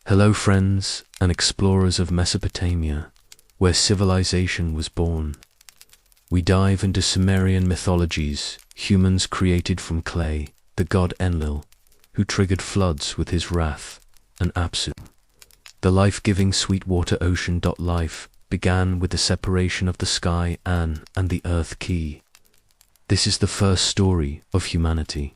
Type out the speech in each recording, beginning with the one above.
Hello friends and explorers of Mesopotamia, where civilization was born. We dive into Sumerian mythologies, humans created from clay, the god Enlil, who triggered floods with his wrath, and Apsu. The life-giving sweetwater ocean. Life began with the separation of the sky and the earth Ki. This is the first story of humanity.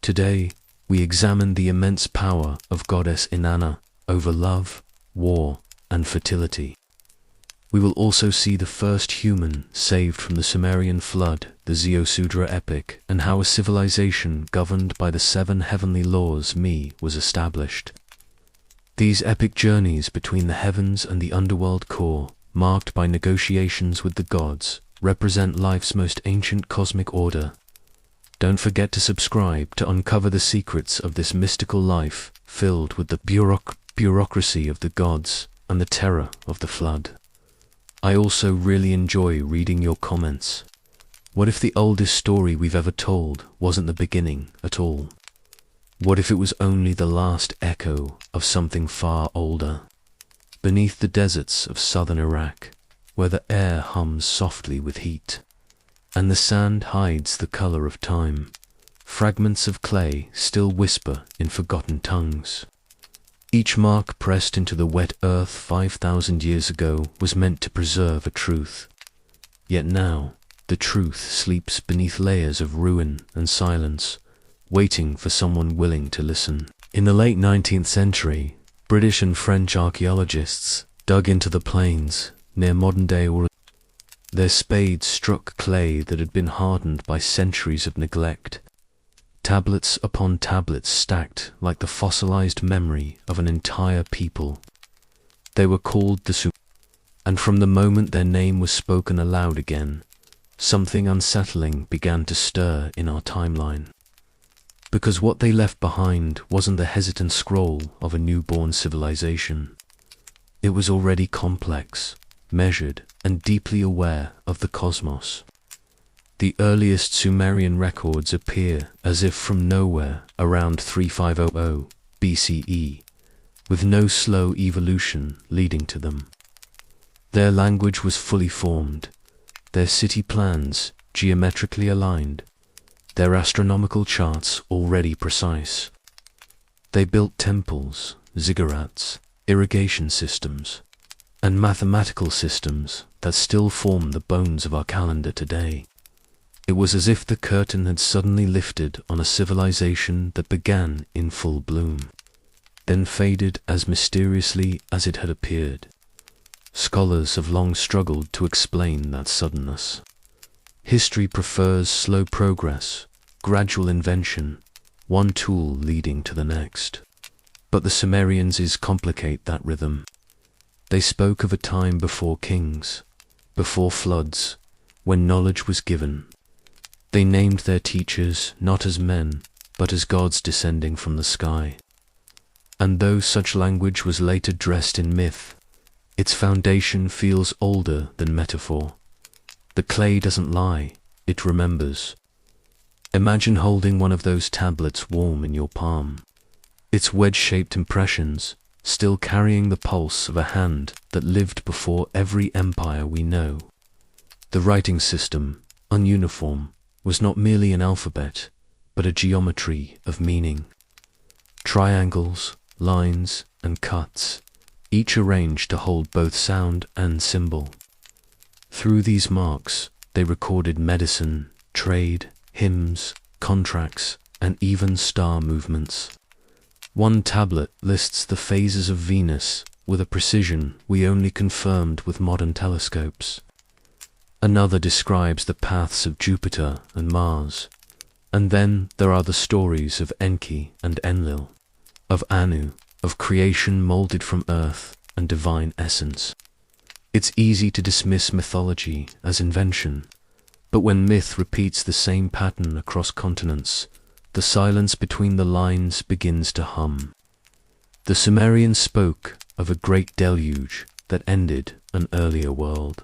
Today, we examine the immense power of goddess Inanna over love, war, and fertility. We will also see the first human saved from the Sumerian flood, the Ziggurats epic, and how a civilization governed by the 7 heavenly laws was established. These epic journeys between the heavens and the underworld core, marked by negotiations with the gods, represent life's most ancient cosmic order. Don't forget to subscribe to uncover the secrets of this mystical life filled with the bureaucracy of the gods and the terror of the flood. I also really enjoy reading your comments. What if the oldest story we've ever told wasn't the beginning at all? What if it was only the last echo of something far older? Beneath the deserts of southern Iraq, where the air hums softly with heat, and the sand hides the color of time, fragments of clay still whisper in forgotten tongues. Each mark pressed into the wet earth 5,000 years ago was meant to preserve a truth. Yet now, the truth sleeps beneath layers of ruin and silence, waiting for someone willing to listen. In the late 19th century, British and French archaeologists dug into the plains near modern-day Ur. Their spades struck clay that had been hardened by centuries of neglect. Tablets upon tablets stacked like the fossilized memory of an entire people. They were called the Sumerians, and from the moment their name was spoken aloud again, something unsettling began to stir in our timeline. Because what they left behind wasn't the hesitant scroll of a newborn civilization. It was already complex, measured, and deeply aware of the cosmos. The earliest Sumerian records appear as if from nowhere around 3500 BCE, with no slow evolution leading to them. Their language was fully formed, their city plans geometrically aligned, their astronomical charts already precise. They built temples, ziggurats, irrigation systems, and mathematical systems that still form the bones of our calendar today. It was as if the curtain had suddenly lifted on a civilization that began in full bloom, then faded as mysteriously as it had appeared. Scholars have long struggled to explain that suddenness. History prefers slow progress, gradual invention, one tool leading to the next. But the Sumerians complicate that rhythm. They spoke of a time before kings, before floods, when knowledge was given. They named their teachers not as men, but as gods descending from the sky. And though such language was later dressed in myth, its foundation feels older than metaphor. The clay doesn't lie, it remembers. Imagine holding one of those tablets warm in your palm, its wedge-shaped impressions still carrying the pulse of a hand that lived before every empire we know. The writing system, ununiform, was not merely an alphabet, but a geometry of meaning. Triangles, lines, and cuts, each arranged to hold both sound and symbol. Through these marks, they recorded medicine, trade, hymns, contracts, and even star movements. One tablet lists the phases of Venus with a precision we only confirmed with modern telescopes. Another describes the paths of Jupiter and Mars. And then there are the stories of Enki and Enlil, of Anu, of creation molded from earth and divine essence. It's easy to dismiss mythology as invention, but when myth repeats the same pattern across continents, the silence between the lines begins to hum. The Sumerians spoke of a great deluge that ended an earlier world.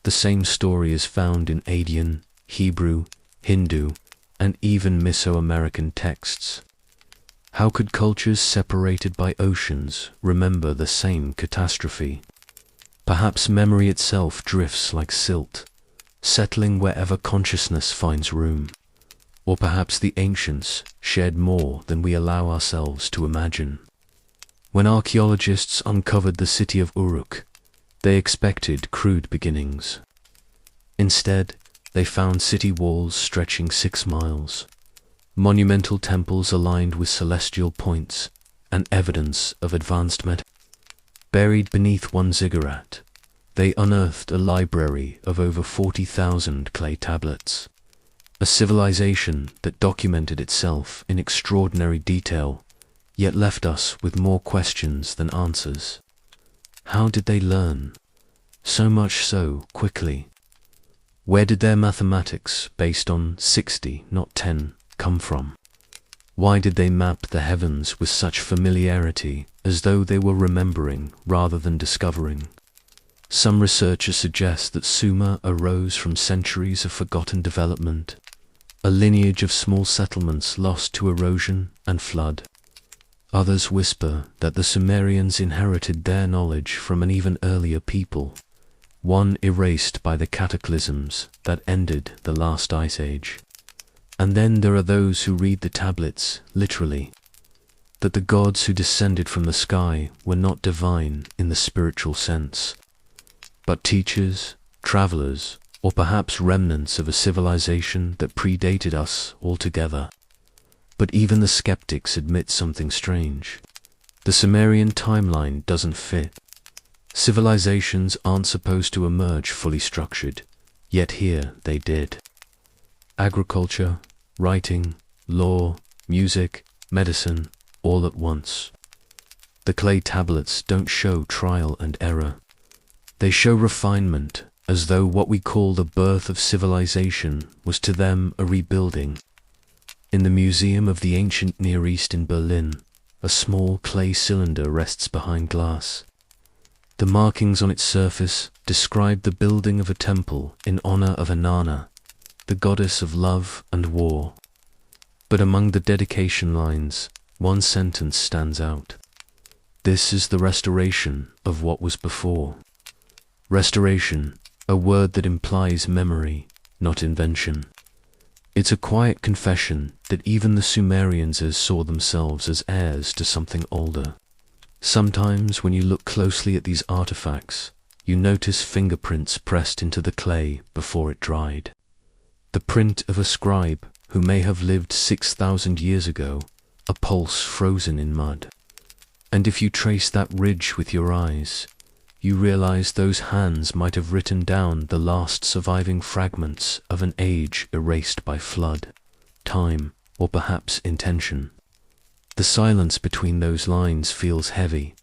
The same story is found in Adian, Hebrew, Hindu, and even Mesoamerican texts. How could cultures separated by oceans remember the same catastrophe? Perhaps memory itself drifts like silt, settling wherever consciousness finds room. Or perhaps the ancients shared more than we allow ourselves to imagine. When archaeologists uncovered the city of Uruk, they expected crude beginnings. Instead, they found city walls stretching 6 miles, monumental temples aligned with celestial points, and evidence of advanced meta. Buried beneath one ziggurat, they unearthed a library of over 40,000 clay tablets, a civilization that documented itself in extraordinary detail, yet left us with more questions than answers. How did they learn so much so quickly? Where did their mathematics, based on 60, not 10, come from? Why did they map the heavens with such familiarity, as though they were remembering rather than discovering? Some researchers suggest that Sumer arose from centuries of forgotten development, a lineage of small settlements lost to erosion and flood. Others whisper that the Sumerians inherited their knowledge from an even earlier people, one erased by the cataclysms that ended the last ice age. And then there are those who read the tablets literally, that the gods who descended from the sky were not divine in the spiritual sense, but teachers, travelers, or perhaps remnants of a civilization that predated us altogether. But even the skeptics admit something strange. The Sumerian timeline doesn't fit. Civilizations aren't supposed to emerge fully structured, yet here they did. Agriculture, writing, law, music, medicine, all at once. The clay tablets don't show trial and error. They show refinement, as though what we call the birth of civilization was to them a rebuilding. In the Museum of the Ancient Near East in Berlin, a small clay cylinder rests behind glass. The markings on its surface describe the building of a temple in honor of Inanna, the goddess of love and war. But among the dedication lines, one sentence stands out. This is the restoration of what was before. Restoration, a word that implies memory, not invention. It's a quiet confession that even the Sumerians saw themselves as heirs to something older. Sometimes when you look closely at these artifacts, you notice fingerprints pressed into the clay before it dried. The print of a scribe who may have lived 6,000 years ago, a pulse frozen in mud. And if you trace that ridge with your eyes, you realize those hands might have written down the last surviving fragments of an age erased by flood, time, or perhaps intention. The silence between those lines feels heavy,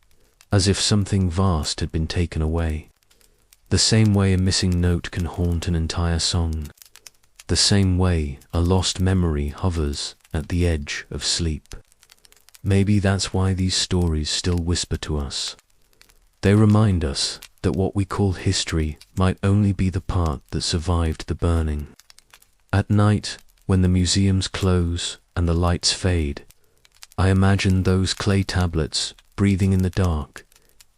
as if something vast had been taken away. The same way a missing note can haunt an entire song. The same way a lost memory hovers at the edge of sleep. Maybe that's why these stories still whisper to us. They remind us that what we call history might only be the part that survived the burning. At night, when the museums close and the lights fade, I imagine those clay tablets breathing in the dark,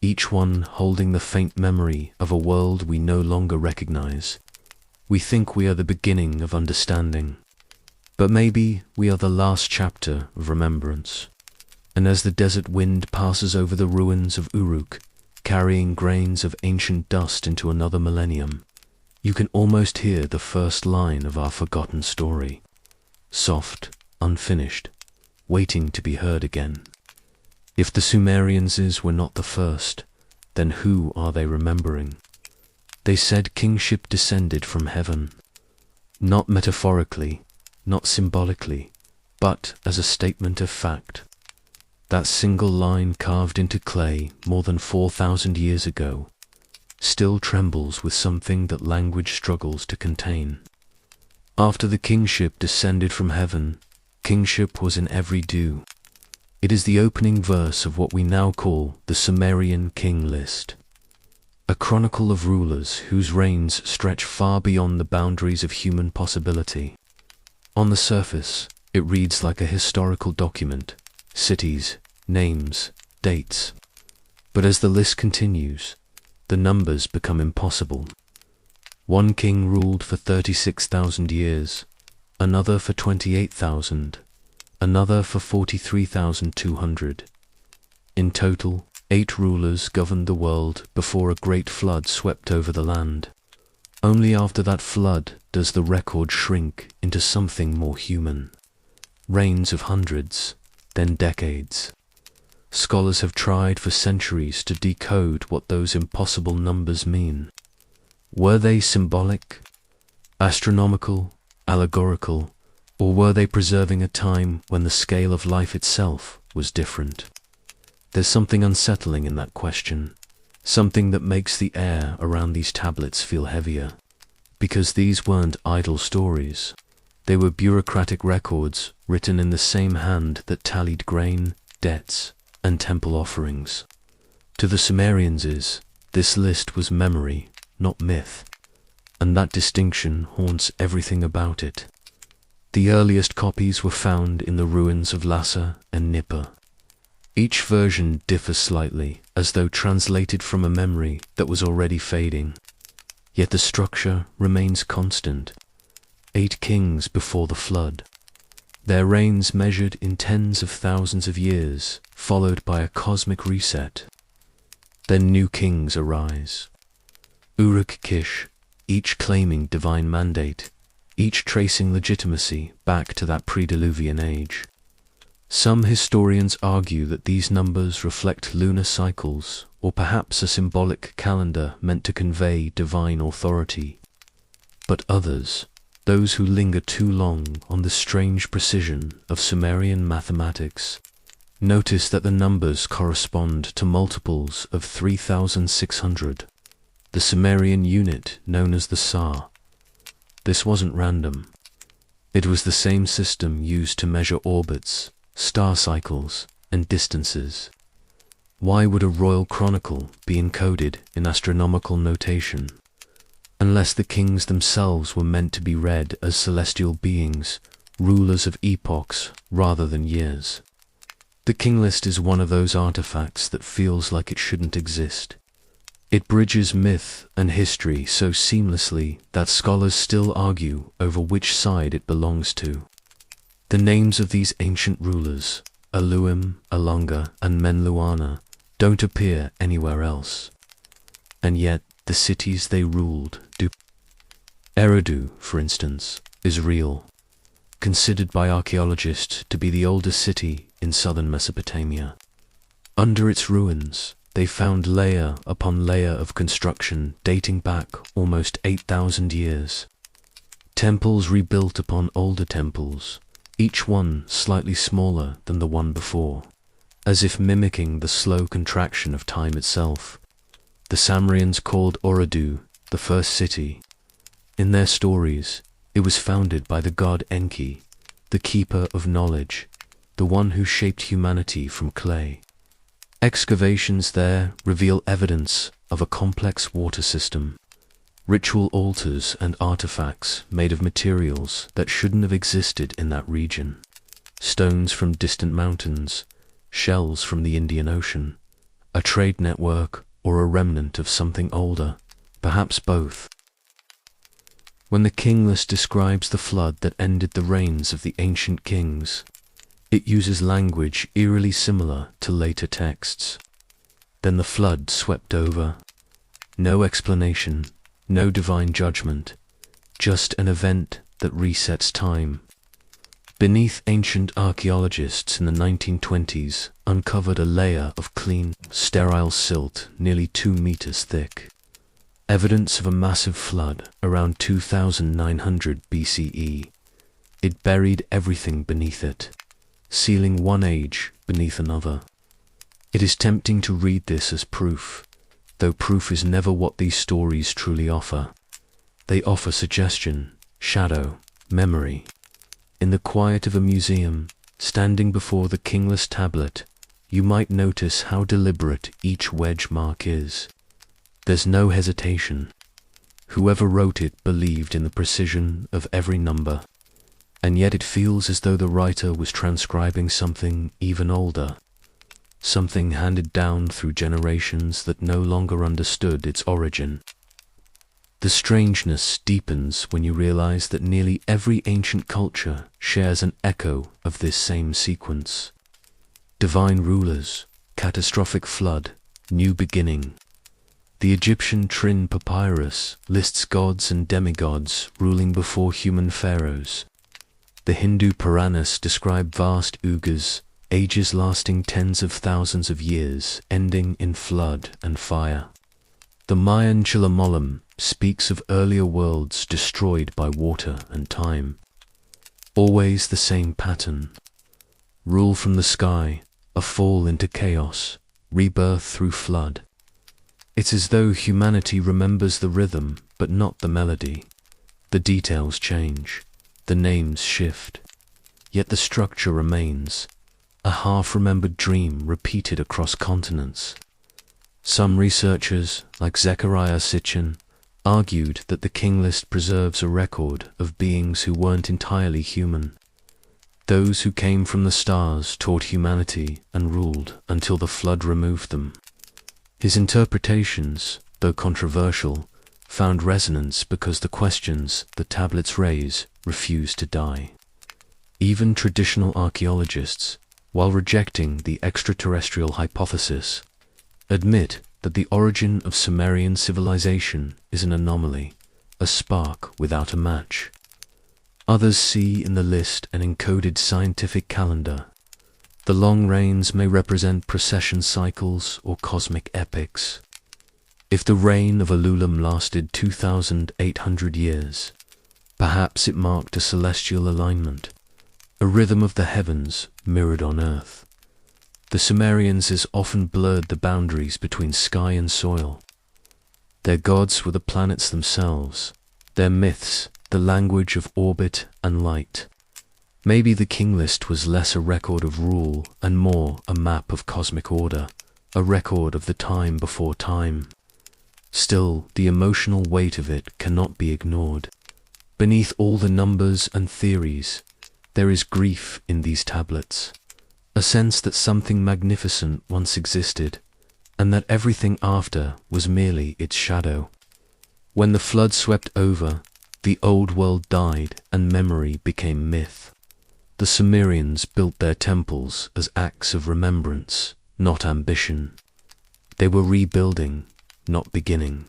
each one holding the faint memory of a world we no longer recognize. We think we are the beginning of understanding, but maybe we are the last chapter of remembrance. And as the desert wind passes over the ruins of Uruk, carrying grains of ancient dust into another millennium, you can almost hear the first line of our forgotten story, soft, unfinished, waiting to be heard again. If the Sumerians were not the first, then who are they remembering? They said kingship descended from heaven, not metaphorically, not symbolically, but as a statement of fact. That single line carved into clay more than 4,000 years ago still trembles with something that language struggles to contain. After the kingship descended from heaven, kingship was in every dew. It is the opening verse of what we now call the Sumerian king list, a chronicle of rulers whose reigns stretch far beyond the boundaries of human possibility. On the surface, it reads like a historical document, cities, names, dates. But as the list continues, the numbers become impossible. One king ruled for 36,000 years, another for 28,000, another for 43,200. In total, 8 rulers governed the world before a great flood swept over the land. Only after that flood does the record shrink into something more human. Reigns of hundreds, then decades. Scholars have tried for centuries to decode what those impossible numbers mean. Were they symbolic, astronomical, allegorical, or were they preserving a time when the scale of life itself was different? There's something unsettling in that question, something that makes the air around these tablets feel heavier. Because these weren't idle stories. They were bureaucratic records written in the same hand that tallied grain, debts, and temple offerings. To the Sumerians, this list was memory, not myth, and that distinction haunts everything about it. The earliest copies were found in the ruins of Lhasa and Nippur. Each version differs slightly, as though translated from a memory that was already fading. Yet the structure remains constant. 8 kings before the flood. Their reigns measured in tens of thousands of years, followed by a cosmic reset. Then new kings arise. Uruk-Kish, each claiming divine mandate, each tracing legitimacy back to that pre-Diluvian age. Some historians argue that these numbers reflect lunar cycles, or perhaps a symbolic calendar meant to convey divine authority. But others, those who linger too long on the strange precision of Sumerian mathematics, notice that the numbers correspond to multiples of 3,600, the Sumerian unit known as the Sa. This wasn't random. It was the same system used to measure orbits, star cycles, and distances. Why would a royal chronicle be encoded in astronomical notation? Unless the kings themselves were meant to be read as celestial beings, rulers of epochs rather than years. The king list is one of those artifacts that feels like it shouldn't exist. It bridges myth and history so seamlessly that scholars still argue over which side it belongs to. The names of these ancient rulers, Aluim, Alunga, and Menluana, don't appear anywhere else. And yet, the cities they ruled do. Eridu, for instance, is real, considered by archaeologists to be the oldest city in southern Mesopotamia. Under its ruins, they found layer upon layer of construction dating back almost 8,000 years. Temples rebuilt upon older temples, each one slightly smaller than the one before, as if mimicking the slow contraction of time itself. The Sumerians called Ooredoo the first city. In their stories, it was founded by the god Enki, the keeper of knowledge, the one who shaped humanity from clay. Excavations there reveal evidence of a complex water system, ritual altars and artifacts made of materials that shouldn't have existed in that region, stones from distant mountains, shells from the Indian Ocean, a trade network or a remnant of something older, perhaps both. When the king list describes the flood that ended the reigns of the ancient kings, it uses language eerily similar to later texts. Then the flood swept over. No explanation, no divine judgment, just an event that resets time. Beneath, ancient archaeologists in the 1920s uncovered a layer of clean, sterile silt nearly 2 meters thick. Evidence of a massive flood around 2900 BCE. It buried everything beneath it, sealing one age beneath another. It is tempting to read this as proof, though proof is never what these stories truly offer. They offer suggestion, shadow, memory. In the quiet of a museum, standing before the kingless tablet, you might notice how deliberate each wedge mark is. There's no hesitation. Whoever wrote it believed in the precision of every number. and yet it feels as though the writer was transcribing something even older, something handed down through generations that no longer understood its origin. The strangeness deepens when you realize that nearly every ancient culture shares an echo of this same sequence. Divine rulers, catastrophic flood, new beginning. The Egyptian Trin papyrus lists gods and demigods ruling before human pharaohs. The Hindu Puranas describe vast yugas, ages lasting tens of thousands of years, ending in flood and fire. The Mayan Chilamolam speaks of earlier worlds destroyed by water and time. Always the same pattern. Rule from the sky, a fall into chaos, rebirth through flood. It's as though humanity remembers the rhythm, but not the melody. The details change, the names shift, yet the structure remains, a half-remembered dream repeated across continents. Some researchers, like Zecharia Sitchin, argued that the king list preserves a record of beings who weren't entirely human. Those who came from the stars taught humanity and ruled until the flood removed them. His interpretations, though controversial, found resonance because the questions the tablets raise refuse to die. Even traditional archaeologists, while rejecting the extraterrestrial hypothesis, admit that the origin of Sumerian civilization is an anomaly, a spark without a match. Others see in the list an encoded scientific calendar. The long reigns may represent precession cycles or cosmic epics. If the reign of Ululam lasted 2,800 years, perhaps it marked a celestial alignment, a rhythm of the heavens mirrored on earth. The Sumerians often blurred the boundaries between sky and soil. Their gods were the planets themselves, their myths the language of orbit and light. Maybe the king list was less a record of rule and more a map of cosmic order, a record of the time before time. Still, the emotional weight of it cannot be ignored. Beneath all the numbers and theories, there is grief in these tablets. A sense that something magnificent once existed, and that everything after was merely its shadow. When the flood swept over, the old world died and memory became myth. The Sumerians built their temples as acts of remembrance, not ambition. They were rebuilding, not beginning.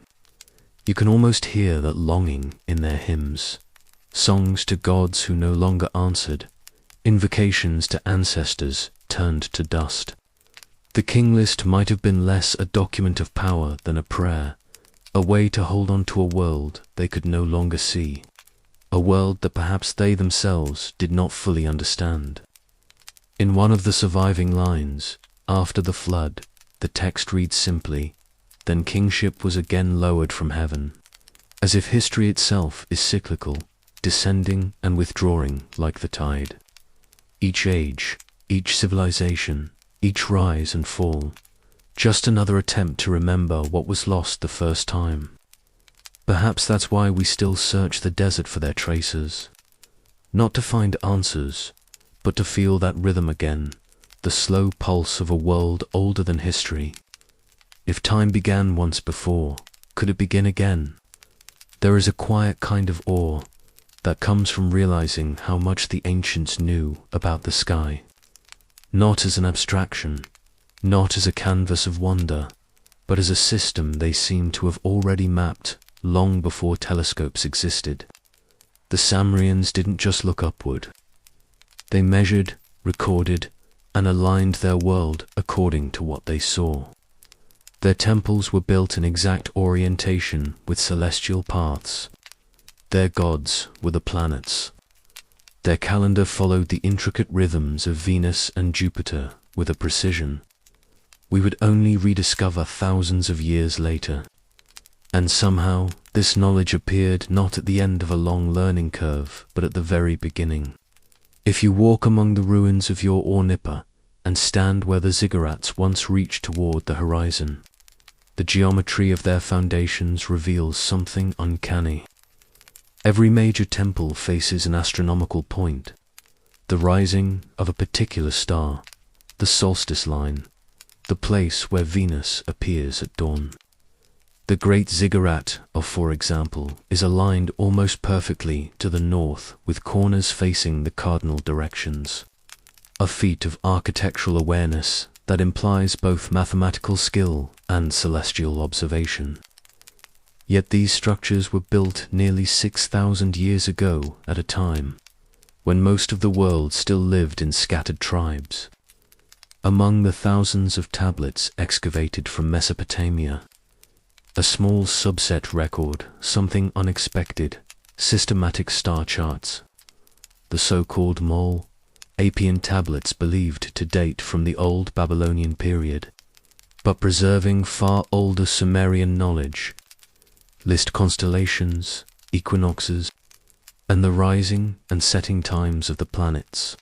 You can almost hear that longing in their hymns, songs to gods who no longer answered, invocations to ancestors turned to dust. The king list might have been less a document of power than a prayer, a way to hold on to a world they could no longer see, a world that perhaps they themselves did not fully understand. In one of the surviving lines, after the flood, the text reads simply, "Then kingship was again lowered from heaven," as if history itself is cyclical, descending and withdrawing like the tide. Each age, each civilization, each rise and fall, just another attempt to remember what was lost the first time. Perhaps that's why we still search the desert for their traces. Not to find answers, but to feel that rhythm again, the slow pulse of a world older than history. If time began once before, could it begin again? There is a quiet kind of awe that comes from realizing how much the ancients knew about the sky. Not as an abstraction, not as a canvas of wonder, but as a system they seem to have already mapped long before telescopes existed. The Sumerians didn't just look upward. They measured, recorded, and aligned their world according to what they saw. Their temples were built in exact orientation with celestial paths. Their gods were the planets. Their calendar followed the intricate rhythms of Venus and Jupiter with a precision we would only rediscover thousands of years later. And somehow, this knowledge appeared not at the end of a long learning curve, but at the very beginning. If you walk among the ruins of your Ornipa and stand where the Ziggurats once reached toward the horizon, the geometry of their foundations reveals something uncanny. Every major temple faces an astronomical point, the rising of a particular star, the solstice line, the place where Venus appears at dawn. The great ziggurat, for example, is aligned almost perfectly to the north with corners facing the cardinal directions. A feat of architectural awareness that implies both mathematical skill and celestial observation. Yet these structures were built nearly 6,000 years ago at a time when most of the world still lived in scattered tribes. Among the thousands of tablets excavated from Mesopotamia, a small subset record something unexpected: systematic star charts. The so-called Mole Apian tablets believed to date from the Old Babylonian period, but preserving far older Sumerian knowledge, list constellations, equinoxes, and the rising and setting times of the planets.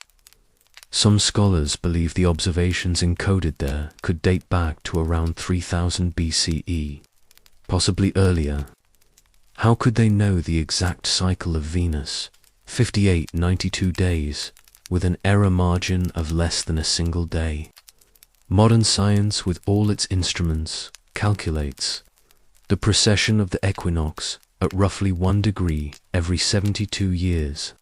Some scholars believe the observations encoded there could date back to around 3000 BCE, possibly earlier. How could they know the exact cycle of Venus, 5892 days, with an error margin of less than a single day? Modern science, with all its instruments, calculates the precession of the equinox at roughly 1 degree every 72 years.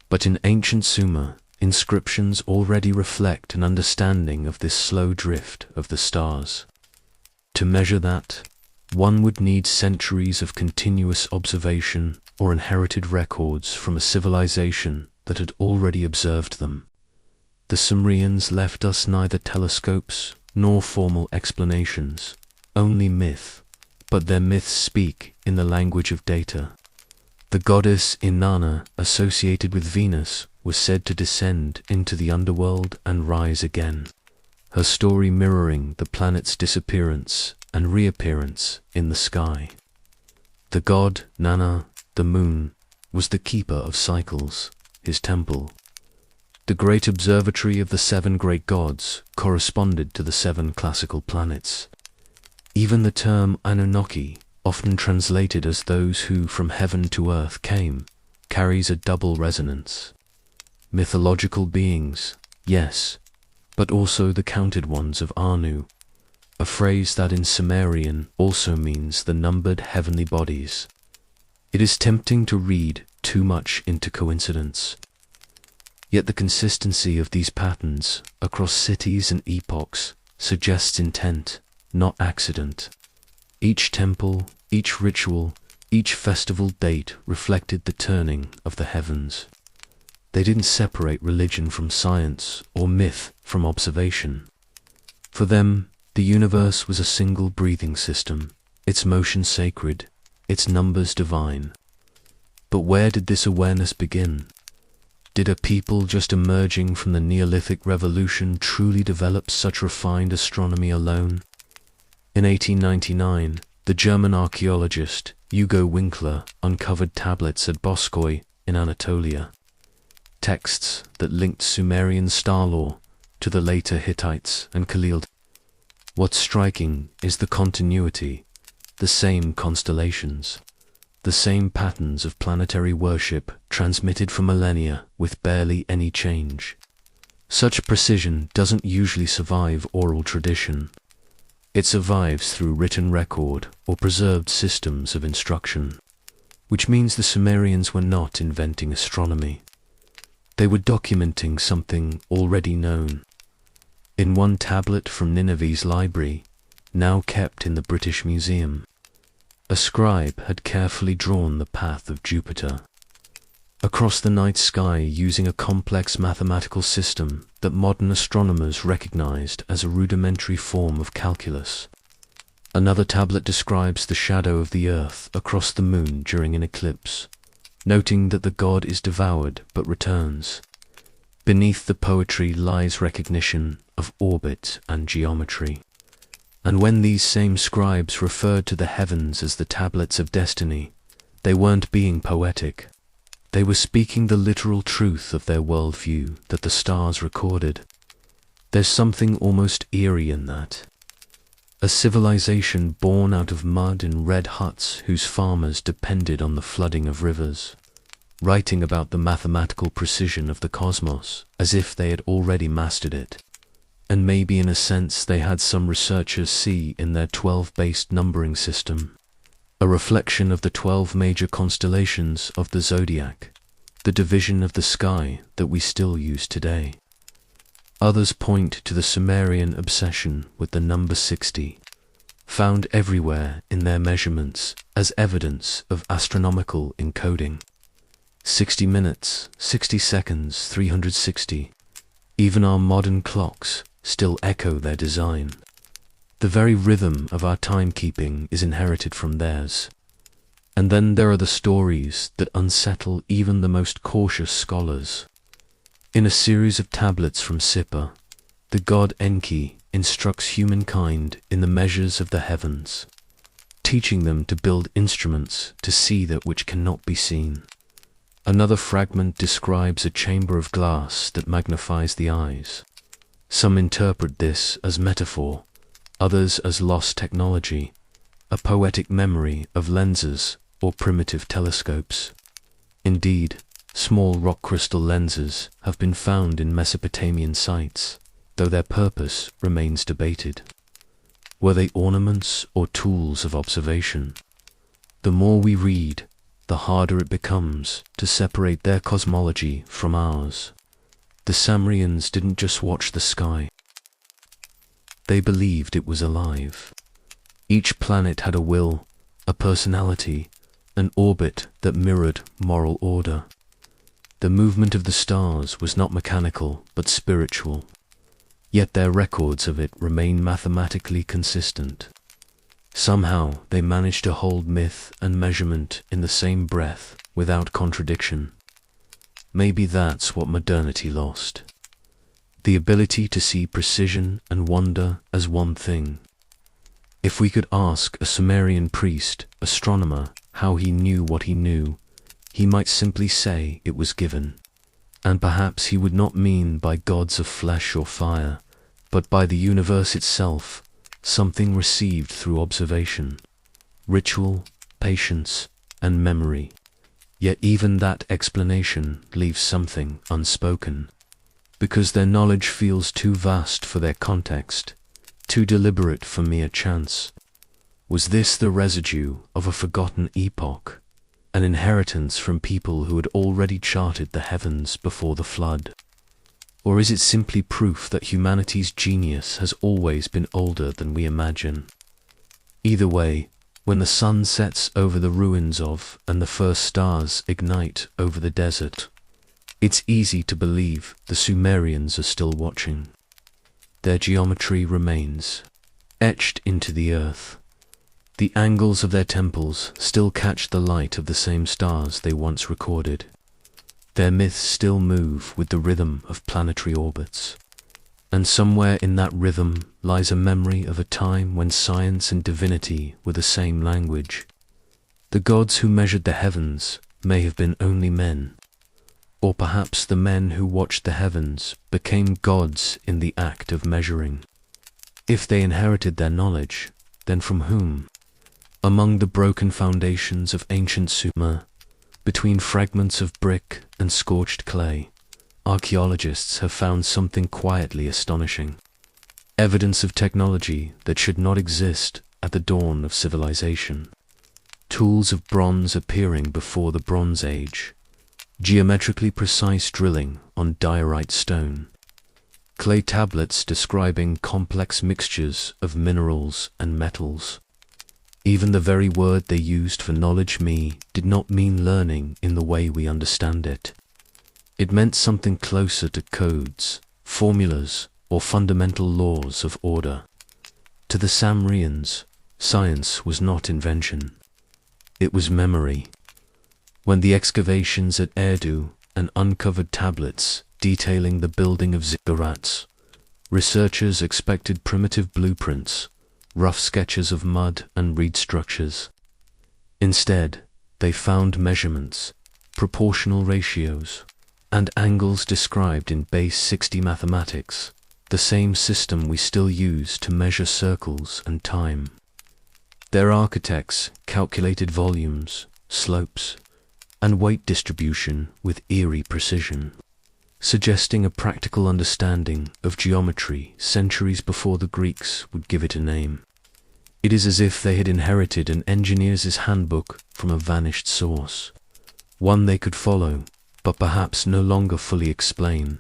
But in ancient Sumer, inscriptions already reflect an understanding of this slow drift of the stars. To measure that, one would need centuries of continuous observation or inherited records from a civilization that had already observed them. The Sumerians left us neither telescopes nor formal explanations, only myth, but their myths speak in the language of data. The goddess Inanna, associated with Venus, was said to descend into the underworld and rise again, her story mirroring the planet's disappearance and reappearance in the sky. The god Nanna, the moon, was the keeper of cycles, his temple. The great observatory of the 7 great gods corresponded to the 7 classical planets. Even the term Anunnaki, often translated as those who from heaven to earth came, carries a double resonance. Mythological beings, yes, but also the counted ones of Anu, a phrase that in Sumerian also means the numbered heavenly bodies. It is tempting to read too much into coincidence. Yet the consistency of these patterns across cities and epochs suggests intent, not accident. Each temple, each ritual, each festival date reflected the turning of the heavens. They didn't separate religion from science or myth from observation. For them, the universe was a single breathing system, its motion sacred, its numbers divine. But where did this awareness begin? Did a people just emerging from the Neolithic Revolution truly develop such refined astronomy alone? In 1899, the German archaeologist Hugo Winkler uncovered tablets at Boskoy in Anatolia, texts that linked Sumerian star lore to the later Hittites and Khalil. What's striking is the continuity, the same constellations, the same patterns of planetary worship transmitted for millennia with barely any change. Such precision doesn't usually survive oral tradition. It survives through written record or preserved systems of instruction, which means the Sumerians were not inventing astronomy. They were documenting something already known. In one tablet from Nineveh's library, now kept in the British Museum, a scribe had carefully drawn the path of Jupiter across the night sky using a complex mathematical system that modern astronomers recognized as a rudimentary form of calculus. Another tablet describes the shadow of the Earth across the moon during an eclipse, noting that the god is devoured but returns. Beneath the poetry lies recognition of orbit and geometry. And when these same scribes referred to the heavens as the tablets of destiny, they weren't being poetic. They were speaking the literal truth of their worldview that the stars recorded. There's something almost eerie in that. A civilization born out of mud and red huts whose farmers depended on the flooding of rivers, writing about the mathematical precision of the cosmos as if they had already mastered it. And maybe in a sense they had some researchers see in their 12-based numbering system a reflection of the 12 major constellations of the zodiac, the division of the sky that we still use today. Others point to the Sumerian obsession with the number 60, found everywhere in their measurements as evidence of astronomical encoding. 60 minutes, 60 seconds, 360. Even our modern clocks still echo their design. The very rhythm of our timekeeping is inherited from theirs. And then there are the stories that unsettle even the most cautious scholars. In a series of tablets from Sippar, the god Enki instructs humankind in the measures of the heavens, teaching them to build instruments to see that which cannot be seen. Another fragment describes a chamber of glass that magnifies the eyes. Some interpret this as metaphor, others as lost technology, a poetic memory of lenses or primitive telescopes. Indeed, small rock crystal lenses have been found in Mesopotamian sites, though their purpose remains debated. Were they ornaments or tools of observation? The more we read, the harder it becomes to separate their cosmology from ours. The Sumerians didn't just watch the sky. They believed it was alive. Each planet had a will, a personality, an orbit that mirrored moral order. The movement of the stars was not mechanical but spiritual, yet their records of it remain mathematically consistent. Somehow they managed to hold myth and measurement in the same breath without contradiction. Maybe that's what modernity lost. The ability to see precision and wonder as one thing. If we could ask a Sumerian priest, astronomer, how he knew what he knew, he might simply say it was given. And perhaps he would not mean by gods of flesh or fire, but by the universe itself, something received through observation, ritual, patience, and memory. Yet even that explanation leaves something unspoken, because their knowledge feels too vast for their context, too deliberate for mere chance. Was this the residue of a forgotten epoch, an inheritance from people who had already charted the heavens before the flood? Or is it simply proof that humanity's genius has always been older than we imagine? Either way, when the sun sets over the ruins of and the first stars ignite over the desert, it's easy to believe the Sumerians are still watching. Their geometry remains etched into the earth. The angles of their temples still catch the light of the same stars they once recorded. Their myths still move with the rhythm of planetary orbits. And somewhere in that rhythm lies a memory of a time when science and divinity were the same language. The gods who measured the heavens may have been only men, or perhaps the men who watched the heavens became gods in the act of measuring. If they inherited their knowledge, then from whom? Among the broken foundations of ancient Sumer, between fragments of brick and scorched clay, archaeologists have found something quietly astonishing. Evidence of technology that should not exist at the dawn of civilization. Tools of bronze appearing before the Bronze Age. Geometrically precise drilling on diorite stone. Clay tablets describing complex mixtures of minerals and metals. Even the very word they used for knowledge did not mean learning in the way we understand it. It meant something closer to codes, formulas, or fundamental laws of order. To the Sumerians, science was not invention. It was memory. When the excavations at Eridu and uncovered tablets detailing the building of Ziggurats, researchers expected primitive blueprints, rough sketches of mud and reed structures. Instead, they found measurements, proportional ratios, and angles described in base 60 mathematics, the same system we still use to measure circles and time. Their architects calculated volumes, slopes, and weight distribution with eerie precision, suggesting a practical understanding of geometry centuries before the Greeks would give it a name. It is as if they had inherited an engineer's handbook from a vanished source, one they could follow, but perhaps no longer fully explain.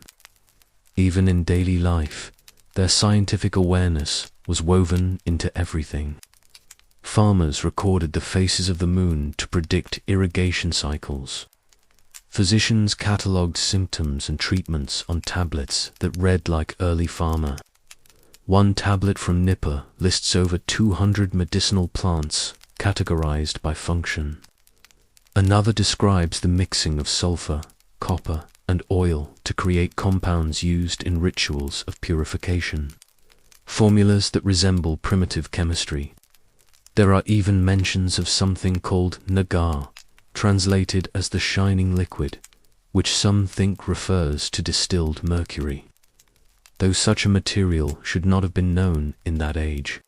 Even in daily life, their scientific awareness was woven into everything. Farmers recorded the phases of the moon to predict irrigation cycles. Physicians catalogued symptoms and treatments on tablets that read like early farmer. One tablet from Nippur lists over 200 medicinal plants categorized by function. Another describes the mixing of sulfur, copper, and oil to create compounds used in rituals of purification. Formulas that resemble primitive chemistry. There are even mentions of something called nagar, translated as the shining liquid, which some think refers to distilled mercury, though such a material should not have been known in that age.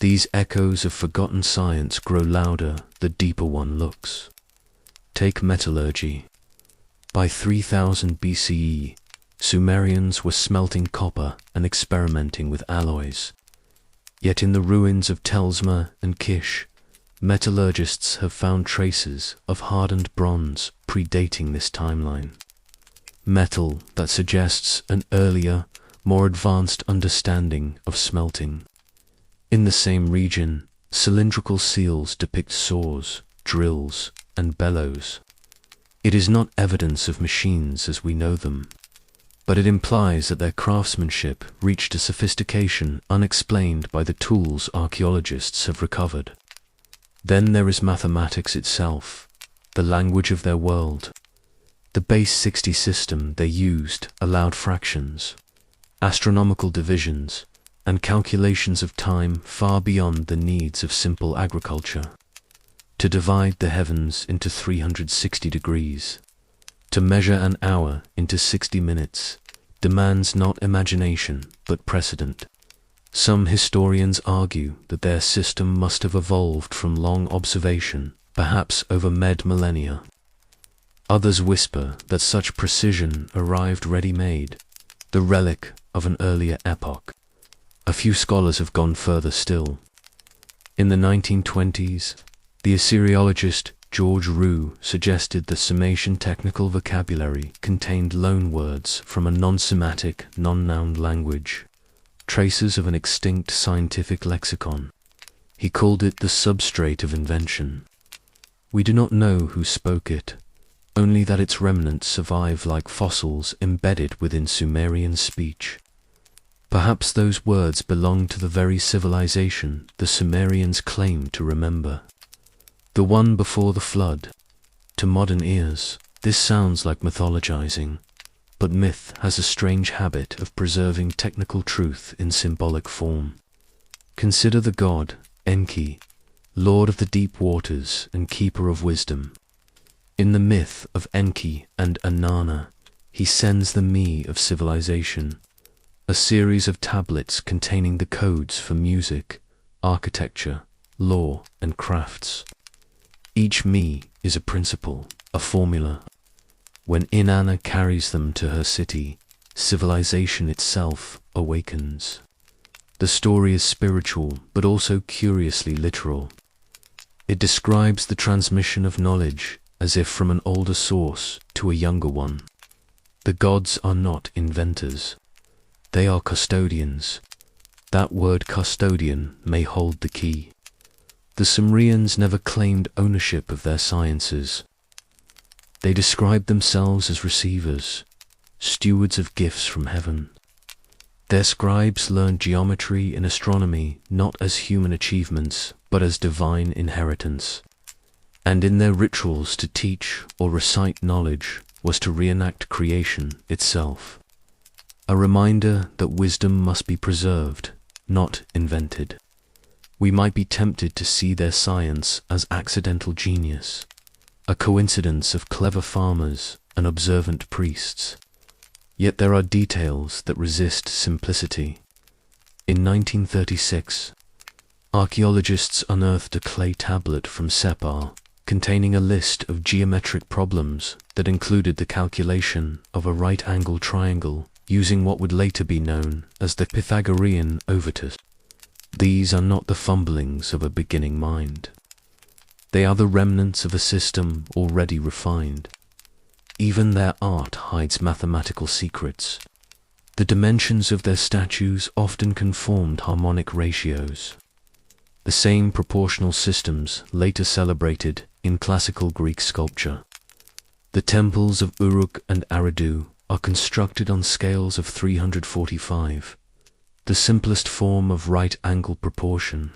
These echoes of forgotten science grow louder the deeper one looks. Take metallurgy. By 3000 BCE, Sumerians were smelting copper and experimenting with alloys. Yet in the ruins of Telsma and Kish, metallurgists have found traces of hardened bronze predating this timeline. Metal that suggests an earlier, more advanced understanding of smelting. In the same region, cylindrical seals depict saws, drills, and bellows. It is not evidence of machines as we know them, but it implies that their craftsmanship reached a sophistication unexplained by the tools archaeologists have recovered. Then there is mathematics itself, the language of their world. The base 60 system they used allowed fractions, astronomical divisions, and calculations of time far beyond the needs of simple agriculture. To divide the heavens into 360 degrees, to measure an hour into 60 minutes, demands not imagination but precedent. Some historians argue that their system must have evolved from long observation, perhaps over millennia. Others whisper that such precision arrived ready-made, the relic of an earlier epoch. A few scholars have gone further still. In the 1920s, the Assyriologist George Roux suggested the Sumerian technical vocabulary contained loanwords from a non-Semitic, non-noun language, traces of an extinct scientific lexicon. He called it the substrate of invention. We do not know who spoke it, only that its remnants survive like fossils embedded within Sumerian speech. Perhaps those words belong to the very civilization the Sumerians claim to remember. The one before the flood. To modern ears, this sounds like mythologizing, but myth has a strange habit of preserving technical truth in symbolic form. Consider the god, Enki, lord of the deep waters and keeper of wisdom. In the myth of Enki and Inanna, he sends the me of civilization, a series of tablets containing the codes for music, architecture, law, and crafts. Each me is a principle, a formula. When Inanna carries them to her city, civilization itself awakens. The story is spiritual, but also curiously literal. It describes the transmission of knowledge as if from an older source to a younger one. The gods are not inventors. They are custodians. That word custodian may hold the key. The Sumerians never claimed ownership of their sciences. They described themselves as receivers, stewards of gifts from heaven. Their scribes learned geometry and astronomy not as human achievements, but as divine inheritance. And in their rituals to teach or recite knowledge was to reenact creation itself. A reminder that wisdom must be preserved, not invented. We might be tempted to see their science as accidental genius, a coincidence of clever farmers and observant priests. Yet there are details that resist simplicity. In 1936, archaeologists unearthed a clay tablet from Separ containing a list of geometric problems that included the calculation of a right-angled triangle using what would later be known as the Pythagorean overtus. These are not the fumblings of a beginning mind. They are the remnants of a system already refined. Even their art hides mathematical secrets. The dimensions of their statues often conformed harmonic ratios, the same proportional systems later celebrated in classical Greek sculpture. The temples of Uruk and Eridu are constructed on scales of 345, the simplest form of right-angle proportion.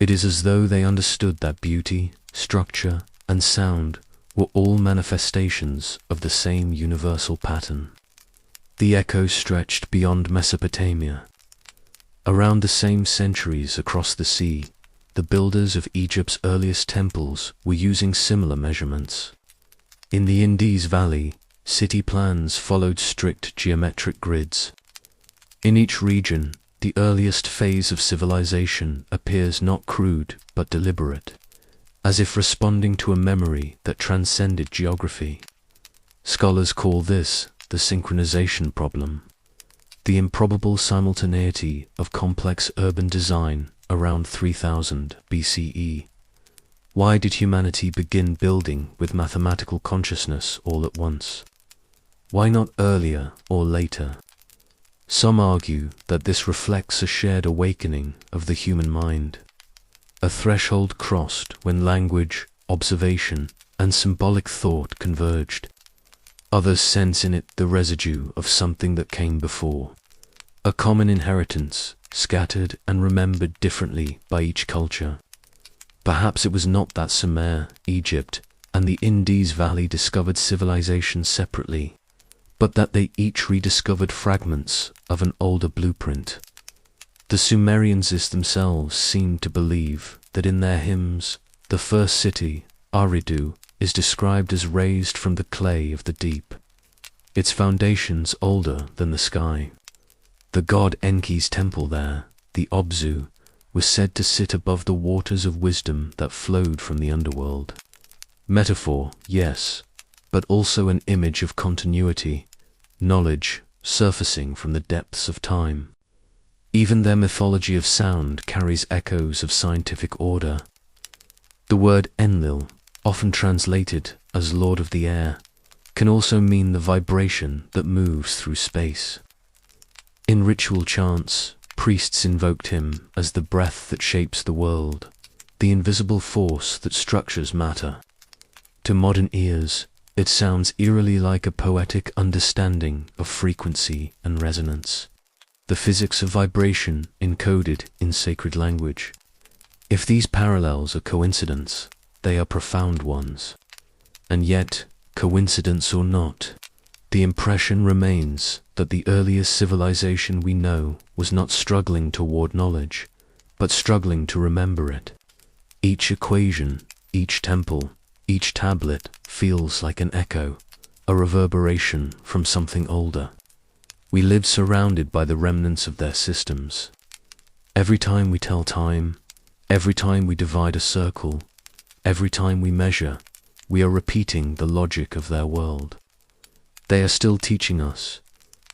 It is as though they understood that beauty, structure, and sound were all manifestations of the same universal pattern. The echo stretched beyond Mesopotamia. Around the same centuries across the sea, the builders of Egypt's earliest temples were using similar measurements. In the Indus Valley, city plans followed strict geometric grids. In each region, the earliest phase of civilization appears not crude but deliberate, as if responding to a memory that transcended geography. Scholars call this the synchronization problem, the improbable simultaneity of complex urban design around 3000 BCE. Why did humanity begin building with mathematical consciousness all at once? Why not earlier or later? Some argue that this reflects a shared awakening of the human mind, a threshold crossed when language, observation, and symbolic thought converged. Others sense in it the residue of something that came before, a common inheritance, scattered and remembered differently by each culture. Perhaps it was not that Sumer, Egypt, and the Indus Valley discovered civilization separately, but that they each rediscovered fragments of an older blueprint. The Sumerians themselves seem to believe that in their hymns, the first city, Eridu, is described as raised from the clay of the deep, its foundations older than the sky. The god Enki's temple there, the Obzu, was said to sit above the waters of wisdom that flowed from the underworld. Metaphor, yes, but also an image of continuity, knowledge surfacing from the depths of time. Even their mythology of sound carries echoes of scientific order. The word Enlil, often translated as Lord of the Air, can also mean the vibration that moves through space. In ritual chants, priests invoked him as the breath that shapes the world, the invisible force that structures matter. To modern ears, it sounds eerily like a poetic understanding of frequency and resonance, the physics of vibration encoded in sacred language. If these parallels are coincidence, they are profound ones. And yet, coincidence or not, the impression remains that the earliest civilization we know was not struggling toward knowledge, but struggling to remember it. Each equation, each temple, each tablet feels like an echo, a reverberation from something older. We live surrounded by the remnants of their systems. Every time we tell time, every time we divide a circle, every time we measure, we are repeating the logic of their world. They are still teaching us,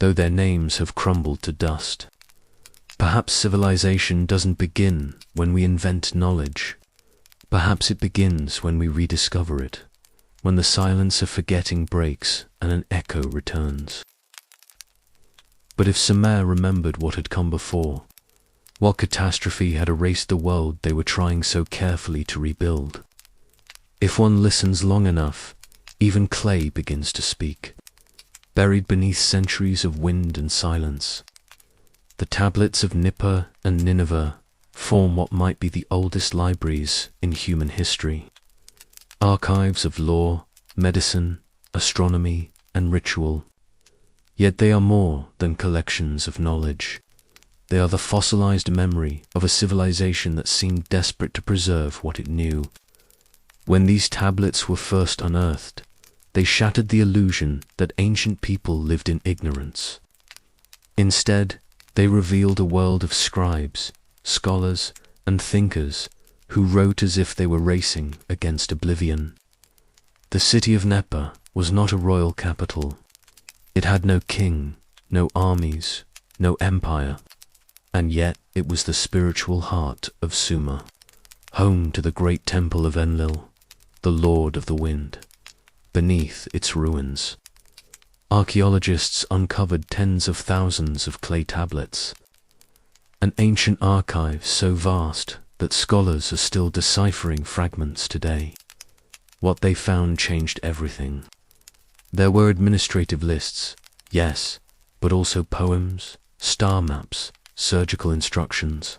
though their names have crumbled to dust. Perhaps civilization doesn't begin when we invent knowledge. Perhaps it begins when we rediscover it, when the silence of forgetting breaks and an echo returns. But if Sumer remembered what had come before, what catastrophe had erased the world they were trying so carefully to rebuild? If one listens long enough, even clay begins to speak, buried beneath centuries of wind and silence. The tablets of Nippur and Nineveh form what might be the oldest libraries in human history, archives of law, medicine, astronomy, and ritual. Yet they are more than collections of knowledge. They are the fossilized memory of a civilization that seemed desperate to preserve what it knew. When these tablets were first unearthed, They shattered the illusion that ancient people lived in ignorance. Instead, they revealed a world of scribes, scholars, and thinkers who wrote as if they were racing against oblivion. The city of Nepa was not a royal capital. It had no king, no armies, no empire, and yet it was the spiritual heart of Sumer, home to the great temple of Enlil, the Lord of the Wind. Beneath its ruins, archaeologists uncovered tens of thousands of clay tablets, an ancient archive so vast that scholars are still deciphering fragments today. What they found changed everything. There were administrative lists, yes, but also poems, star maps, surgical instructions,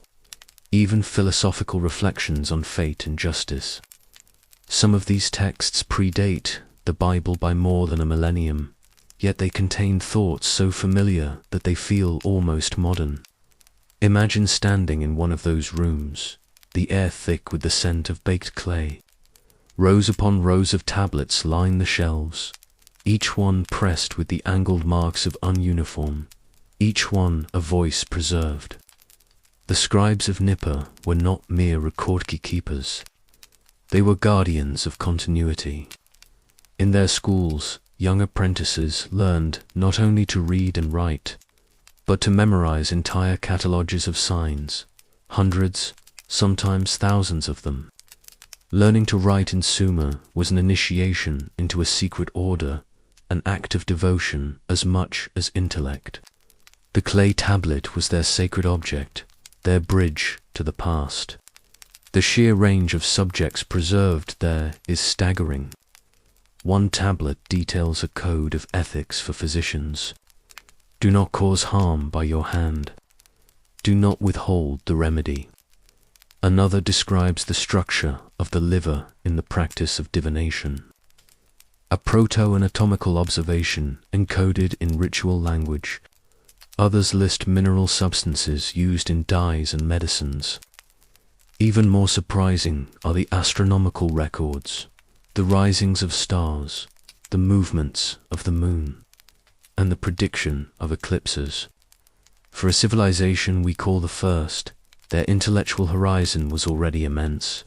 even philosophical reflections on fate and justice. Some of these texts predate the Bible by more than a millennium, yet they contain thoughts so familiar that they feel almost modern. Imagine standing in one of those rooms, the air thick with the scent of baked clay. Rows upon rows of tablets line the shelves, each one pressed with the angled marks of ununiform, each one a voice preserved. The scribes of Nippur were not mere record keepers. They were guardians of continuity. In their schools, young apprentices learned not only to read and write, but to memorize entire catalogues of signs, hundreds, sometimes thousands of them. Learning to write in Sumer was an initiation into a secret order, an act of devotion as much as intellect. The clay tablet was their sacred object, their bridge to the past. The sheer range of subjects preserved there is staggering. One tablet details a code of ethics for physicians. Do not cause harm by your hand. Do not withhold the remedy. Another describes the structure of the liver in the practice of divination. A proto-anatomical observation encoded in ritual language. Others list mineral substances used in dyes and medicines. Even more surprising are the astronomical records, the risings of stars, the movements of the moon, and the prediction of eclipses. For a civilization we call the first, their intellectual horizon was already immense.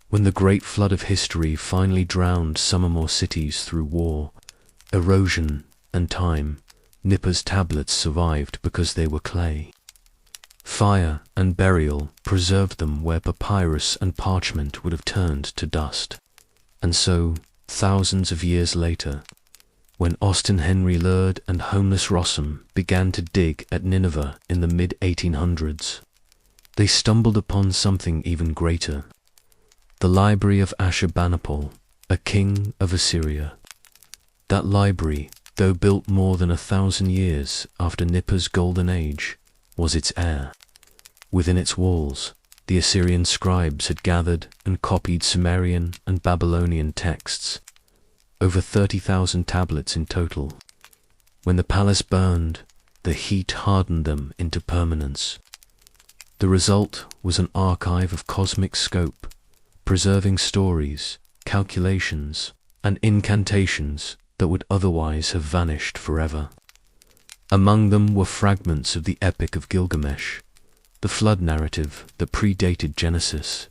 When the great flood of history finally drowned some or more cities through war, erosion, and time, Nippur's tablets survived because they were clay. Fire and burial preserved them where papyrus and parchment would have turned to dust. And so, thousands of years later, when Austin Henry Lerd and homeless Rossum began to dig at Nineveh in the mid-1800s, they stumbled upon something even greater. The library of Ashurbanipal, a king of Assyria. That library, though built more than 1,000 years after Nippur's golden age, was its heir. Within its walls, the Assyrian scribes had gathered and copied Sumerian and Babylonian texts, over 30,000 tablets in total. When the palace burned, the heat hardened them into permanence. The result was an archive of cosmic scope, preserving stories, calculations, and incantations that would otherwise have vanished forever. Among them were fragments of the Epic of Gilgamesh, the flood narrative that predated Genesis.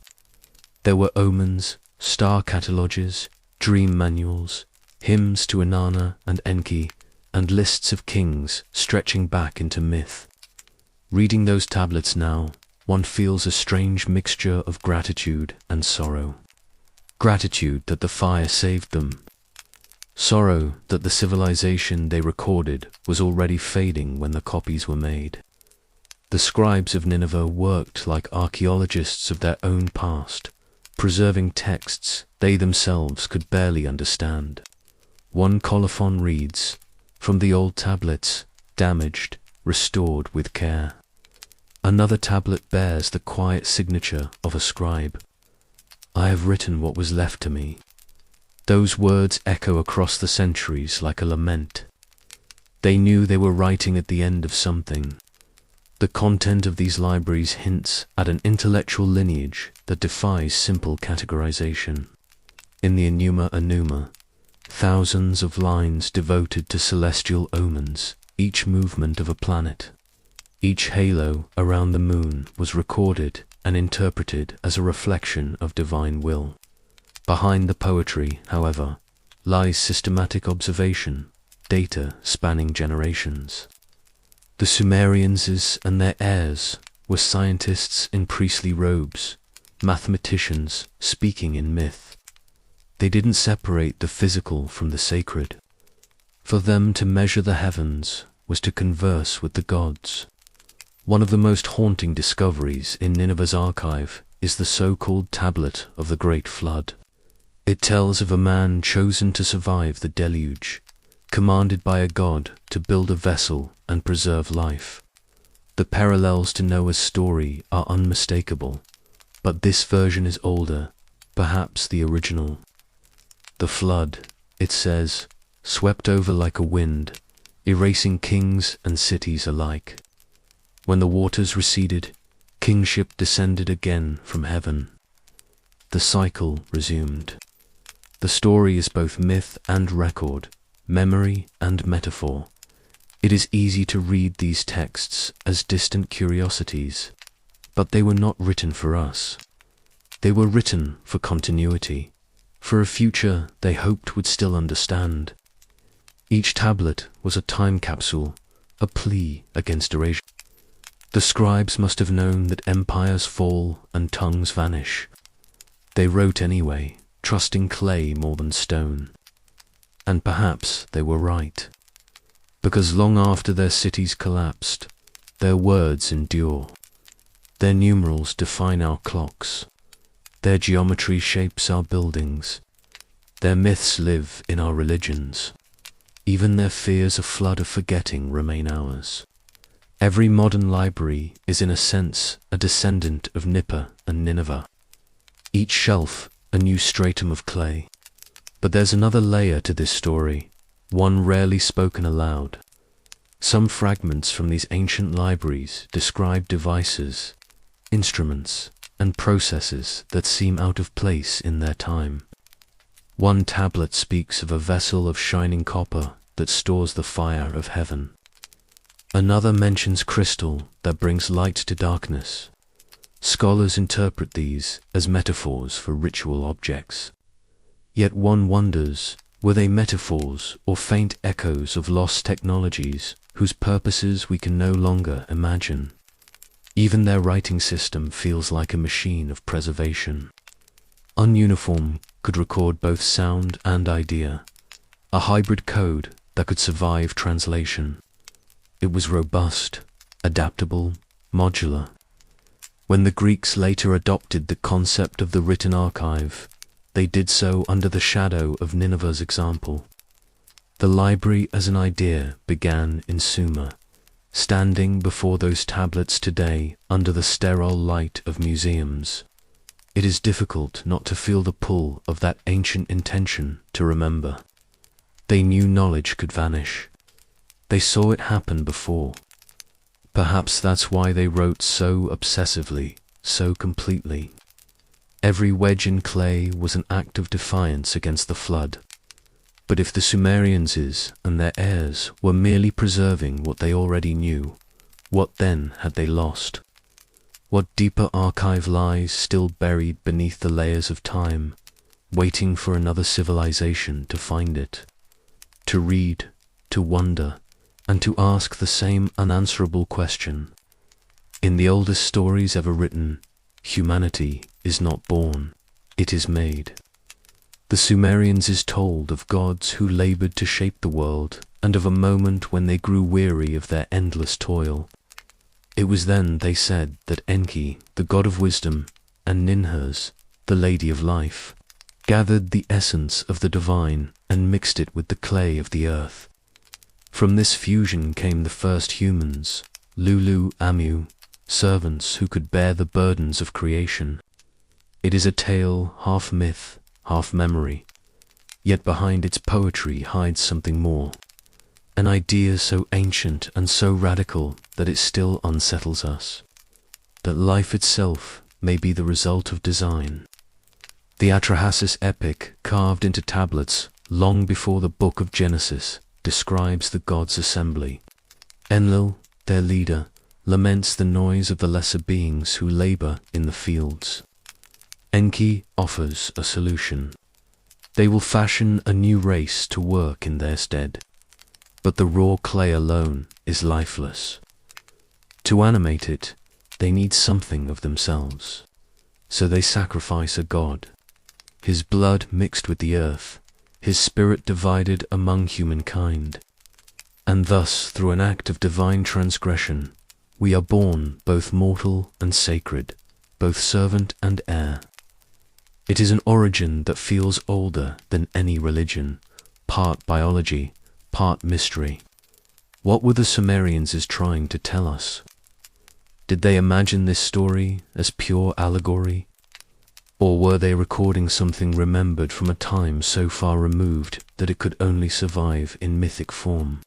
There were omens, star catalogues, dream manuals, hymns to Inanna and Enki, and lists of kings stretching back into myth. Reading those tablets now, one feels a strange mixture of gratitude and sorrow. Gratitude that the fire saved them. Sorrow that the civilization they recorded was already fading when the copies were made. The scribes of Nineveh worked like archaeologists of their own past, preserving texts they themselves could barely understand. One colophon reads, "From the old tablets, damaged, restored with care." Another tablet bears the quiet signature of a scribe. "I have written what was left to me." Those words echo across the centuries like a lament. They knew they were writing at the end of something. The content of these libraries hints at an intellectual lineage that defies simple categorization. In the Enuma Enuma, thousands of lines devoted to celestial omens, each movement of a planet. Each halo around the moon was recorded and interpreted as a reflection of divine will. Behind the poetry, however, lies systematic observation, data spanning generations. The Sumerians and their heirs were scientists in priestly robes, mathematicians speaking in myth. They didn't separate the physical from the sacred. For them to measure the heavens was to converse with the gods. One of the most haunting discoveries in Nineveh's archive is the so-called Tablet of the Great Flood. It tells of a man chosen to survive the deluge, commanded by a god to build a vessel and preserve life. The parallels to Noah's story are unmistakable, but this version is older, perhaps the original. The flood, it says, swept over like a wind, erasing kings and cities alike. When the waters receded, kingship descended again from heaven. The cycle resumed. The story is both myth and record, memory and metaphor. It is easy to read these texts as distant curiosities, but they were not written for us. They were written for continuity, for a future they hoped would still understand. Each tablet was a time capsule, a plea against erasure. The scribes must have known that empires fall and tongues vanish. They wrote anyway, trusting clay more than stone. And perhaps they were right, because long after their cities collapsed, their words endure. Their numerals define our clocks. Their geometry shapes our buildings. Their myths live in our religions. Even their fears of flood of forgetting remain ours. Every modern library is in a sense a descendant of Nippur and Nineveh. Each shelf a new stratum of clay. But there's another layer to this story, one rarely spoken aloud. Some fragments from these ancient libraries describe devices, instruments, and processes that seem out of place in their time. One tablet speaks of a vessel of shining copper that stores the fire of heaven. Another mentions crystal that brings light to darkness. Scholars interpret these as metaphors for ritual objects. Yet one wonders, were they metaphors or faint echoes of lost technologies whose purposes we can no longer imagine? Even their writing system feels like a machine of preservation. Ununiform could record both sound and idea, a hybrid code that could survive translation. It was robust, adaptable, modular. When the Greeks later adopted the concept of the written archive, they did so under the shadow of Nineveh's example. The library as an idea began in Sumer, standing before those tablets today under the sterile light of museums. It is difficult not to feel the pull of that ancient intention to remember. They knew knowledge could vanish. They saw it happen before. Perhaps that's why they wrote so obsessively, so completely. Every wedge in clay was an act of defiance against the flood. But if the Sumerians and their heirs were merely preserving what they already knew, what then had they lost? What deeper archive lies still buried beneath the layers of time, waiting for another civilization to find it? To read, to wonder, and to ask the same unanswerable question. In the oldest stories ever written, humanity is not born, it is made. The Sumerians is told of gods who labored to shape the world and of a moment when they grew weary of their endless toil. It was then, they said, that Enki, the god of wisdom, and Ninhurs, the lady of life, gathered the essence of the divine and mixed it with the clay of the earth. From this fusion came the first humans, Lulu Amu, servants who could bear the burdens of creation. It is a tale half myth, half memory, yet behind its poetry hides something more. An idea so ancient and so radical that it still unsettles us. That life itself may be the result of design. The Atrahasis epic carved into tablets long before the book of Genesis describes the gods' assembly. Enlil, their leader, laments the noise of the lesser beings who labor in the fields. Enki offers a solution. They will fashion a new race to work in their stead. But the raw clay alone is lifeless. To animate it, they need something of themselves. So they sacrifice a god. His blood mixed with the earth, his spirit divided among humankind. And thus, through an act of divine transgression, we are born both mortal and sacred, both servant and heir. It is an origin that feels older than any religion, part biology, part mystery. What were the Sumerians trying to tell us? Did they imagine this story as pure allegory? Or were they recording something remembered from a time so far removed that it could only survive in mythic form?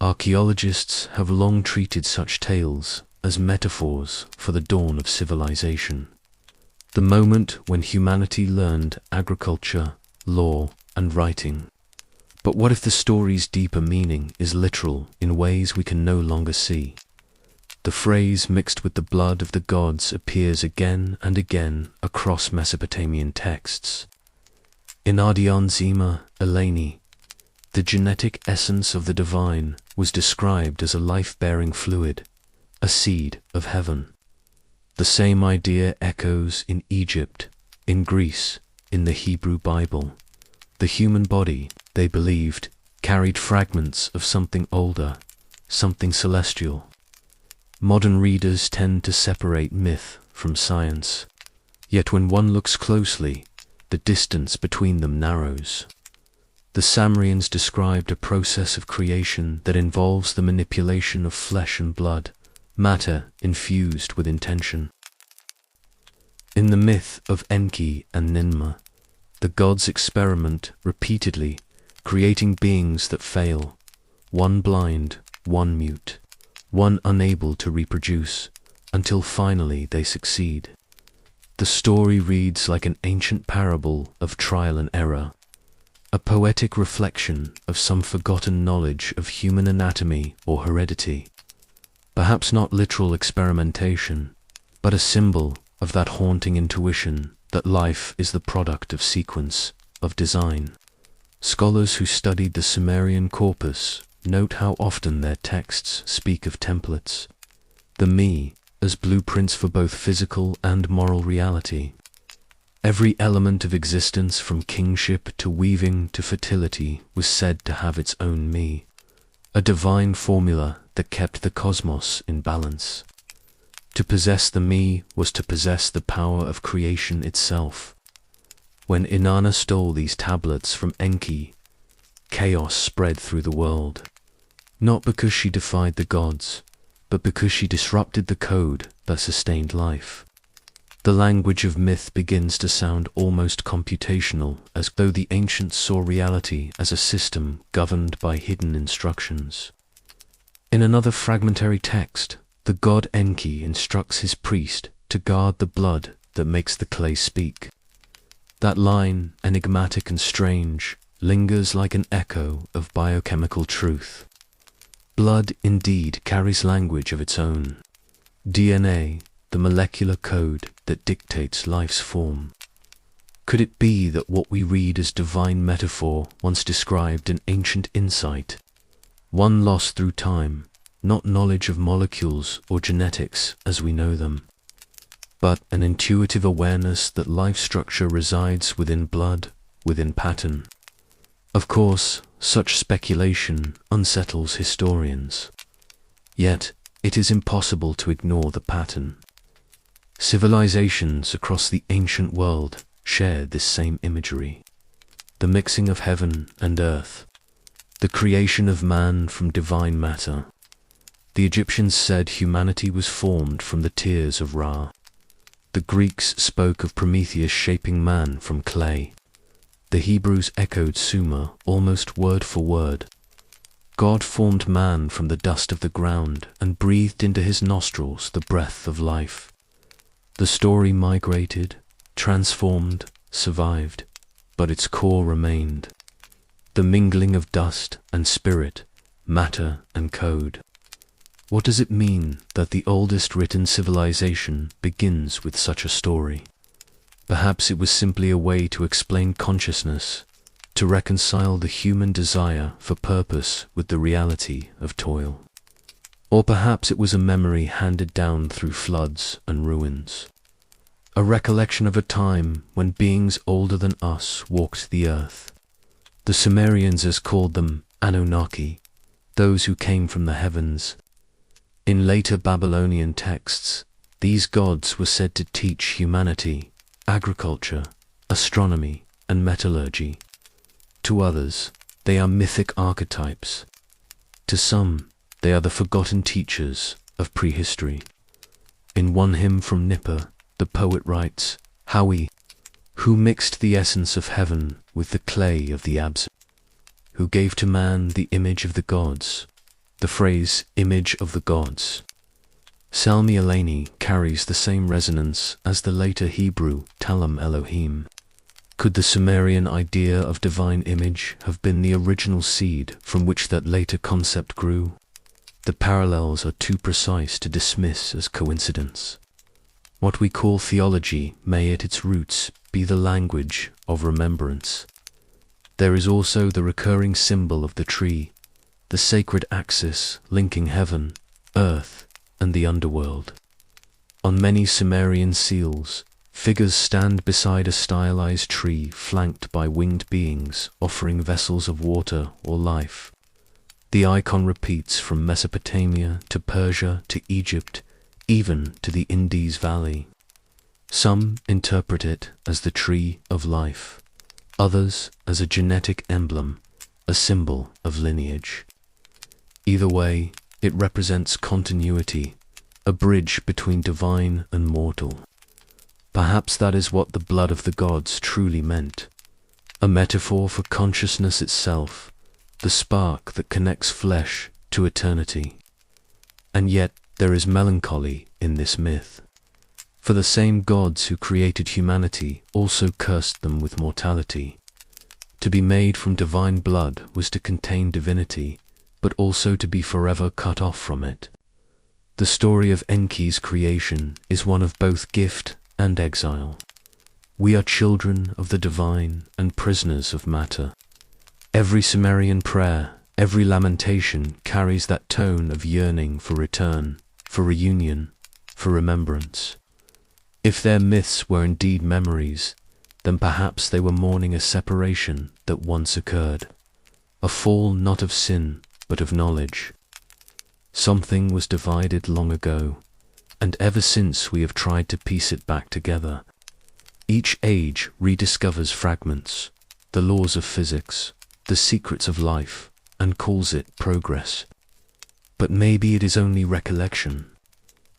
Archaeologists have long treated such tales as metaphors for the dawn of civilization. The moment when humanity learned agriculture, law, and writing. But what if the story's deeper meaning is literal in ways we can no longer see? The phrase mixed with the blood of the gods appears again and again across Mesopotamian texts. In Ardian Zima Eleni, the genetic essence of the divine was described as a life-bearing fluid, a seed of heaven. The same idea echoes in Egypt, in Greece, in the Hebrew Bible. The human body, they believed, carried fragments of something older, something celestial. Modern readers tend to separate myth from science, yet when one looks closely, the distance between them narrows. The Sumerians described a process of creation that involves the manipulation of flesh and blood, matter infused with intention. In the myth of Enki and Ninmah, the gods experiment repeatedly, creating beings that fail, one blind, one mute, one unable to reproduce, until finally they succeed. The story reads like an ancient parable of trial and error, a poetic reflection of some forgotten knowledge of human anatomy or heredity. Perhaps not literal experimentation, but a symbol of that haunting intuition that life is the product of sequence, of design. Scholars who studied the Sumerian corpus note how often their texts speak of templates, the me, as blueprints for both physical and moral reality. Every element of existence, from kingship to weaving to fertility, was said to have its own me, a divine formula that kept the cosmos in balance. To possess the me was to possess the power of creation itself. When Inanna stole these tablets from Enki, chaos spread through the world, not because she defied the gods, but because she disrupted the code that sustained life. The language of myth begins to sound almost computational, as though the ancients saw reality as a system governed by hidden instructions. In another fragmentary text, the god Enki instructs his priest to guard the blood that makes the clay speak. That line, enigmatic and strange, lingers like an echo of biochemical truth. Blood indeed carries language of its own. DNA, the molecular code that dictates life's form. Could it be that what we read as divine metaphor once described an ancient insight, one lost through time, not knowledge of molecules or genetics as we know them, but an intuitive awareness that life structure resides within blood, within pattern? Of course, such speculation unsettles historians. Yet, it is impossible to ignore the pattern. Civilizations across the ancient world share this same imagery. The mixing of heaven and earth, the creation of man from divine matter. The Egyptians said humanity was formed from the tears of Ra. The Greeks spoke of Prometheus shaping man from clay. The Hebrews echoed Sumer almost word for word. God formed man from the dust of the ground and breathed into his nostrils the breath of life. The story migrated, transformed, survived, but its core remained. the mingling of dust and spirit, matter and code. What does it mean that the oldest written civilization begins with such a story? Perhaps it was simply a way to explain consciousness, to reconcile the human desire for purpose with the reality of toil. Or perhaps it was a memory handed down through floods and ruins. A recollection of a time when beings older than us walked the earth. The Sumerians called them Anunnaki, those who came from the heavens. In later Babylonian texts, these gods were said to teach humanity agriculture, astronomy, and metallurgy. To others, they are mythic archetypes. To some, they are the forgotten teachers of prehistory. In one hymn from Nippur, the poet writes, Howie, who mixed the essence of heaven with the clay of the abs, who gave to man the image of the gods. The phrase, image of the gods, Salmi Eleni, carries the same resonance as the later Hebrew Talam Elohim. Could the Sumerian idea of divine image have been the original seed from which that later concept grew? The parallels are too precise to dismiss as coincidence. What we call theology may at its roots be the language of remembrance. There is also the recurring symbol of the tree, the sacred axis linking heaven, earth, and the underworld. On many Sumerian seals, figures stand beside a stylized tree flanked by winged beings offering vessels of water or life. The icon repeats from Mesopotamia to Persia to Egypt, even to the Indus Valley. Some interpret it as the tree of life, others as a genetic emblem, a symbol of lineage. Either way, it represents continuity, a bridge between divine and mortal. Perhaps that is what the blood of the gods truly meant, a metaphor for consciousness itself, the spark that connects flesh to eternity. And yet there is melancholy in this myth, for the same gods who created humanity also cursed them with mortality. To be made from divine blood was to contain divinity, but also to be forever cut off from it. The story of Enki's creation is one of both gift and exile. We are children of the divine and prisoners of matter. Every Sumerian prayer, every lamentation carries that tone of yearning for return, for reunion, for remembrance. If their myths were indeed memories, then perhaps they were mourning a separation that once occurred, a fall not of sin, but of knowledge. Something was divided long ago, and ever since we have tried to piece it back together. Each age rediscovers fragments, the laws of physics, the secrets of life, and calls it progress. But maybe it is only recollection.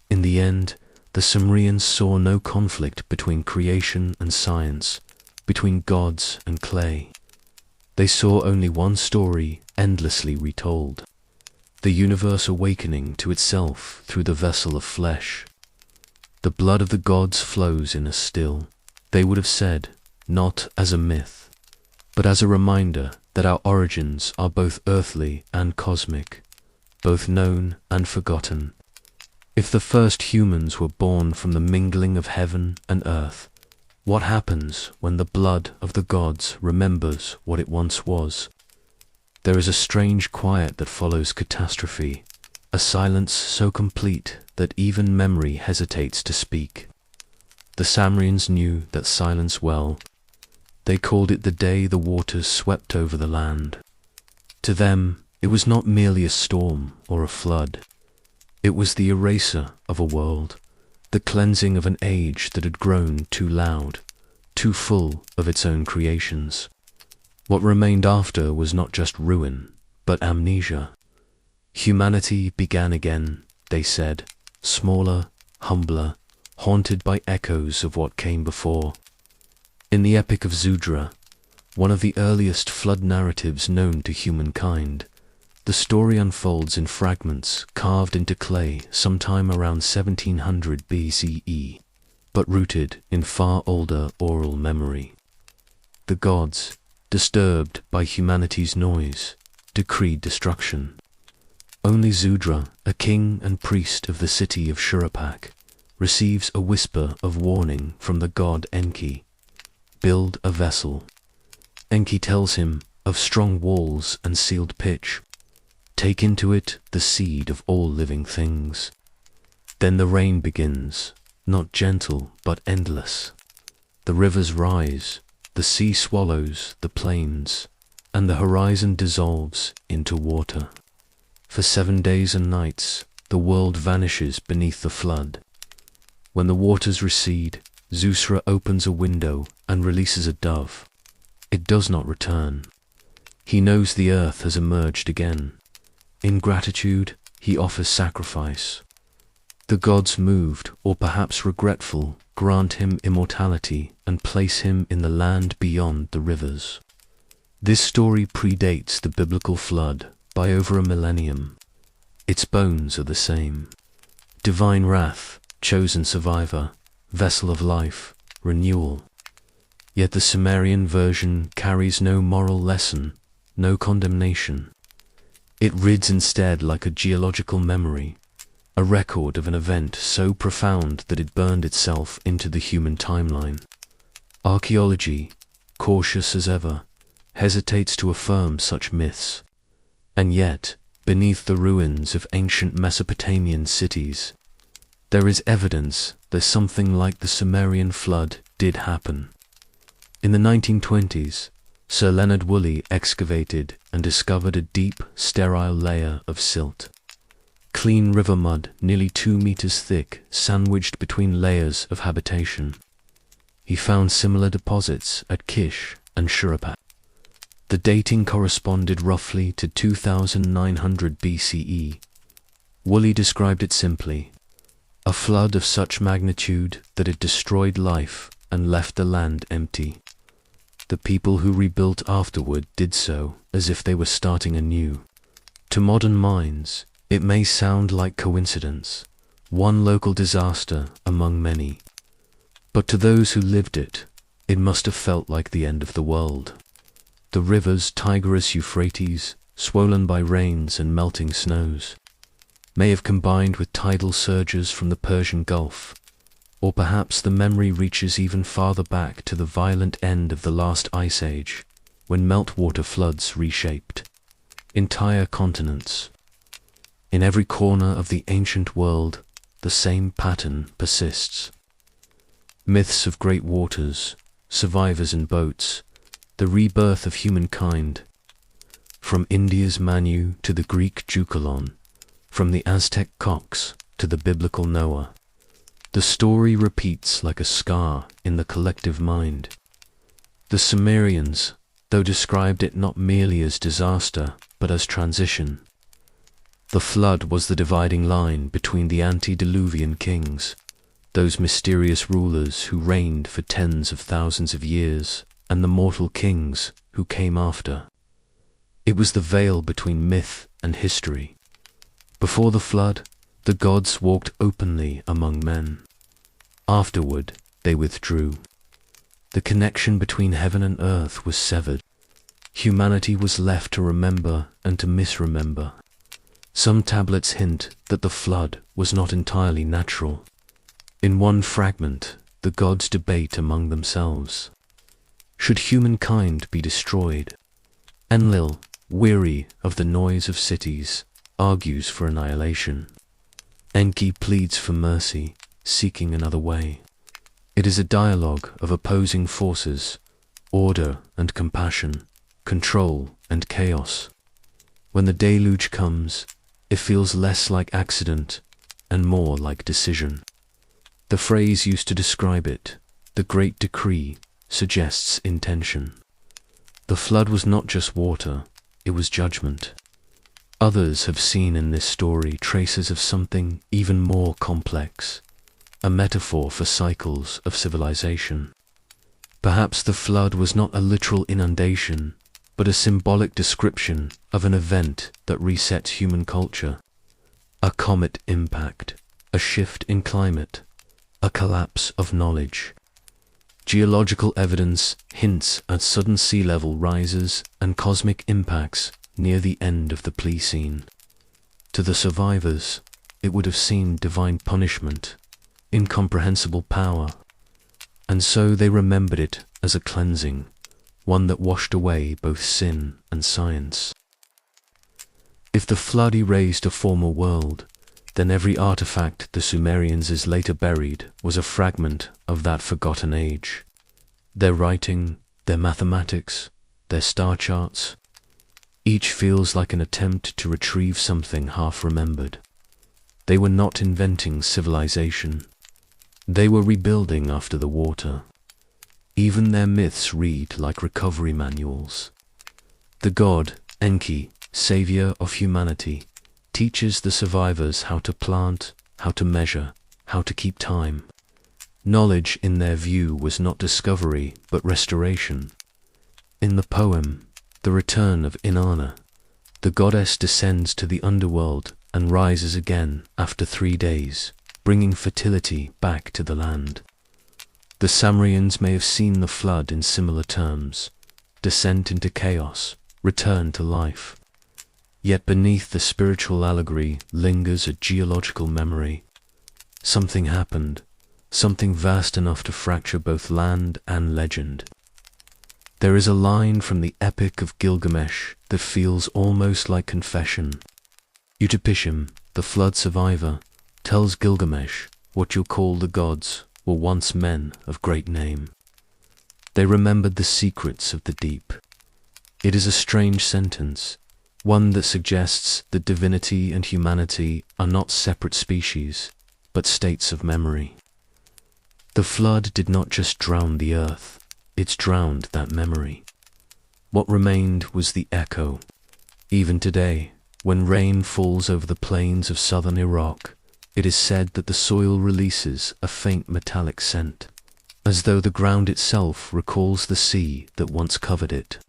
In the end, the Sumerians saw no conflict between creation and science, between gods and clay. They saw only one story endlessly retold, the universe awakening to itself through the vessel of flesh. The blood of the gods flows in us still, they would have said, not as a myth, but as a reminder that our origins are both earthly and cosmic, both known and forgotten. If the first humans were born from the mingling of heaven and earth, what happens when the blood of the gods remembers what it once was? There is a strange quiet that follows catastrophe, a silence so complete that even memory hesitates to speak. The Sumerians knew that silence well. They called it the day the waters swept over the land. To them, it was not merely a storm or a flood. It was the eraser of a world, the cleansing of an age that had grown too loud, too full of its own creations. What remained after was not just ruin, but amnesia. Humanity began again, they said, smaller, humbler, haunted by echoes of what came before. In the Epic of Ziggurats, one of the earliest flood narratives known to humankind, the story unfolds in fragments carved into clay sometime around 1700 BCE, but rooted in far older oral memory. The gods, disturbed by humanity's noise, decreed destruction. Only Zudra, a king and priest of the city of Shurapak, receives a whisper of warning from the god Enki. Build a vessel. Enki tells him of strong walls and sealed pitch. Take into it the seed of all living things. Then the rain begins, not gentle but endless. The rivers rise, the sea swallows the plains, and the horizon dissolves into water. For 7 days and nights, the world vanishes beneath the flood. When the waters recede, Zusra opens a window and releases a dove. It does not return. He knows the earth has emerged again. In gratitude, he offers sacrifice. The gods, moved or perhaps regretful, grant him immortality and place him in the land beyond the rivers. This story predates the biblical flood by over a millennium. Its bones are the same. Divine wrath, chosen survivor, vessel of life, renewal. Yet the Sumerian version carries no moral lesson, no condemnation. It reads instead like a geological memory, a record of an event so profound that it burned itself into the human timeline. Archaeology, cautious as ever, hesitates to affirm such myths. And yet, beneath the ruins of ancient Mesopotamian cities, there is evidence that something like the Sumerian flood did happen. In the 1920s, Sir Leonard Woolley excavated and discovered a deep, sterile layer of silt. Clean river mud nearly 2 meters thick, sandwiched between layers of habitation. He found similar deposits at Kish and Shurapak. The dating corresponded roughly to 2900 BCE. Woolley described it simply: a flood of such magnitude that it destroyed life and left the land empty. The people who rebuilt afterward did so as if they were starting anew. To modern minds, it may sound like coincidence, one local disaster among many. But to those who lived it, it must have felt like the end of the world. The rivers Tigris, Euphrates, swollen by rains and melting snows, may have combined with tidal surges from the Persian Gulf, or perhaps the memory reaches even farther back to the violent end of the last ice age, when meltwater floods reshaped entire continents. In every corner of the ancient world, the same pattern persists. Myths of great waters, survivors in boats, the rebirth of humankind. From India's Manu to the Greek Deucalion, from the Aztec Cox to the biblical Noah, the story repeats like a scar in the collective mind. The Sumerians, though, described it not merely as disaster, but as transition. The flood was the dividing line between the antediluvian kings, those mysterious rulers who reigned for tens of thousands of years, and the mortal kings who came after. It was the veil between myth and history. Before the flood, the gods walked openly among men. Afterward, they withdrew. The connection between heaven and earth was severed. Humanity was left to remember and to misremember. Some tablets hint that the flood was not entirely natural. In one fragment, the gods debate among themselves. Should humankind be destroyed? Enlil, weary of the noise of cities, argues for annihilation. Enki pleads for mercy, seeking another way. It is a dialogue of opposing forces, order and compassion, control and chaos. When the deluge comes, it feels less like accident and more like decision. The phrase used to describe it, the great decree, suggests intention. The flood was not just water, it was judgment. Others have seen in this story traces of something even more complex, a metaphor for cycles of civilization. Perhaps the flood was not a literal inundation, but a symbolic description of an event that resets human culture. A comet impact, a shift in climate, a collapse of knowledge. Geological evidence hints at sudden sea level rises and cosmic impacts near the end of the Pleistocene. To the survivors, it would have seemed divine punishment, incomprehensible power, and so they remembered it as a cleansing, one that washed away both sin and science. If the flood erased a former world, then every artifact the Sumerians later buried was a fragment of that forgotten age. Their writing, their mathematics, their star charts, each feels like an attempt to retrieve something half-remembered. They were not inventing civilization. They were rebuilding after the water. Even their myths read like recovery manuals. The god, Enki, savior of humanity, teaches the survivors how to plant, how to measure, how to keep time. Knowledge in their view was not discovery, but restoration. In the poem, The Return of Inanna, the goddess descends to the underworld and rises again after 3 days, bringing fertility back to the land. The Sumerians may have seen the flood in similar terms: descent into chaos, return to life. Yet beneath the spiritual allegory lingers a geological memory. Something happened, something vast enough to fracture both land and legend. There is a line from the Epic of Gilgamesh that feels almost like confession. Utapishtim, the flood survivor, tells Gilgamesh, "What you call the gods were once men of great name." They remembered the secrets of the deep. It is a strange sentence, one that suggests that divinity and humanity are not separate species, but states of memory. The flood did not just drown the earth, it drowned that memory. What remained was the echo. Even today, when rain falls over the plains of southern Iraq, it is said that the soil releases a faint metallic scent, as though the ground itself recalls the sea that once covered it.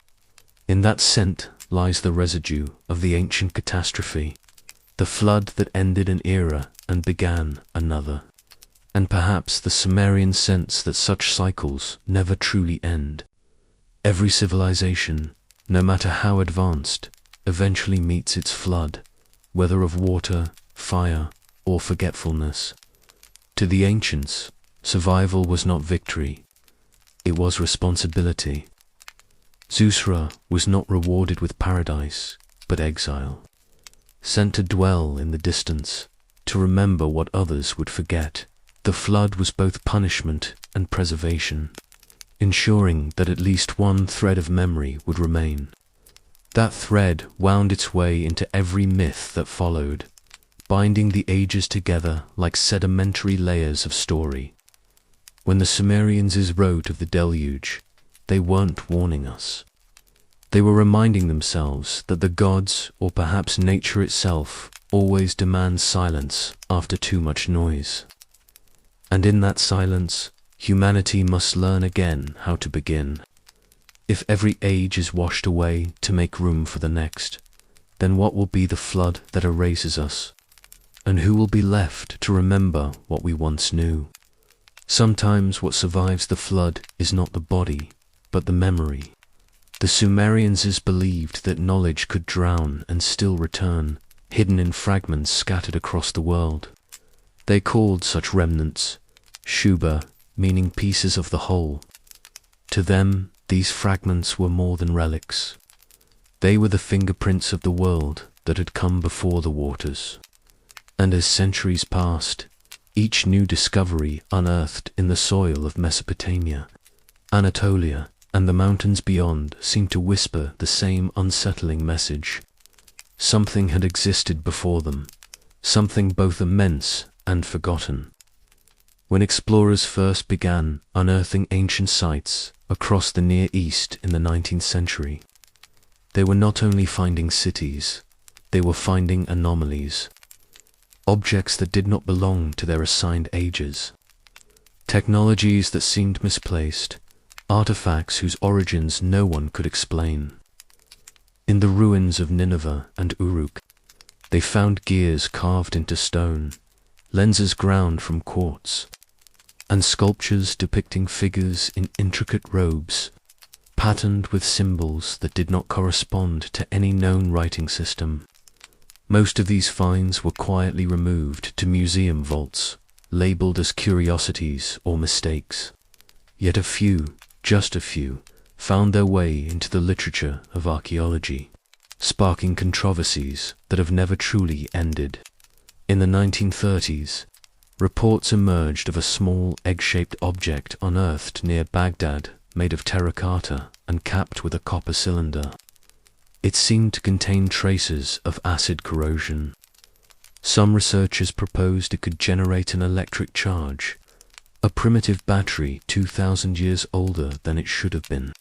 In that scent lies the residue of the ancient catastrophe, the flood that ended an era and began another. And perhaps the Sumerian sense that such cycles never truly end. Every civilization, no matter how advanced, eventually meets its flood, whether of water, fire, or forgetfulness. To the ancients, survival was not victory, it was responsibility. Zeusra was not rewarded with paradise, but exile, sent to dwell in the distance, to remember what others would forget. The flood was both punishment and preservation, ensuring that at least one thread of memory would remain. That thread wound its way into every myth that followed, binding the ages together like sedimentary layers of story. When the Sumerians wrote of the deluge, they weren't warning us. They were reminding themselves that the gods, or perhaps nature itself, always demands silence after too much noise. And in that silence, humanity must learn again how to begin. If every age is washed away to make room for the next, then what will be the flood that erases us? And who will be left to remember what we once knew? Sometimes what survives the flood is not the body, but the memory. The Sumerians believed that knowledge could drown and still return, hidden in fragments scattered across the world. They called such remnants Shuba, meaning pieces of the whole. To them, these fragments were more than relics. They were the fingerprints of the world that had come before the waters. And as centuries passed, each new discovery unearthed in the soil of Mesopotamia, Anatolia, and the mountains beyond seemed to whisper the same unsettling message. Something had existed before them, something both immense and forgotten. When explorers first began unearthing ancient sites across the Near East in the 19th century, they were not only finding cities, they were finding anomalies, objects that did not belong to their assigned ages, technologies that seemed misplaced, artifacts whose origins no one could explain. In the ruins of Nineveh and Uruk, they found gears carved into stone, lenses ground from quartz. and sculptures depicting figures in intricate robes, patterned with symbols that did not correspond to any known writing system. Most of these finds were quietly removed to museum vaults, labeled as curiosities or mistakes. Yet a few, just a few, found their way into the literature of archaeology, sparking controversies that have never truly ended. In the 1930s, reports emerged of a small egg-shaped object unearthed near Baghdad, made of terracotta and capped with a copper cylinder. It seemed to contain traces of acid corrosion. Some researchers proposed it could generate an electric charge, a primitive battery 2,000 years older than it should have been.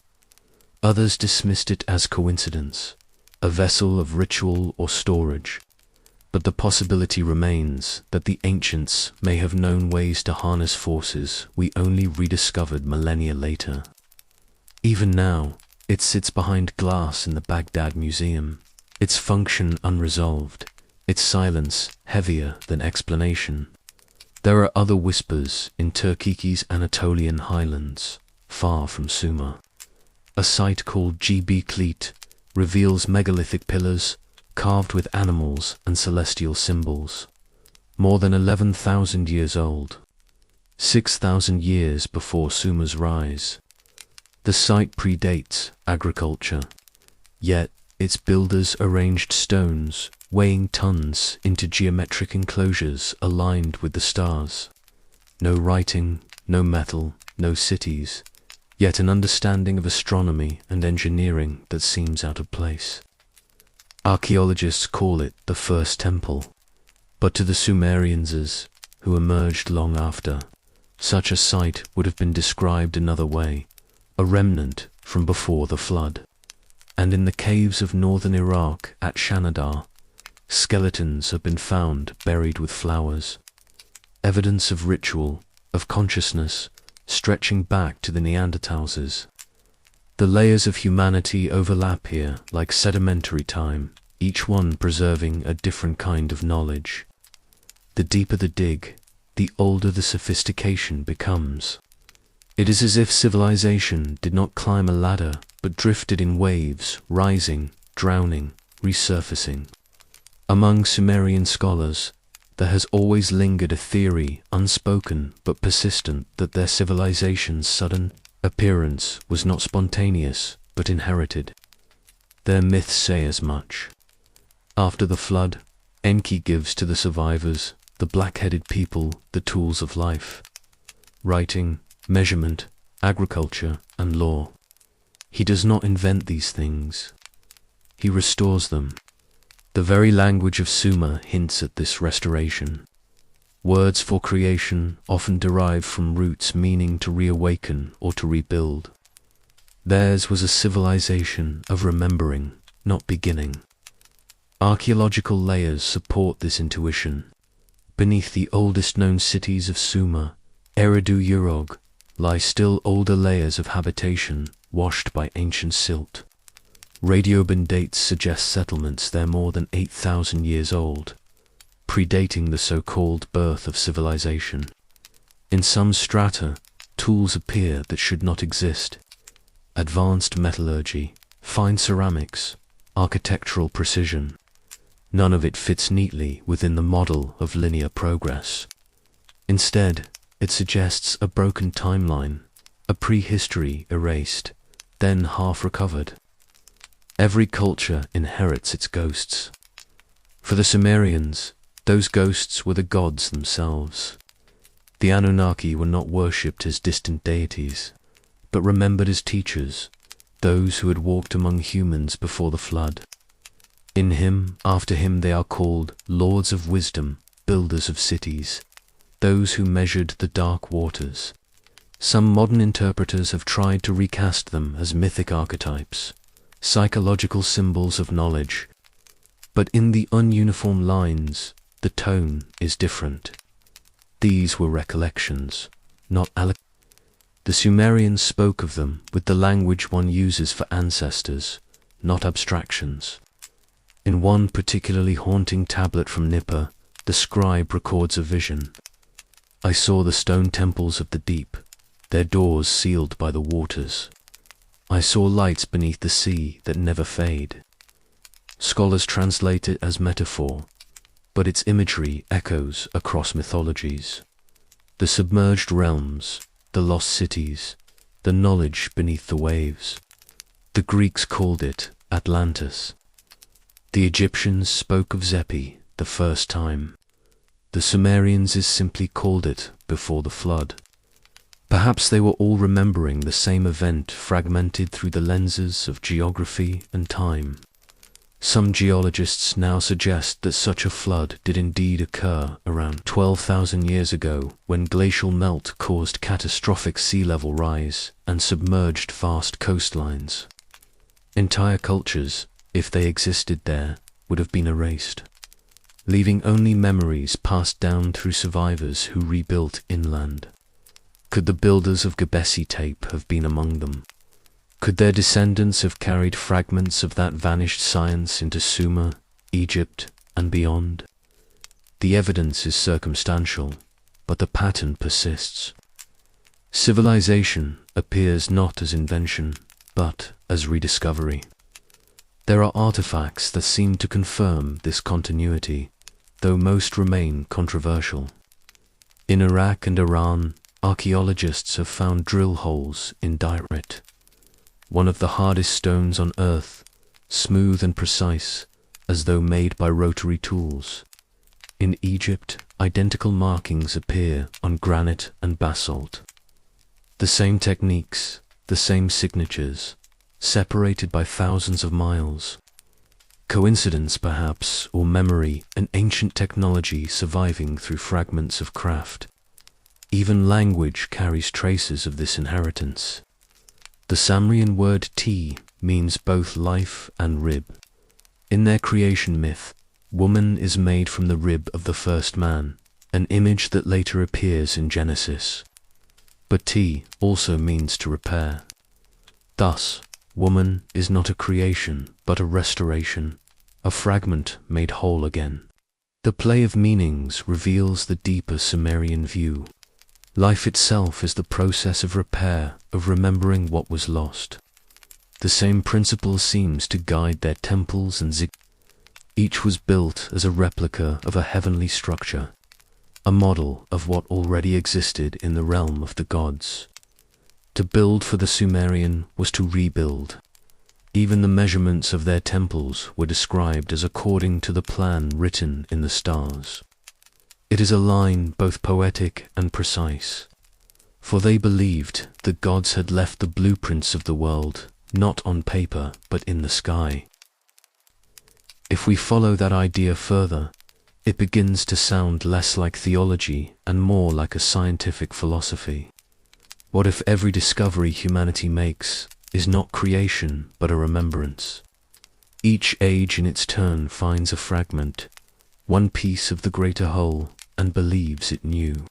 Others dismissed it as coincidence, a vessel of ritual or storage. But the possibility remains that the ancients may have known ways to harness forces we only rediscovered millennia later. Even now, it sits behind glass in the Baghdad Museum, its function unresolved, its silence heavier than explanation. There are other whispers in Turkey's Anatolian highlands, far from Sumer. A site called Gb Klit reveals megalithic pillars carved with animals and celestial symbols, more than 11,000 years old, 6,000 years before Sumer's rise. The site predates agriculture, yet its builders arranged stones, weighing tons, into geometric enclosures aligned with the stars. No writing, no metal, no cities, yet an understanding of astronomy and engineering that seems out of place. Archaeologists call it the first temple, but to the Sumerians, who emerged long after, such a site would have been described another way, a remnant from before the flood. And in the caves of northern Iraq at Shanadar, skeletons have been found buried with flowers, evidence of ritual, of consciousness, stretching back to the Neanderthals. The layers of humanity overlap here like sedimentary time, each one preserving a different kind of knowledge. The deeper the dig, the older the sophistication becomes. It is as if civilization did not climb a ladder, but drifted in waves, rising, drowning, resurfacing. Among Sumerian scholars, there has always lingered a theory, unspoken but persistent, that their civilization's sudden appearance was not spontaneous, but inherited. Their myths say as much. After the flood, Enki gives to the survivors, the black-headed people, the tools of life: writing, measurement, agriculture, and law. He does not invent these things. He restores them. The very language of Sumer hints at this restoration. Words for creation often derive from roots meaning to reawaken or to rebuild. Theirs was a civilization of remembering, not beginning. Archaeological layers support this intuition. Beneath the oldest known cities of Sumer, Eridu Urog, lie still older layers of habitation washed by ancient silt. Radiobin dates suggest settlements there more than 8,000 years old, predating the so-called birth of civilization. In some strata, tools appear that should not exist: advanced metallurgy, fine ceramics, architectural precision. None of it fits neatly within the model of linear progress. Instead, it suggests a broken timeline, a prehistory erased, then half recovered. Every culture inherits its ghosts. For the Sumerians, those ghosts were the gods themselves. The Anunnaki were not worshipped as distant deities, but remembered as teachers, those who had walked among humans before the flood. In him, after him, they are called lords of wisdom, builders of cities, those who measured the dark waters. Some modern interpreters have tried to recast them as mythic archetypes, psychological symbols of knowledge. But in the ununiform lines, the tone is different. These were recollections, not The Sumerians spoke of them with the language one uses for ancestors, not abstractions. In one particularly haunting tablet from Nippur, the scribe records a vision. I saw the stone temples of the deep, their doors sealed by the waters. I saw lights beneath the sea that never fade. Scholars translate it as metaphor, but its imagery echoes across mythologies. The submerged realms, the lost cities, the knowledge beneath the waves. The Greeks called it Atlantis. The Egyptians spoke of Zepi the first time. The Sumerians simply called it before the flood. Perhaps they were all remembering the same event fragmented through the lenses of geography and time. Some geologists now suggest that such a flood did indeed occur around 12,000 years ago, when glacial melt caused catastrophic sea level rise and submerged vast coastlines. Entire cultures, if they existed there, would have been erased, leaving only memories passed down through survivors who rebuilt inland. Could the builders of Göbekli Tepe have been among them? Could their descendants have carried fragments of that vanished science into Sumer, Egypt, and beyond? The evidence is circumstantial, but the pattern persists. Civilization appears not as invention, but as rediscovery. There are artifacts that seem to confirm this continuity, though most remain controversial. In Iraq and Iran, archaeologists have found drill holes in diorite, one of the hardest stones on earth, smooth and precise, as though made by rotary tools. In Egypt, identical markings appear on granite and basalt. The same techniques, the same signatures, separated by thousands of miles. Coincidence, perhaps, or memory, an ancient technology surviving through fragments of craft. Even language carries traces of this inheritance. The Sumerian word ti means both life and rib. In their creation myth, woman is made from the rib of the first man, an image that later appears in Genesis. But ti also means to repair. Thus, woman is not a creation, but a restoration, a fragment made whole again. The play of meanings reveals the deeper Sumerian view. Life itself is the process of repair, of remembering what was lost. The same principle seems to guide their temples and ziggurats. Each was built as a replica of a heavenly structure, a model of what already existed in the realm of the gods. To build for the Sumerian was to rebuild. Even the measurements of their temples were described as according to the plan written in the stars. It is a line both poetic and precise, for they believed the gods had left the blueprints of the world not on paper but in the sky. If we follow that idea further, it begins to sound less like theology and more like a scientific philosophy. What if every discovery humanity makes is not creation but a remembrance? Each age in its turn finds a fragment, one piece of the greater whole, and believes it new.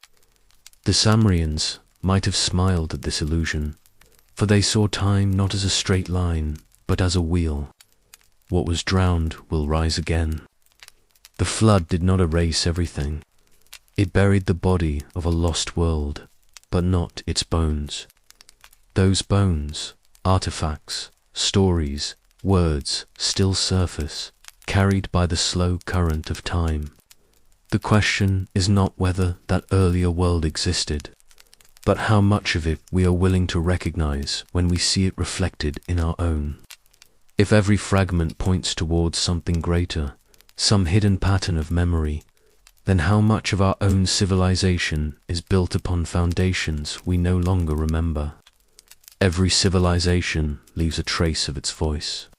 The Sumerians might have smiled at this illusion, for they saw time not as a straight line, but as a wheel. What was drowned will rise again. The flood did not erase everything. It buried the body of a lost world, but not its bones. Those bones, artifacts, stories, words, still surface, carried by the slow current of time. The question is not whether that earlier world existed, but how much of it we are willing to recognize when we see it reflected in our own. If every fragment points towards something greater, some hidden pattern of memory, then how much of our own civilization is built upon foundations we no longer remember? Every civilization leaves a trace of its voice,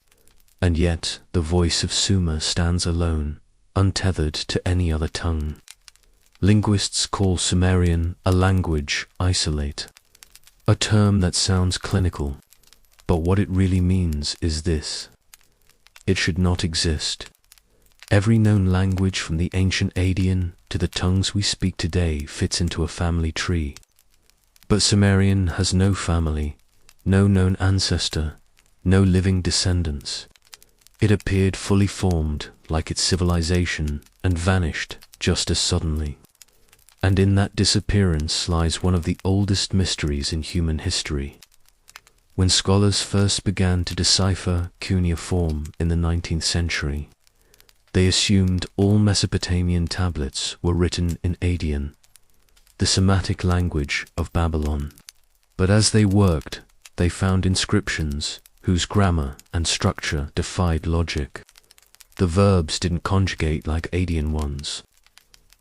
and yet the voice of Sumer stands alone, untethered to any other tongue. Linguists call Sumerian a language isolate, a term that sounds clinical, but what it really means is this: it should not exist. Every known language from the ancient Adian to the tongues we speak today fits into a family tree. But Sumerian has no family, no known ancestor, no living descendants. It appeared fully formed like its civilization and vanished just as suddenly. And in that disappearance lies one of the oldest mysteries in human history. When scholars first began to decipher cuneiform in the 19th century, they assumed all Mesopotamian tablets were written in Adian, the Semitic language of Babylon. But as they worked, they found inscriptions whose grammar and structure defied logic. The verbs didn't conjugate like Adian ones.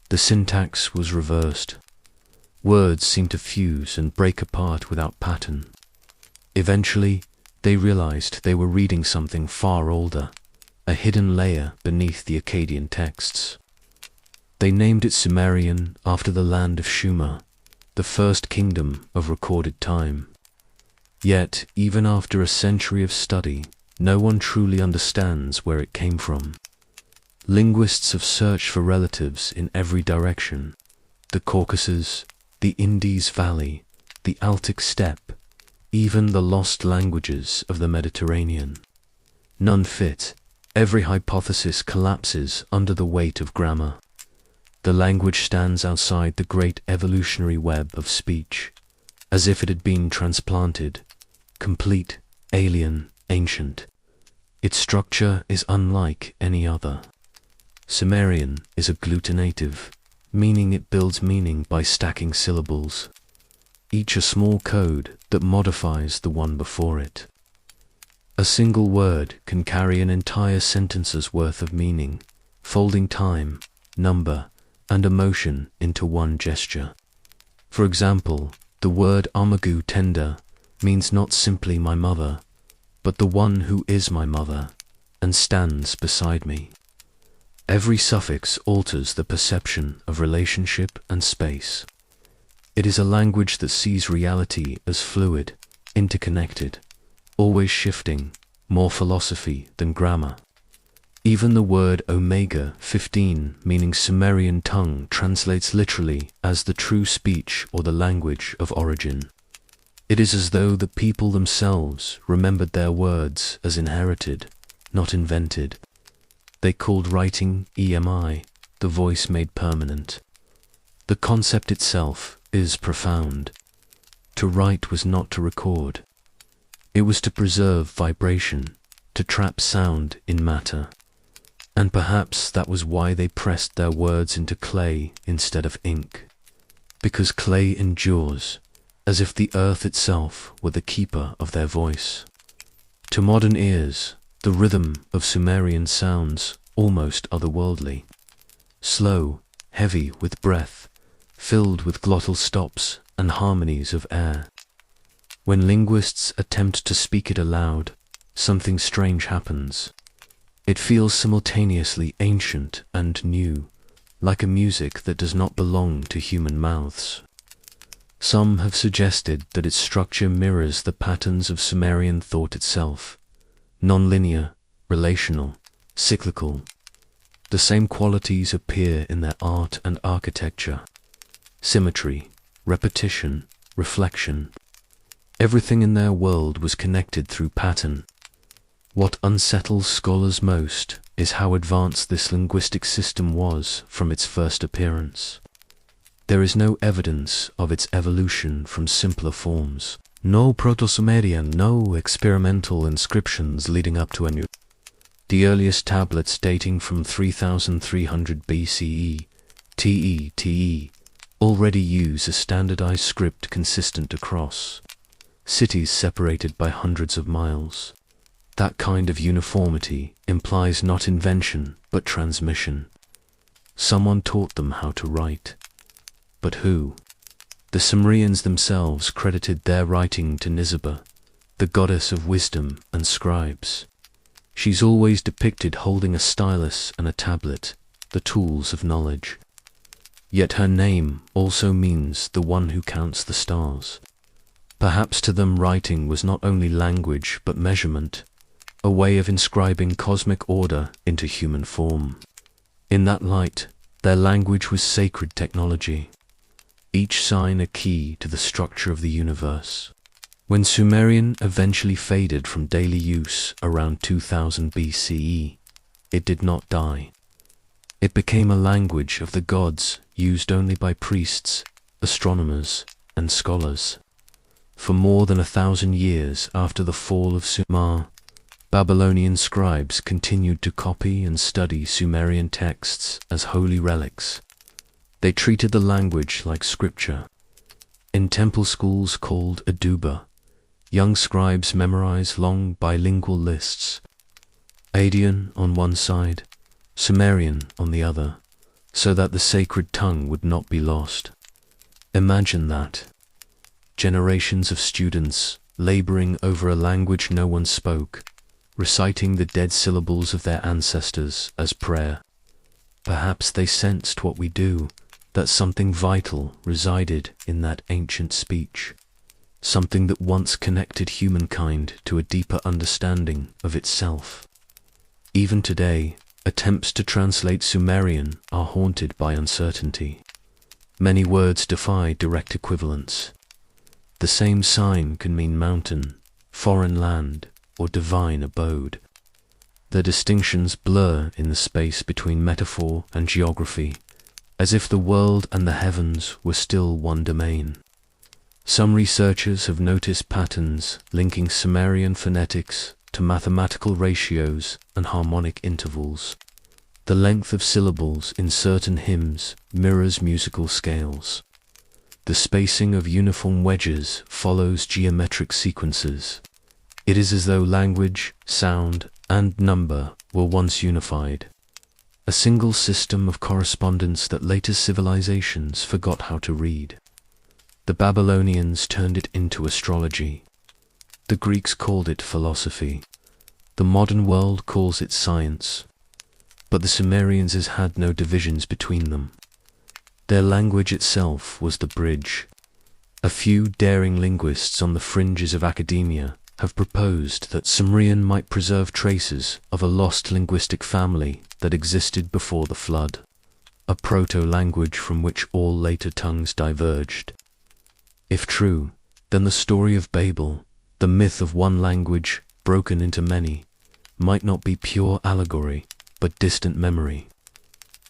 The syntax was reversed. Words seemed to fuse and break apart without pattern. Eventually, they realized they were reading something far older, a hidden layer beneath the Akkadian texts. They named it Sumerian after the land of Sumer, the first kingdom of recorded time. Yet, even after a century of study, no one truly understands where it came from. Linguists have searched for relatives in every direction: the Caucasus, the Indus Valley, the Altic Steppe, even the lost languages of the Mediterranean. None fit. Every hypothesis collapses under the weight of grammar. The language stands outside the great evolutionary web of speech, as if it had been transplanted, complete, alien, ancient. Its structure is unlike any other. Sumerian is agglutinative, meaning it builds meaning by stacking syllables, each a small code that modifies the one before it. A single word can carry an entire sentence's worth of meaning, folding time, number, and emotion into one gesture. For example, the word Amagu Tenda means not simply my mother, but the one who is my mother and stands beside me. Every suffix alters the perception of relationship and space. It is a language that sees reality as fluid, interconnected, always shifting, more philosophy than grammar. Even the word Omega 15, meaning Sumerian tongue, translates literally as the true speech or the language of origin. It is as though the people themselves remembered their words as inherited, not invented. They called writing EMI, the voice made permanent. The concept itself is profound. To write was not to record. It was to preserve vibration, to trap sound in matter. And perhaps that was why they pressed their words into clay instead of ink. Because clay endures, as if the earth itself were the keeper of their voice. To modern ears, the rhythm of Sumerian sounds almost otherworldly. Slow, heavy with breath, filled with glottal stops and harmonies of air. When linguists attempt to speak it aloud, something strange happens. It feels simultaneously ancient and new, like a music that does not belong to human mouths. Some have suggested that its structure mirrors the patterns of Sumerian thought itself, non-linear, relational, cyclical. The same qualities appear in their art and architecture: symmetry, repetition, reflection. Everything in their world was connected through pattern. What unsettles scholars most is how advanced this linguistic system was from its first appearance. There is no evidence of its evolution from simpler forms. No Proto-Sumerian, no experimental inscriptions leading up to Anu. The earliest tablets dating from 3300 BCE, TE, already use a standardized script consistent across cities separated by hundreds of miles. That kind of uniformity implies not invention, but transmission. Someone taught them how to write. But who? The Sumerians themselves credited their writing to Nisaba, the goddess of wisdom and scribes. She's always depicted holding a stylus and a tablet, the tools of knowledge. Yet her name also means the one who counts the stars. Perhaps to them writing was not only language but measurement, a way of inscribing cosmic order into human form. In that light, their language was sacred technology, each sign a key to the structure of the universe. When Sumerian eventually faded from daily use around 2000 BCE, it did not die. It became a language of the gods used only by priests, astronomers, and scholars. For more than 1,000 years after the fall of Sumer, Babylonian scribes continued to copy and study Sumerian texts as holy relics. They treated the language like scripture. In temple schools called aduba, young scribes memorize long bilingual lists, Akkadian on one side, Sumerian on the other, so that the sacred tongue would not be lost. Imagine that. Generations of students laboring over a language no one spoke, reciting the dead syllables of their ancestors as prayer. Perhaps they sensed what we do, that something vital resided in that ancient speech, something that once connected humankind to a deeper understanding of itself. Even today, attempts to translate Sumerian are haunted by uncertainty. Many words defy direct equivalence. The same sign can mean mountain, foreign land, or divine abode. The distinctions blur in the space between metaphor and geography, as if the world and the heavens were still one domain. Some researchers have noticed patterns linking Sumerian phonetics to mathematical ratios and harmonic intervals. The length of syllables in certain hymns mirrors musical scales. The spacing of uniform wedges follows geometric sequences. It is as though language, sound, and number were once unified, a single system of correspondence that later civilizations forgot how to read. The Babylonians turned it into astrology. The Greeks called it philosophy. The modern world calls it science. But the Sumerians had no divisions between them. Their language itself was the bridge. A few daring linguists on the fringes of academia have proposed that Sumerian might preserve traces of a lost linguistic family that existed before the flood, a proto-language from which all later tongues diverged. If true, then the story of Babel, the myth of one language broken into many, might not be pure allegory, but distant memory.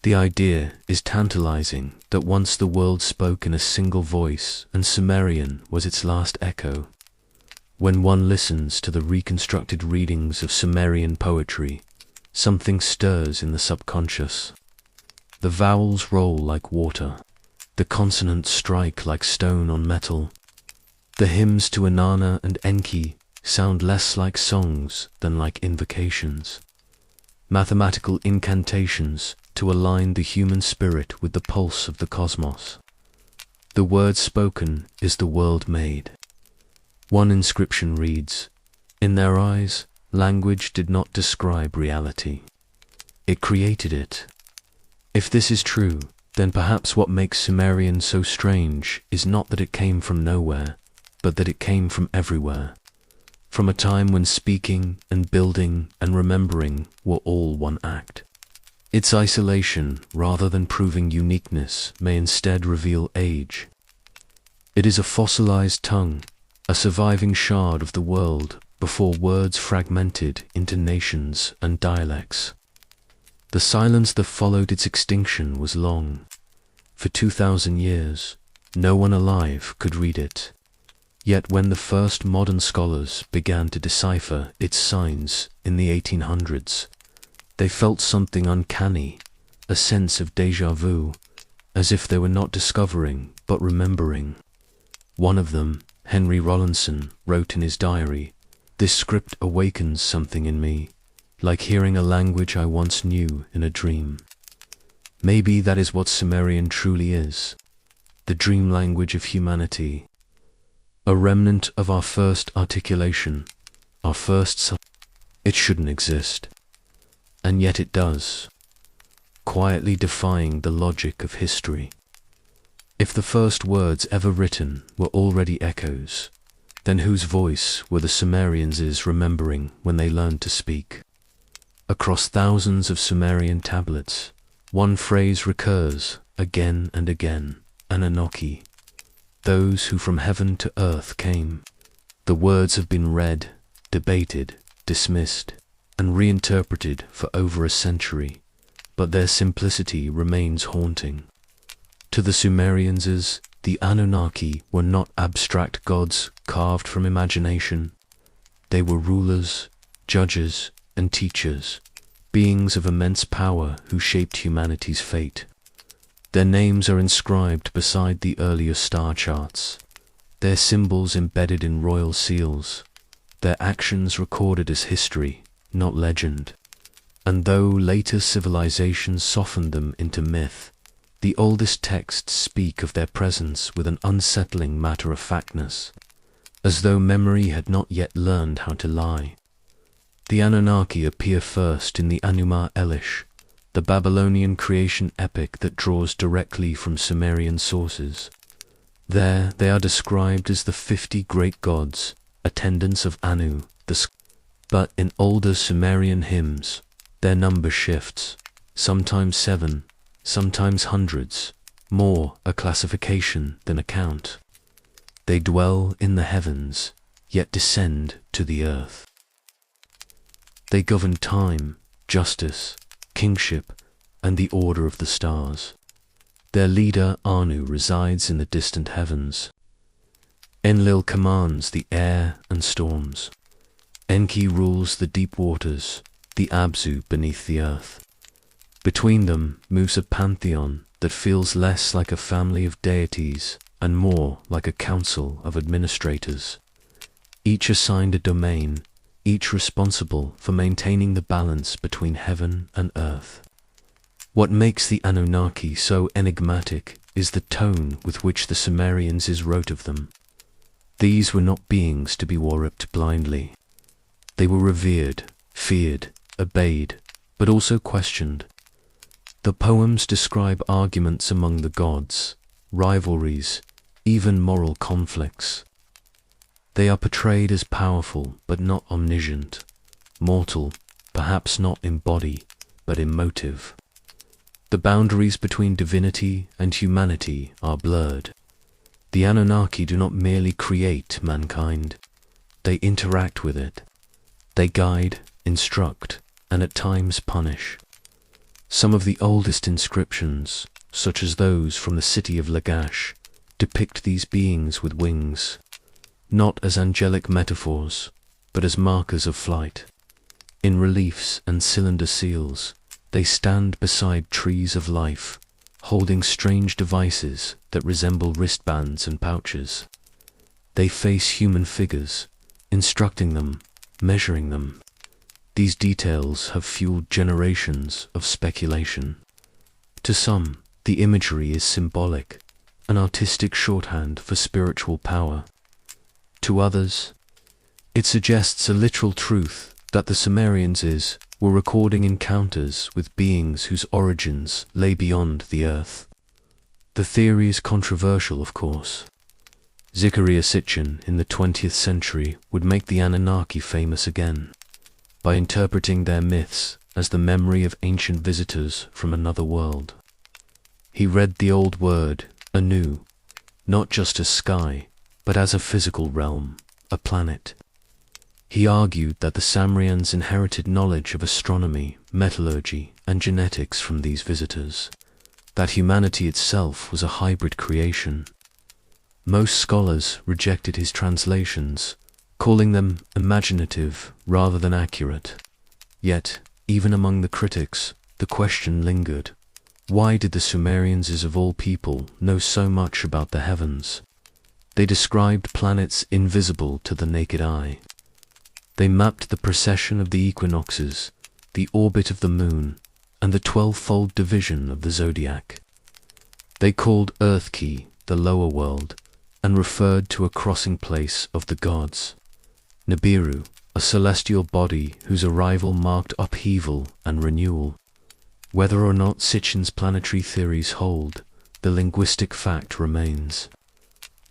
The idea is tantalizing that once the world spoke in a single voice and Sumerian was its last echo. When one listens to the reconstructed readings of Sumerian poetry, something stirs in the subconscious. The vowels roll like water. The consonants strike like stone on metal. The hymns to Inanna and Enki sound less like songs than like invocations. Mathematical incantations to align the human spirit with the pulse of the cosmos. The word spoken is the world made. One inscription reads, "In their eyes, language did not describe reality. It created it." If this is true, then perhaps what makes Sumerian so strange is not that it came from nowhere, but that it came from everywhere. From a time when speaking and building and remembering were all one act. Its isolation, rather than proving uniqueness, may instead reveal age. It is a fossilized tongue, a surviving shard of the world before words fragmented into nations and dialects. The silence that followed its extinction was long. For 2,000 years, no one alive could read it. Yet when the first modern scholars began to decipher its signs in the 1800s, they felt something uncanny, a sense of déjà vu, as if they were not discovering but remembering. One of them, Henry Rawlinson, wrote in his diary, "This script awakens something in me, like hearing a language I once knew in a dream." Maybe that is what Sumerian truly is, the dream language of humanity, a remnant of our first articulation, our first It shouldn't exist, and yet it does, quietly defying the logic of history. If the first words ever written were already echoes, then whose voice were the Sumerians remembering when they learned to speak? Across thousands of Sumerian tablets, one phrase recurs again and again, Anunnaki, those who from heaven to earth came. The words have been read, debated, dismissed, and reinterpreted for over a century, but their simplicity remains haunting. To the Sumerians, the Anunnaki were not abstract gods carved from imagination. They were rulers, judges, and teachers, beings of immense power who shaped humanity's fate. Their names are inscribed beside the earlier star charts, their symbols embedded in royal seals, their actions recorded as history, not legend. And though later civilizations softened them into myth, the oldest texts speak of their presence with an unsettling matter-of-factness, as though memory had not yet learned how to lie. The Anunnaki appear first in the Enuma Elish, the Babylonian creation epic that draws directly from Sumerian sources. There they are described as the 50 great gods, attendants of Anu, but in older Sumerian hymns, their number shifts, sometimes 7, sometimes hundreds, more a classification than a count. They dwell in the heavens, yet descend to the earth. They govern time, justice, kingship, and the order of the stars. Their leader Anu resides in the distant heavens. Enlil commands the air and storms. Enki rules the deep waters, the Abzu beneath the earth. Between them moves a pantheon that feels less like a family of deities and more like a council of administrators, each assigned a domain, each responsible for maintaining the balance between heaven and earth. What makes the Anunnaki so enigmatic is the tone with which the Sumerians wrote of them. These were not beings to be worshipped blindly. They were revered, feared, obeyed, but also questioned. The poems describe arguments among the gods, rivalries, even moral conflicts. They are portrayed as powerful but not omniscient, mortal, perhaps not in body, but in motive. The boundaries between divinity and humanity are blurred. The Anunnaki do not merely create mankind, they interact with it. They guide, instruct, and at times punish. Some of the oldest inscriptions, such as those from the city of Lagash, depict these beings with wings, not as angelic metaphors, but as markers of flight. In reliefs and cylinder seals, they stand beside trees of life, holding strange devices that resemble wristbands and pouches. They face human figures, instructing them, measuring them. These details have fueled generations of speculation. To some, the imagery is symbolic, an artistic shorthand for spiritual power. To others, it suggests a literal truth that the Sumerians were recording encounters with beings whose origins lay beyond the earth. The theory is controversial, of course. Zecharia Sitchin in the 20th century would make the Anunnaki famous again, by interpreting their myths as the memory of ancient visitors from another world. He read the old word, Anu, not just as sky, but as a physical realm, a planet. He argued that the Sumerians inherited knowledge of astronomy, metallurgy, and genetics from these visitors, that humanity itself was a hybrid creation. Most scholars rejected his translations, calling them imaginative rather than accurate. Yet, even among the critics, the question lingered. Why did the Sumerians of all people know so much about the heavens? They described planets invisible to the naked eye. They mapped the precession of the equinoxes, the orbit of the moon, and the 12-fold division of the zodiac. They called Earth-Ki the lower world, and referred to a crossing place of the gods. Nibiru, a celestial body whose arrival marked upheaval and renewal. Whether or not Sitchin's planetary theories hold, the linguistic fact remains.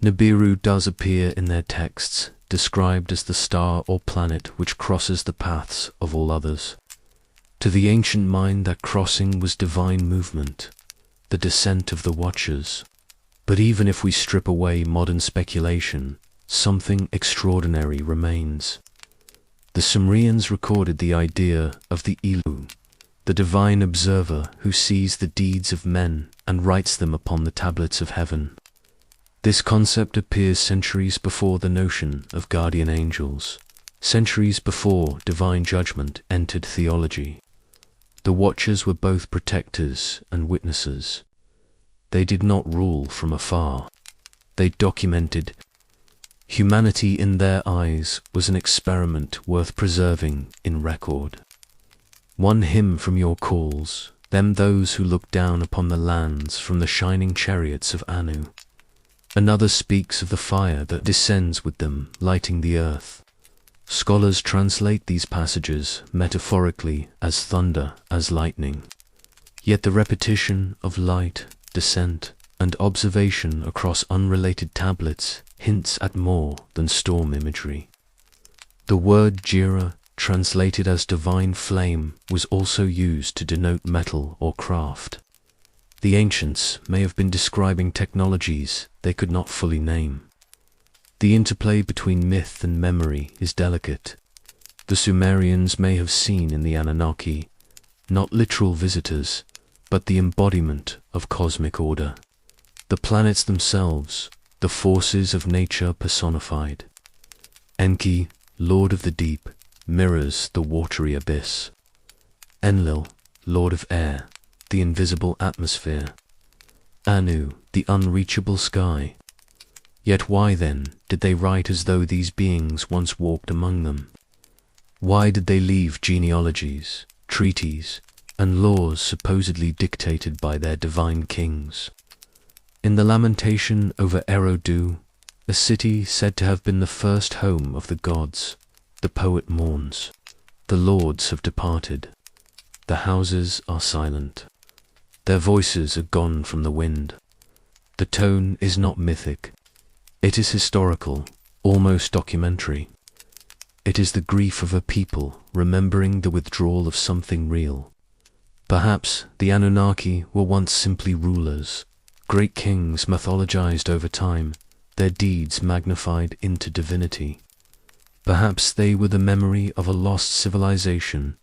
Nibiru does appear in their texts, described as the star or planet which crosses the paths of all others. To the ancient mind that crossing was divine movement, the descent of the Watchers. But even if we strip away modern speculation, something extraordinary remains. The Sumerians recorded the idea of the Ilu, the divine observer who sees the deeds of men and writes them upon the tablets of heaven. This concept appears centuries before the notion of guardian angels, centuries before divine judgment entered theology. The Watchers were both protectors and witnesses. They did not rule from afar. They documented. Humanity in their eyes was an experiment worth preserving in record. One hymn from your calls, them those who look down upon the lands from the shining chariots of Anu. Another speaks of the fire that descends with them, lighting the earth. Scholars translate these passages metaphorically as thunder, as lightning. Yet the repetition of light, descent, and observation across unrelated tablets hints at more than storm imagery. The word Jira, translated as divine flame, was also used to denote metal or craft. The ancients may have been describing technologies they could not fully name. The interplay between myth and memory is delicate. The Sumerians may have seen in the Anunnaki not literal visitors, but the embodiment of cosmic order. The planets themselves, the forces of nature personified. Enki, Lord of the Deep, mirrors the watery abyss. Enlil, Lord of Air, the invisible atmosphere. Anu, the unreachable sky. Yet why then did they write as though these beings once walked among them? Why did they leave genealogies, treaties, and laws supposedly dictated by their divine kings? In the lamentation over Eridu, a city said to have been the first home of the gods, the poet mourns. The lords have departed. The houses are silent. Their voices are gone from the wind. The tone is not mythic. It is historical, almost documentary. It is the grief of a people remembering the withdrawal of something real. Perhaps the Anunnaki were once simply rulers, great kings mythologized over time, their deeds magnified into divinity. Perhaps they were the memory of a lost civilization,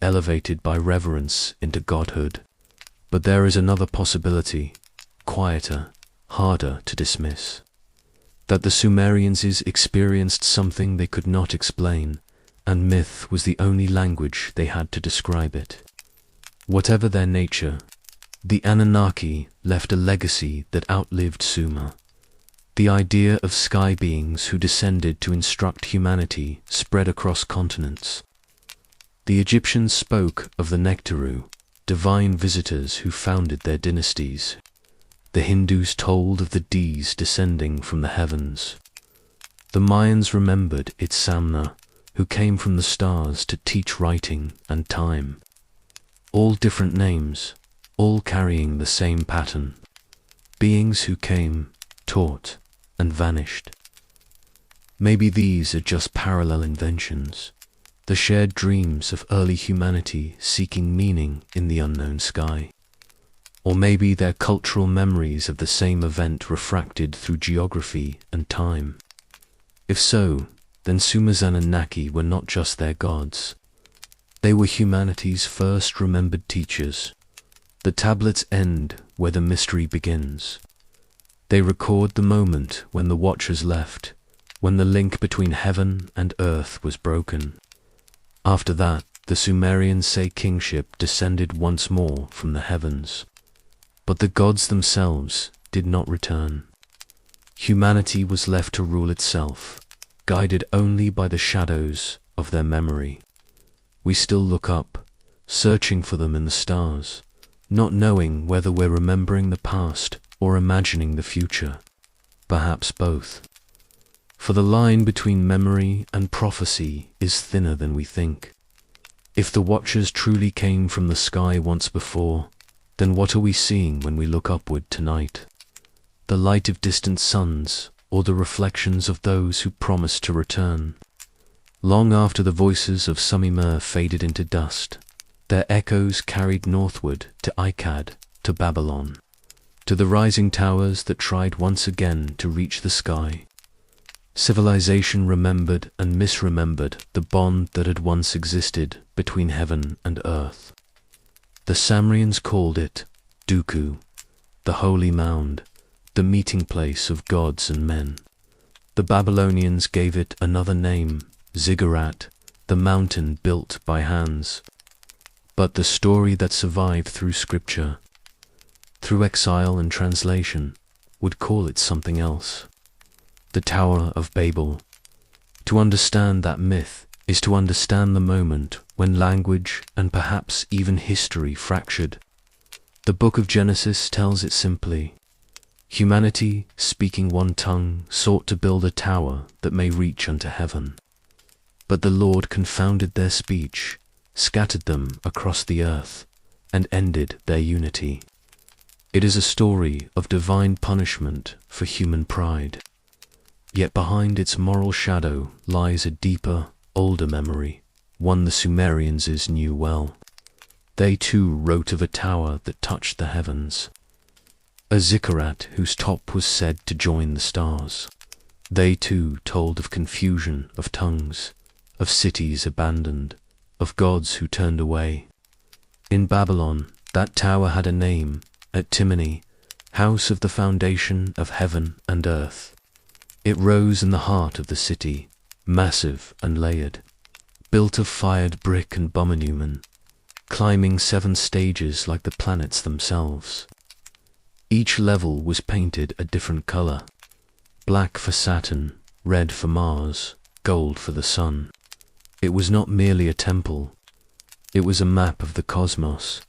elevated by reverence into godhood. But there is another possibility, quieter, harder to dismiss. That the Sumerians experienced something they could not explain, and myth was the only language they had to describe it. Whatever their nature, the Anunnaki left a legacy that outlived Sumer. The idea of sky beings who descended to instruct humanity spread across continents. The Egyptians spoke of the Nectaru, divine visitors who founded their dynasties. The Hindus told of the Ds descending from the heavens. The Mayans remembered Itzamna, who came from the stars to teach writing and time. All different names, all carrying the same pattern. Beings who came, taught, and vanished. Maybe these are just parallel inventions, the shared dreams of early humanity seeking meaning in the unknown sky. Or maybe they're cultural memories of the same event refracted through geography and time. If so, then Sumer's Anunnaki were not just their gods. They were humanity's first remembered teachers. The tablets end where the mystery begins. They record the moment when the Watchers left, when the link between heaven and earth was broken. After that, the Sumerians say kingship descended once more from the heavens. But the gods themselves did not return. Humanity was left to rule itself, guided only by the shadows of their memory. We still look up, searching for them in the stars, not knowing whether we're remembering the past or imagining the future. Perhaps both. For the line between memory and prophecy is thinner than we think. If the Watchers truly came from the sky once before, then what are we seeing when we look upward tonight? The light of distant suns, or the reflections of those who promised to return? Long after the voices of Summer faded into dust, their echoes carried northward to Akkad, to Babylon, to the rising towers that tried once again to reach the sky. Civilization remembered and misremembered the bond that had once existed between heaven and earth. The Sumerians called it Duku, the holy mound, the meeting place of gods and men. The Babylonians gave it another name, Ziggurat, the mountain built by hands. But the story that survived through scripture, through exile and translation, would call it something else. The Tower of Babel. To understand that myth is to understand the moment when language and perhaps even history fractured. The book of Genesis tells it simply. Humanity, speaking one tongue, sought to build a tower that may reach unto heaven. But the Lord confounded their speech, scattered them across the earth, and ended their unity. It is a story of divine punishment for human pride. Yet behind its moral shadow lies a deeper, older memory, one the Sumerians knew well. They too wrote of a tower that touched the heavens, a ziggurat whose top was said to join the stars. They too told of confusion of tongues, of cities abandoned, of gods who turned away. In Babylon, that tower had a name, at Timony, house of the foundation of heaven and earth. It rose in the heart of the city, massive and layered, built of fired brick and bitumen, climbing 7 stages like the planets themselves. Each level was painted a different color, black for Saturn, red for Mars, gold for the sun. It was not merely a temple, it was a map of the cosmos,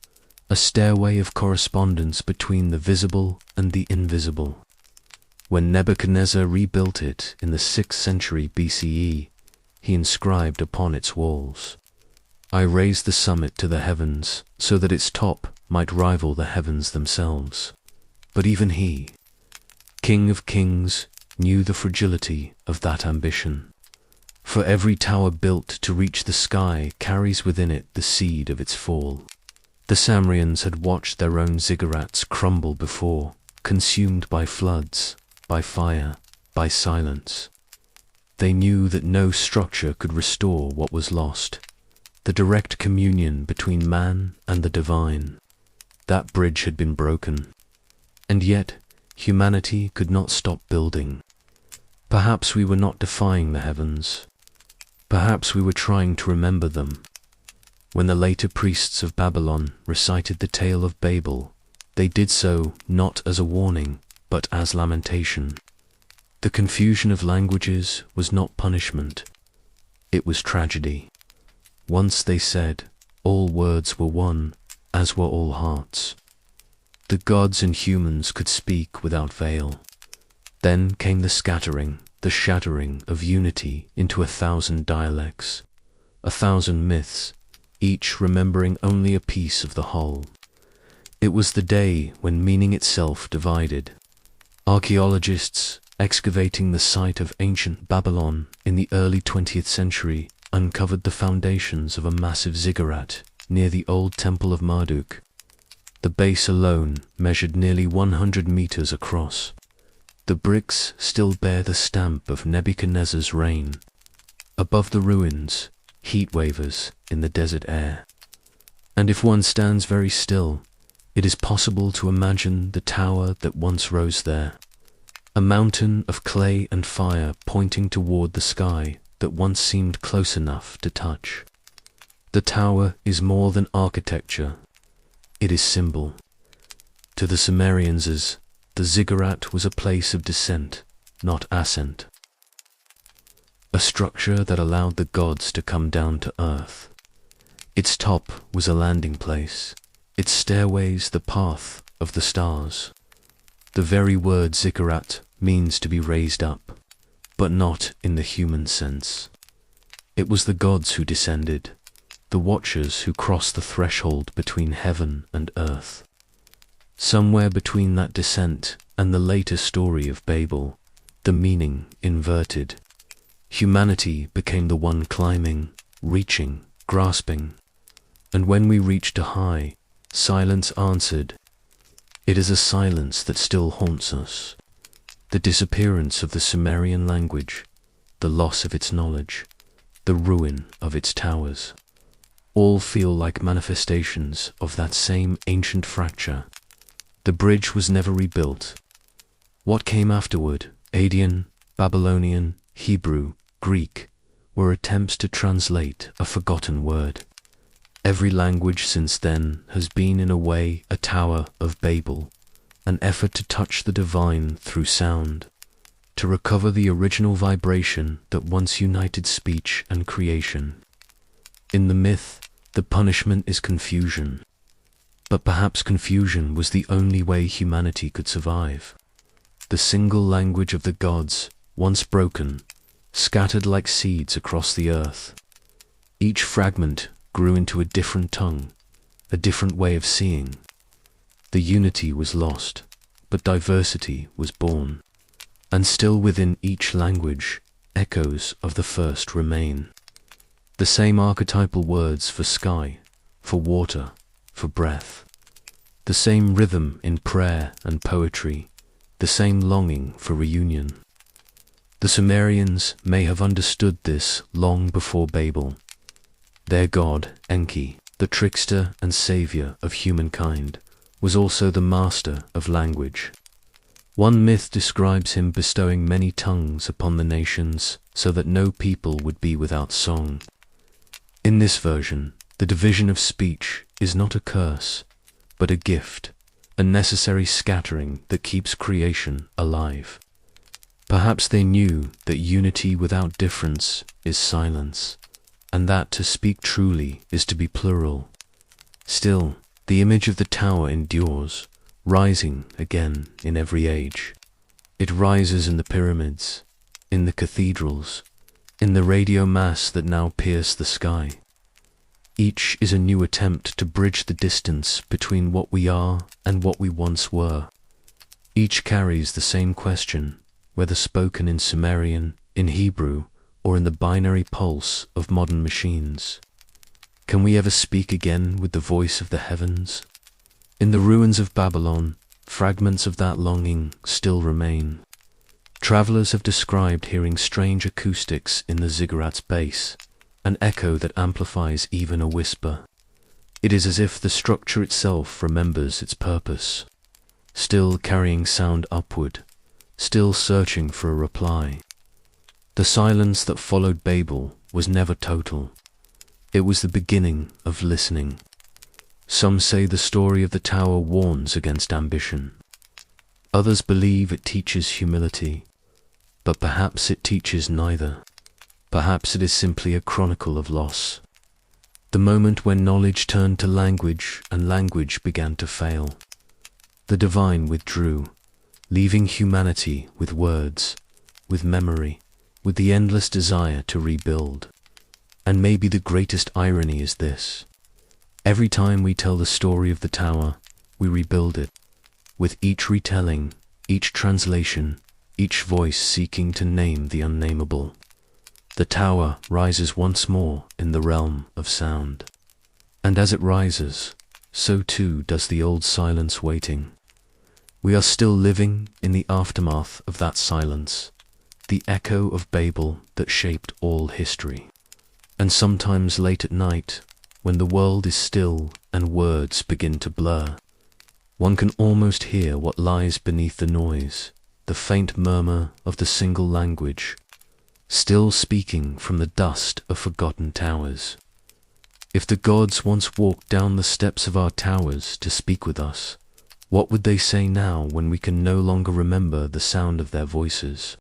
a stairway of correspondence between the visible and the invisible. When Nebuchadnezzar rebuilt it in the 6th century BCE, he inscribed upon its walls, "I raised the summit to the heavens so that its top might rival the heavens themselves." But even he, King of Kings, knew the fragility of that ambition. For every tower built to reach the sky carries within it the seed of its fall. The Sumerians had watched their own ziggurats crumble before, consumed by floods, by fire, by silence. They knew that no structure could restore what was lost, the direct communion between man and the divine. That bridge had been broken. And yet, humanity could not stop building. Perhaps we were not defying the heavens. Perhaps we were trying to remember them. When the later priests of Babylon recited the tale of Babel, they did so not as a warning, but as lamentation. The confusion of languages was not punishment. It was tragedy. Once, they said, all words were one, as were all hearts. The gods and humans could speak without veil. Then came the scattering, the shattering of unity into 1,000 dialects, 1,000 myths, each remembering only a piece of the whole. It was the day when meaning itself divided. Archaeologists, excavating the site of ancient Babylon in the early 20th century, uncovered the foundations of a massive ziggurat near the old temple of Marduk. The base alone measured nearly 100 meters across. The bricks still bear the stamp of Nebuchadnezzar's reign. Above the ruins, heat wavers in the desert air. And if one stands very still, it is possible to imagine the tower that once rose there. A mountain of clay and fire pointing toward the sky that once seemed close enough to touch. The tower is more than architecture. It is symbol. To the Sumerians, the ziggurat was a place of descent, not ascent. A structure that allowed the gods to come down to earth. Its top was a landing place, its stairways the path of the stars. The very word ziggurat means to be raised up, but not in the human sense. It was the gods who descended, the watchers who crossed the threshold between heaven and earth. Somewhere between that descent and the later story of Babel, the meaning inverted. Humanity became the one climbing, reaching, grasping. And when we reached a high, silence answered. It is a silence that still haunts us. The disappearance of the Sumerian language, the loss of its knowledge, the ruin of its towers. all feel like manifestations of that same ancient fracture. The bridge was never rebuilt. What came afterward, Akkadian, Babylonian, Hebrew, Greek, were attempts to translate a forgotten word. Every language since then has been in a way a Tower of Babel, an effort to touch the divine through sound, to recover the original vibration that once united speech and creation. In the myth, the punishment is confusion. But perhaps confusion was the only way humanity could survive. The single language of the gods, once broken, scattered like seeds across the earth. Each fragment grew into a different tongue, a different way of seeing. The unity was lost, but diversity was born. And still within each language, echoes of the first remain. The same archetypal words for sky, for water, for breath. The same rhythm in prayer and poetry, the same longing for reunion. The Sumerians may have understood this long before Babel. Their god, Enki, the trickster and savior of humankind, was also the master of language. One myth describes him bestowing many tongues upon the nations so that no people would be without song. In this version, the division of speech is not a curse, but a gift, a necessary scattering that keeps creation alive. Perhaps they knew that unity without difference is silence, and that to speak truly is to be plural. Still, the image of the tower endures, rising again in every age. It rises in the pyramids, in the cathedrals, in the radio masts that now pierce the sky. Each is a new attempt to bridge the distance between what we are and what we once were. Each carries the same question, whether spoken in Sumerian, in Hebrew, or in the binary pulse of modern machines. Can we ever speak again with the voice of the heavens? In the ruins of Babylon, fragments of that longing still remain. Travelers have described hearing strange acoustics in the Ziggurats base, an echo that amplifies even a whisper. It is as if the structure itself remembers its purpose, still carrying sound upward, still searching for a reply. The silence that followed Babel was never total. It was the beginning of listening. Some say the story of the tower warns against ambition. Others believe it teaches humility, but perhaps it teaches neither. Perhaps it is simply a chronicle of loss. The moment when knowledge turned to language and language began to fail. The divine withdrew, leaving humanity with words, with memory, with the endless desire to rebuild. And maybe the greatest irony is this. Every time we tell the story of the tower, we rebuild it. With each retelling, each translation, each voice seeking to name the unnameable. The tower rises once more in the realm of sound. And as it rises, so too does the old silence waiting. We are still living in the aftermath of that silence, the echo of Babel that shaped all history. And sometimes late at night, when the world is still and words begin to blur, one can almost hear what lies beneath the noise, the faint murmur of the single language, still speaking from the dust of forgotten towers. If the gods once walked down the steps of our towers to speak with us, what would they say now when we can no longer remember the sound of their voices?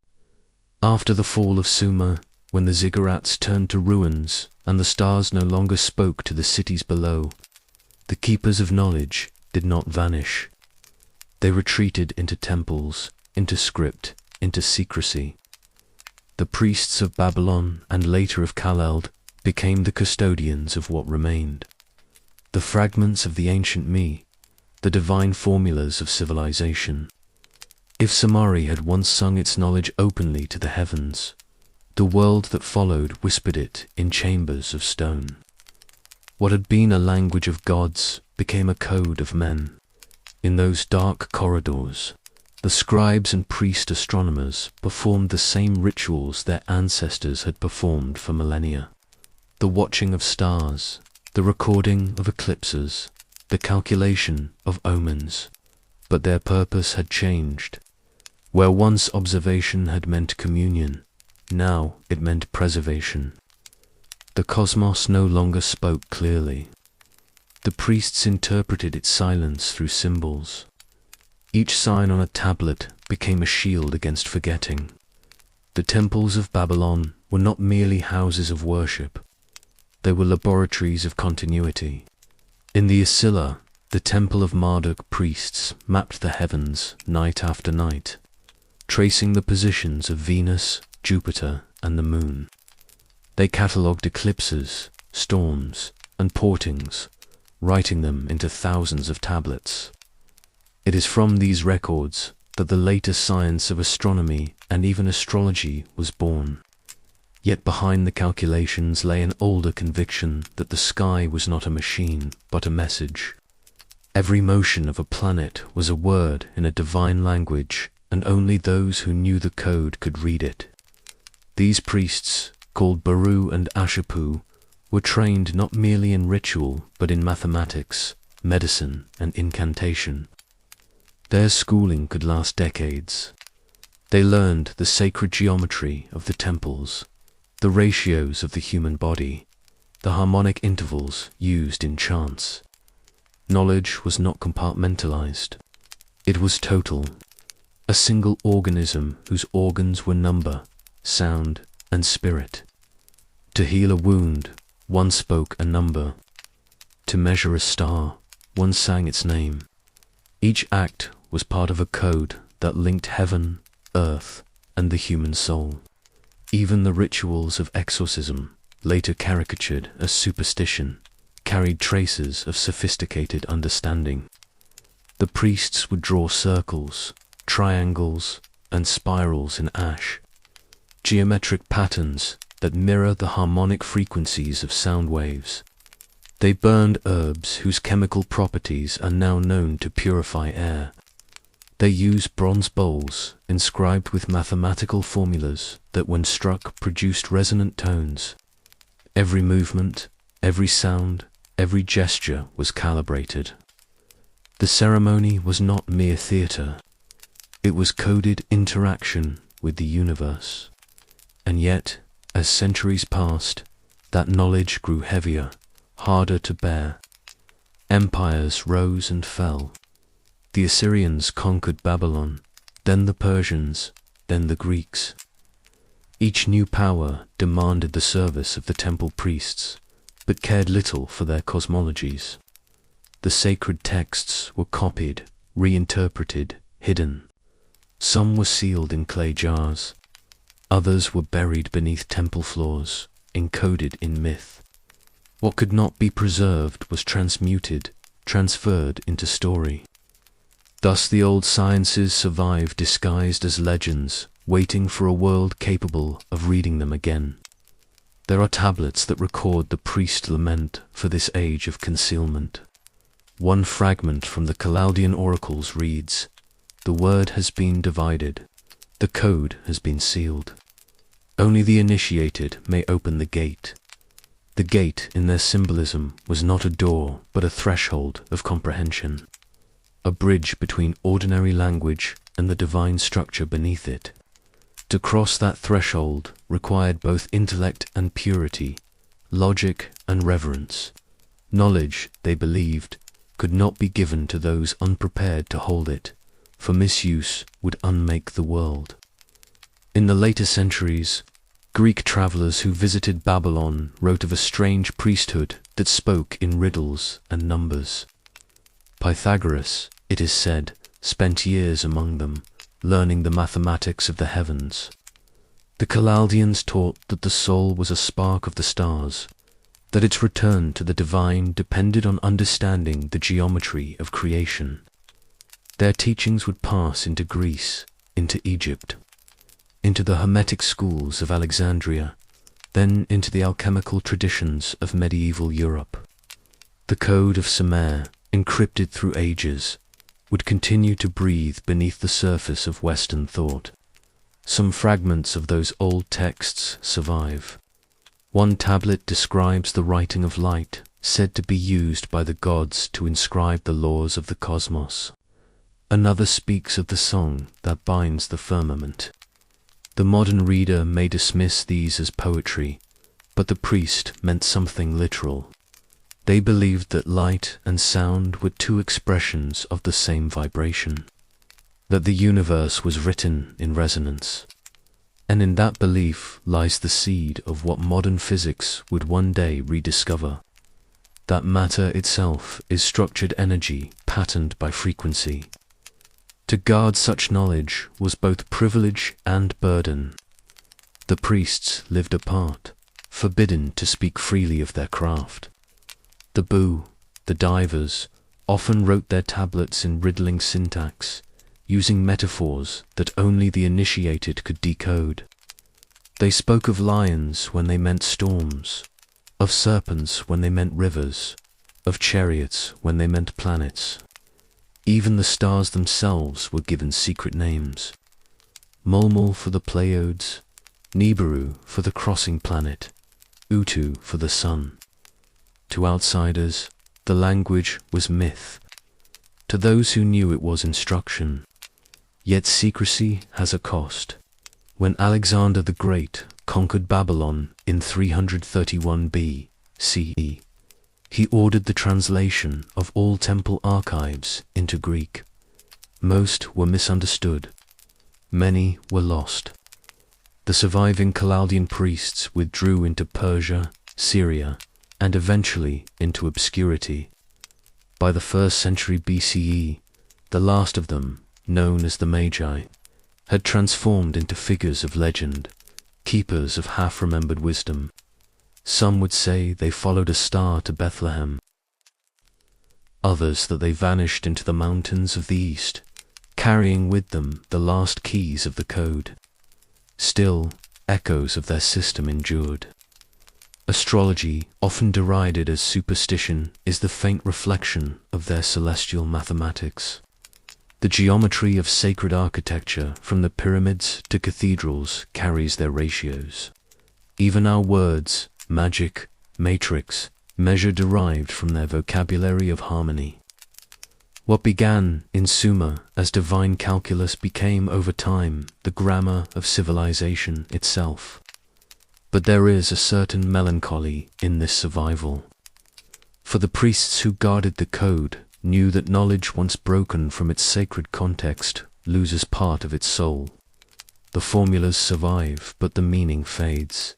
After the fall of Sumer, when the Ziggurats turned to ruins and the stars no longer spoke to the cities below, the keepers of knowledge did not vanish. They retreated into temples, into script, into secrecy. The priests of Babylon and later of Kaleld became the custodians of what remained. The fragments of the ancient me, the divine formulas of civilization. If Sumari had once sung its knowledge openly to the heavens, the world that followed whispered it in chambers of stone. What had been a language of gods became a code of men. In those dark corridors, the scribes and priest astronomers performed the same rituals their ancestors had performed for millennia. The watching of stars, the the recording of eclipses, the calculation of omens. But their purpose had changed. Where once observation had meant communion, now it meant preservation. The cosmos no longer spoke clearly. The priests interpreted its silence through symbols. Each sign on a tablet became a shield against forgetting. The temples of Babylon were not merely houses of worship. They were laboratories of continuity. In the Asila, the temple of Marduk priests mapped the heavens night after night, tracing the positions of Venus, Jupiter, and the moon. They catalogued eclipses, storms, and portings, writing them into thousands of tablets. It is from these records that the latest science of astronomy and even astrology was born. Yet behind the calculations lay an older conviction that the sky was not a machine, but a message. Every motion of a planet was a word in a divine language, and only those who knew the code could read it. These priests, called Baru and Ashapu, were trained not merely in ritual, but in mathematics, medicine, and incantation. Their schooling could last decades. They learned the sacred geometry of the temples, the ratios of the human body, the harmonic intervals used in chants. Knowledge was not compartmentalized. It was total, a single organism whose organs were number, sound, and spirit. To heal a wound, one spoke a number. To measure a star, one sang its name. Each act was part of a code that linked heaven, earth, and the human soul. Even the rituals of exorcism, later caricatured as superstition, carried traces of sophisticated understanding. The priests would draw circles, triangles, and spirals in ash, geometric patterns that mirror the harmonic frequencies of sound waves. They burned herbs whose chemical properties are now known to purify air. They used bronze bowls inscribed with mathematical formulas that when struck produced resonant tones. Every movement, every sound, every gesture was calibrated. The ceremony was not mere theatre. It was coded interaction with the universe. And yet, as centuries passed, that knowledge grew heavier, harder to bear. Empires rose and fell. The Assyrians conquered Babylon, then the Persians, then the Greeks. Each new power demanded the service of the temple priests, but cared little for their cosmologies. The sacred texts were copied, reinterpreted, hidden. Some were sealed in clay jars. Others were buried beneath temple floors, encoded in myth. What could not be preserved was transmuted, transferred into story. Thus the old sciences survive disguised as legends, waiting for a world capable of reading them again. There are tablets that record the priest lament for this age of concealment. One fragment from the Chaldean oracles reads, "The word has been divided, the code has been sealed. Only the initiated may open the gate." The gate in their symbolism was not a door, but a threshold of comprehension, a bridge between ordinary language and the divine structure beneath it. To cross that threshold required both intellect and purity, logic and reverence. Knowledge, they believed, could not be given to those unprepared to hold it, for misuse would unmake the world. In the later centuries, Greek travelers who visited Babylon wrote of a strange priesthood that spoke in riddles and numbers. Pythagoras, it is said, spent years among them, learning the mathematics of the heavens. The Chaldeans taught that the soul was a spark of the stars, that its return to the divine depended on understanding the geometry of creation. Their teachings would pass into Greece, into Egypt, into the Hermetic schools of Alexandria, then into the alchemical traditions of medieval Europe. The code of Sumer, encrypted through ages, would continue to breathe beneath the surface of Western thought. Some fragments of those old texts survive. One tablet describes the writing of light, said to be used by the gods to inscribe the laws of the cosmos. Another speaks of the song that binds the firmament. The modern reader may dismiss these as poetry, but the priest meant something literal. They believed that light and sound were two expressions of the same vibration, that the universe was written in resonance. And in that belief lies the seed of what modern physics would one day rediscover, that matter itself is structured energy patterned by frequency. To guard such knowledge was both privilege and burden. The priests lived apart, forbidden to speak freely of their craft. The Bu, the divers, often wrote their tablets in riddling syntax, using metaphors that only the initiated could decode. They spoke of lions when they meant storms, of serpents when they meant rivers, of chariots when they meant planets. Even the stars themselves were given secret names. Mulmul for the Pleiades, Nibiru for the crossing planet, Utu for the sun. To outsiders, the language was myth. To those who knew, it was instruction. Yet secrecy has a cost. When Alexander the Great conquered Babylon in 331 BCE, he ordered the translation of all temple archives into Greek. Most were misunderstood. Many were lost. The surviving Chaldean priests withdrew into Persia, Syria, and eventually into obscurity. By the 1st century BCE, the last of them, known as the Magi, had transformed into figures of legend, keepers of half-remembered wisdom. Some would say they followed a star to Bethlehem. Others that they vanished into the mountains of the east, carrying with them the last keys of the code. Still, echoes of their system endured. Astrology, often derided as superstition, is the faint reflection of their celestial mathematics. The geometry of sacred architecture, from the pyramids to cathedrals, carries their ratios. Even our words, magic, matrix, measure derived from their vocabulary of harmony. What began in Sumer as divine calculus became over time the grammar of civilization itself. But there is a certain melancholy in this survival. For the priests who guarded the code knew that knowledge once broken from its sacred context loses part of its soul. The formulas survive, but the meaning fades.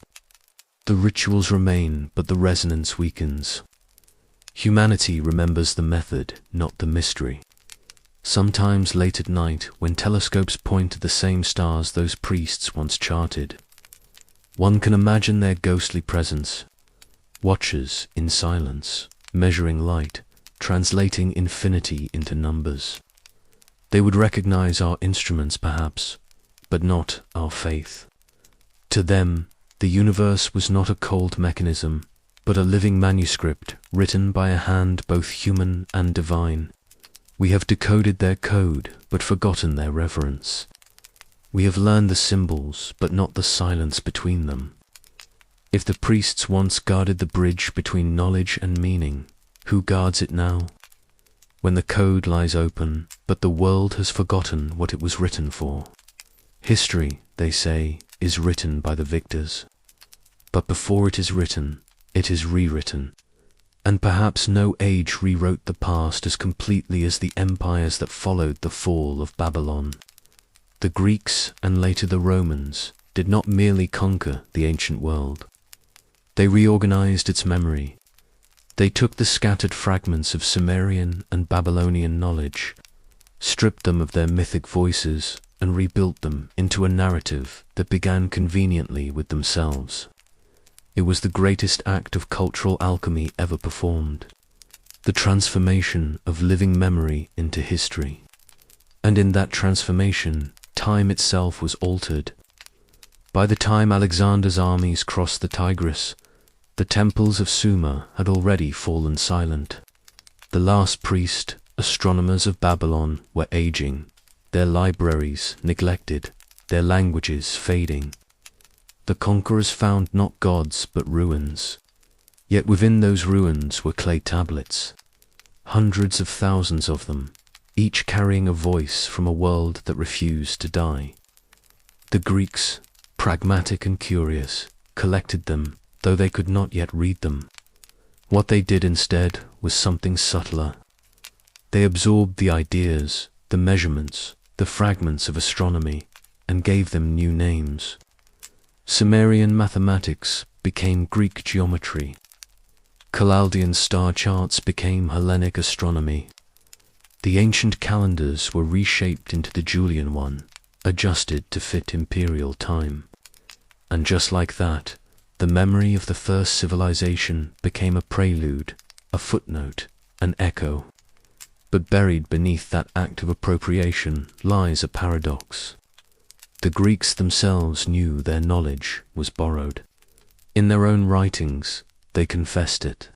The rituals remain, but the resonance weakens. Humanity remembers the method, not the mystery. Sometimes late at night, when telescopes point to the same stars those priests once charted, one can imagine their ghostly presence, watchers in silence, measuring light, translating infinity into numbers. They would recognize our instruments perhaps, but not our faith. To them, the universe was not a cold mechanism, but a living manuscript written by a hand both human and divine. We have decoded their code, but forgotten their reverence. We have learned the symbols, but not the silence between them. If the priests once guarded the bridge between knowledge and meaning, who guards it now? When the code lies open, but the world has forgotten what it was written for. History, they say, is written by the victors. But before it is written, it is rewritten. And perhaps no age rewrote the past as completely as the empires that followed the fall of Babylon. The Greeks, and later the Romans, did not merely conquer the ancient world. They reorganized its memory. They took the scattered fragments of Sumerian and Babylonian knowledge, stripped them of their mythic voices, and rebuilt them into a narrative that began conveniently with themselves. It was the greatest act of cultural alchemy ever performed, the transformation of living memory into history. And in that transformation, time itself was altered. By the time Alexander's armies crossed the Tigris, the temples of Sumer had already fallen silent. The last priest, astronomers of Babylon, were aging, their libraries neglected, their languages fading. The conquerors found not gods but ruins. Yet within those ruins were clay tablets, hundreds of thousands of them, each carrying a voice from a world that refused to die. The Greeks, pragmatic and curious, collected them, though they could not yet read them. What they did instead was something subtler. They absorbed the ideas, the measurements, the fragments of astronomy, and gave them new names. Sumerian mathematics became Greek geometry. Chaldean star charts became Hellenic astronomy. The ancient calendars were reshaped into the Julian one, adjusted to fit imperial time. And just like that, the memory of the first civilization became a prelude, a footnote, an echo. But buried beneath that act of appropriation lies a paradox. The Greeks themselves knew their knowledge was borrowed. In their own writings, they confessed it.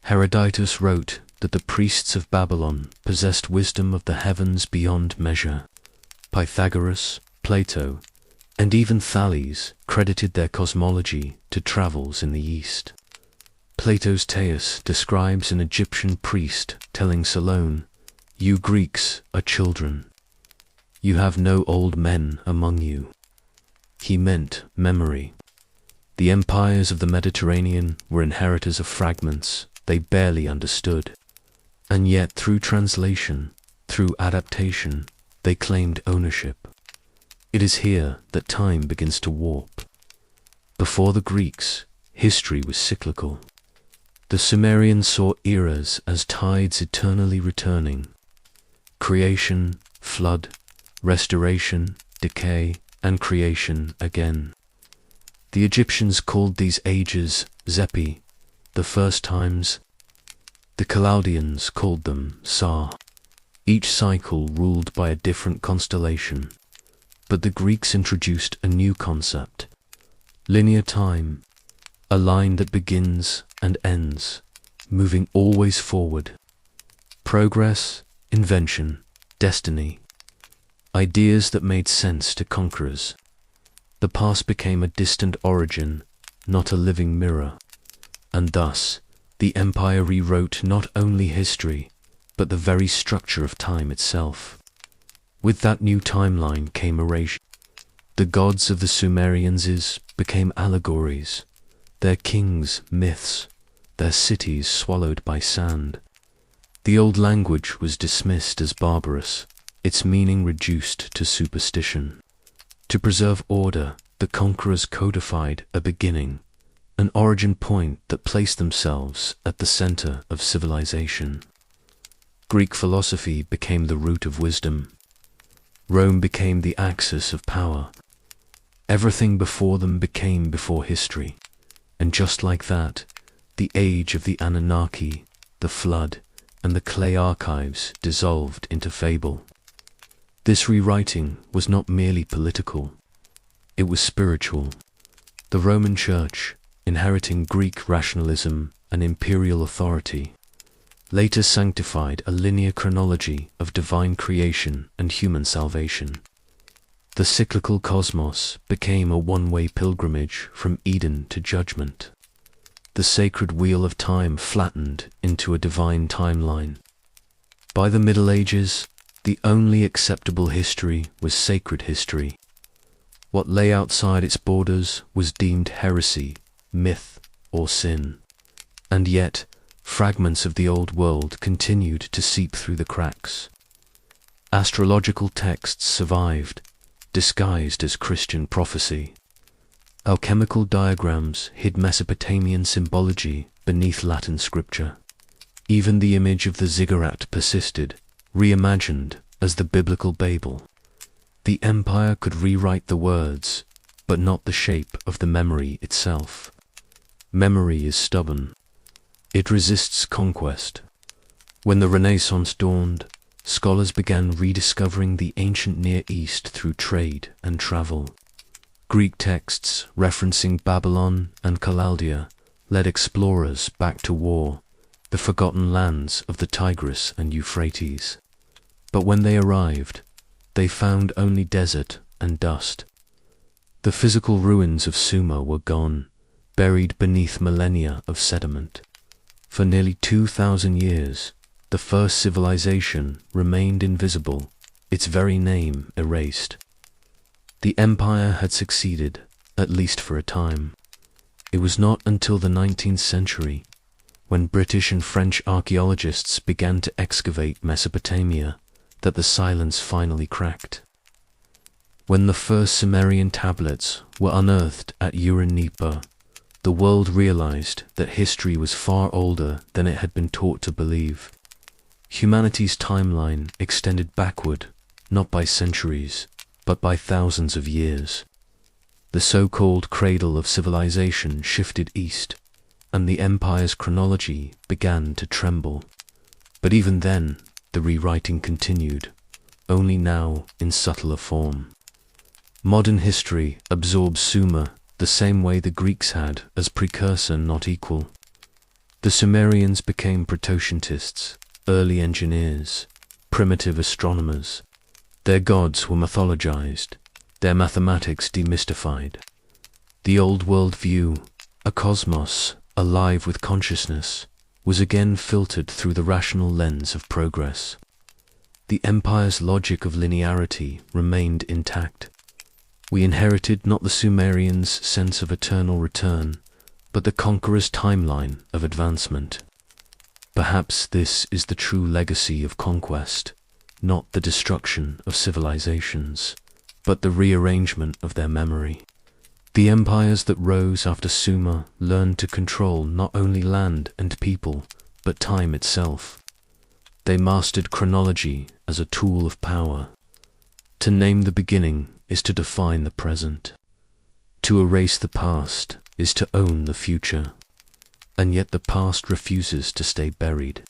Herodotus wrote that the priests of Babylon possessed wisdom of the heavens beyond measure. Pythagoras, Plato, and even Thales credited their cosmology to travels in the East. Plato's Thais describes an Egyptian priest telling Solon, "You Greeks are children. You have no old men among you." He meant memory. The empires of the Mediterranean were inheritors of fragments they barely understood. And yet through translation, through adaptation, they claimed ownership. It is here that time begins to warp. Before the Greeks, history was cyclical. The Sumerians saw eras as tides eternally returning. Creation, flood, restoration, decay, and creation again. The Egyptians called these ages Zepi, the first times. The Chaldeans called them Sa. Each cycle ruled by a different constellation. But the Greeks introduced a new concept, linear time, a line that begins and ends, moving always forward. Progress, invention, destiny, ideas that made sense to conquerors. The past became a distant origin, not a living mirror, and thus the empire rewrote not only history, but the very structure of time itself. With that new timeline came erasure. The gods of the Sumerians became allegories, their kings myths, their cities swallowed by sand. The old language was dismissed as barbarous, its meaning reduced to superstition. To preserve order, the conquerors codified a beginning, an origin point that placed themselves at the center of civilization. Greek philosophy became the root of wisdom. Rome became the axis of power. Everything before them became before history. And just like that, the age of the Anunnaki, the flood, and the clay archives dissolved into fable. This rewriting was not merely political. It was spiritual. The Roman Church, inheriting Greek rationalism and imperial authority, later sanctified a linear chronology of divine creation and human salvation. The cyclical cosmos became a one-way pilgrimage from Eden to judgment. The sacred wheel of time flattened into a divine timeline. By the Middle Ages, the only acceptable history was sacred history. What lay outside its borders was deemed heresy, myth, or sin. And yet, fragments of the old world continued to seep through the cracks. Astrological texts survived, disguised as Christian prophecy. Alchemical diagrams hid Mesopotamian symbology beneath Latin scripture. Even the image of the ziggurat persisted, reimagined as the biblical Babel. The empire could rewrite the words, but not the shape of the memory itself. Memory is stubborn. It resists conquest. When the Renaissance dawned, scholars began rediscovering the ancient Near East through trade and travel. Greek texts referencing Babylon and Chaldea led explorers back to war, the forgotten lands of the Tigris and Euphrates. But when they arrived, they found only desert and dust. The physical ruins of Sumer were gone, buried beneath millennia of sediment. For nearly 2,000 years, the first civilization remained invisible, its very name erased. The empire had succeeded, at least for a time. It was not until the 19th century, when British and French archaeologists began to excavate Mesopotamia, that the silence finally cracked. When the first Sumerian tablets were unearthed at Ur-Nipa, the world realized that history was far older than it had been taught to believe. Humanity's timeline extended backward, not by centuries, but by thousands of years. The so-called cradle of civilization shifted east, and the empire's chronology began to tremble. But even then, the rewriting continued, only now in subtler form. Modern history absorbs Sumer the same way the Greeks had, as precursor not equal. The Sumerians became protoscientists, early engineers, primitive astronomers. Their gods were mythologized, their mathematics demystified. The old world view, a cosmos alive with consciousness, was again filtered through the rational lens of progress. The empire's logic of linearity remained intact. We inherited not the Sumerians' sense of eternal return, but the conqueror's timeline of advancement. Perhaps this is the true legacy of conquest, not the destruction of civilizations, but the rearrangement of their memory. The empires that rose after Sumer learned to control not only land and people, but time itself. They mastered chronology as a tool of power. To name the beginning is to define the present. To erase the past is to own the future. And yet the past refuses to stay buried.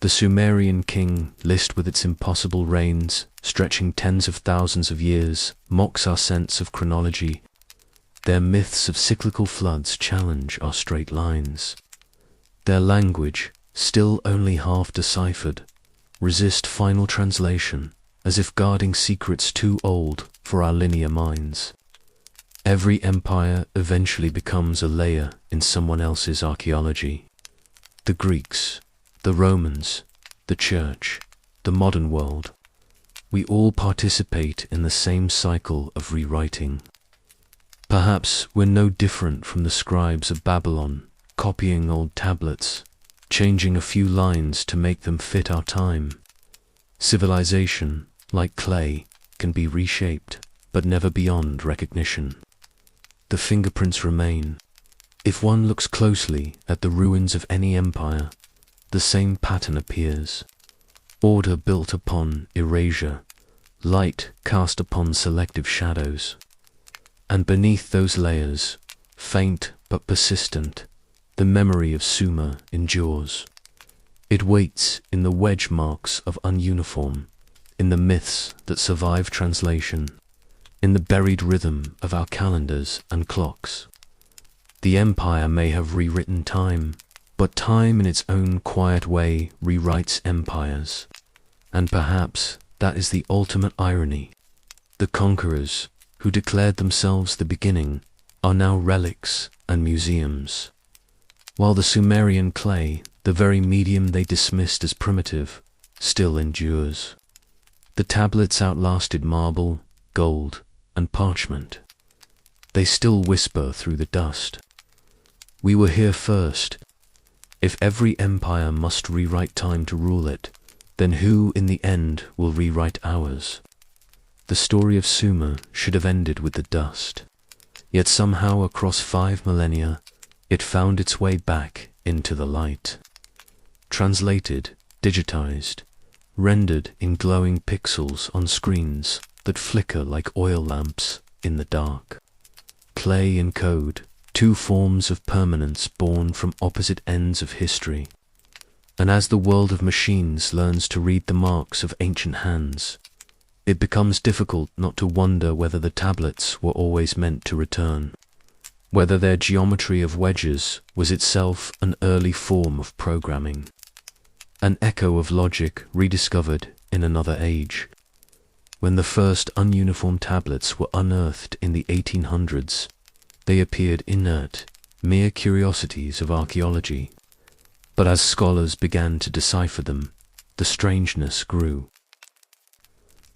The Sumerian king list with its impossible reigns, stretching tens of thousands of years, mocks our sense of chronology. Their myths of cyclical floods challenge our straight lines. Their language, still only half deciphered, resist final translation, as if guarding secrets too old for our linear minds. Every empire eventually becomes a layer in someone else's archaeology. The Greeks, the Romans, the Church, the modern world. We all participate in the same cycle of rewriting. Perhaps we're no different from the scribes of Babylon, copying old tablets, changing a few lines to make them fit our time. Civilization, like clay, can be reshaped, but never beyond recognition. The fingerprints remain. If one looks closely at the ruins of any empire, the same pattern appears. Order built upon erasure, light cast upon selective shadows. And beneath those layers, faint but persistent, the memory of Sumer endures. It waits in the wedge marks of ununiform, in the myths that survive translation, in the buried rhythm of our calendars and clocks. The empire may have rewritten time, but time in its own quiet way rewrites empires. And perhaps that is the ultimate irony. The conquerors, who declared themselves the beginning, are now relics and museums. While the Sumerian clay, the very medium they dismissed as primitive, still endures. The tablets outlasted marble, gold, and parchment. They still whisper through the dust. We were here first. If every empire must rewrite time to rule it, then who in the end will rewrite ours? The story of Sumer should have ended with the dust. Yet somehow across 5 millennia, it found its way back into the light. Translated, digitized, rendered in glowing pixels on screens that flicker like oil lamps in the dark. Clay and code, 2 forms of permanence born from opposite ends of history. And as the world of machines learns to read the marks of ancient hands, it becomes difficult not to wonder whether the tablets were always meant to return, whether their geometry of wedges was itself an early form of programming, an echo of logic rediscovered in another age. When the first ununiform tablets were unearthed in the 1800s, they appeared inert, mere curiosities of archaeology. But as scholars began to decipher them, the strangeness grew.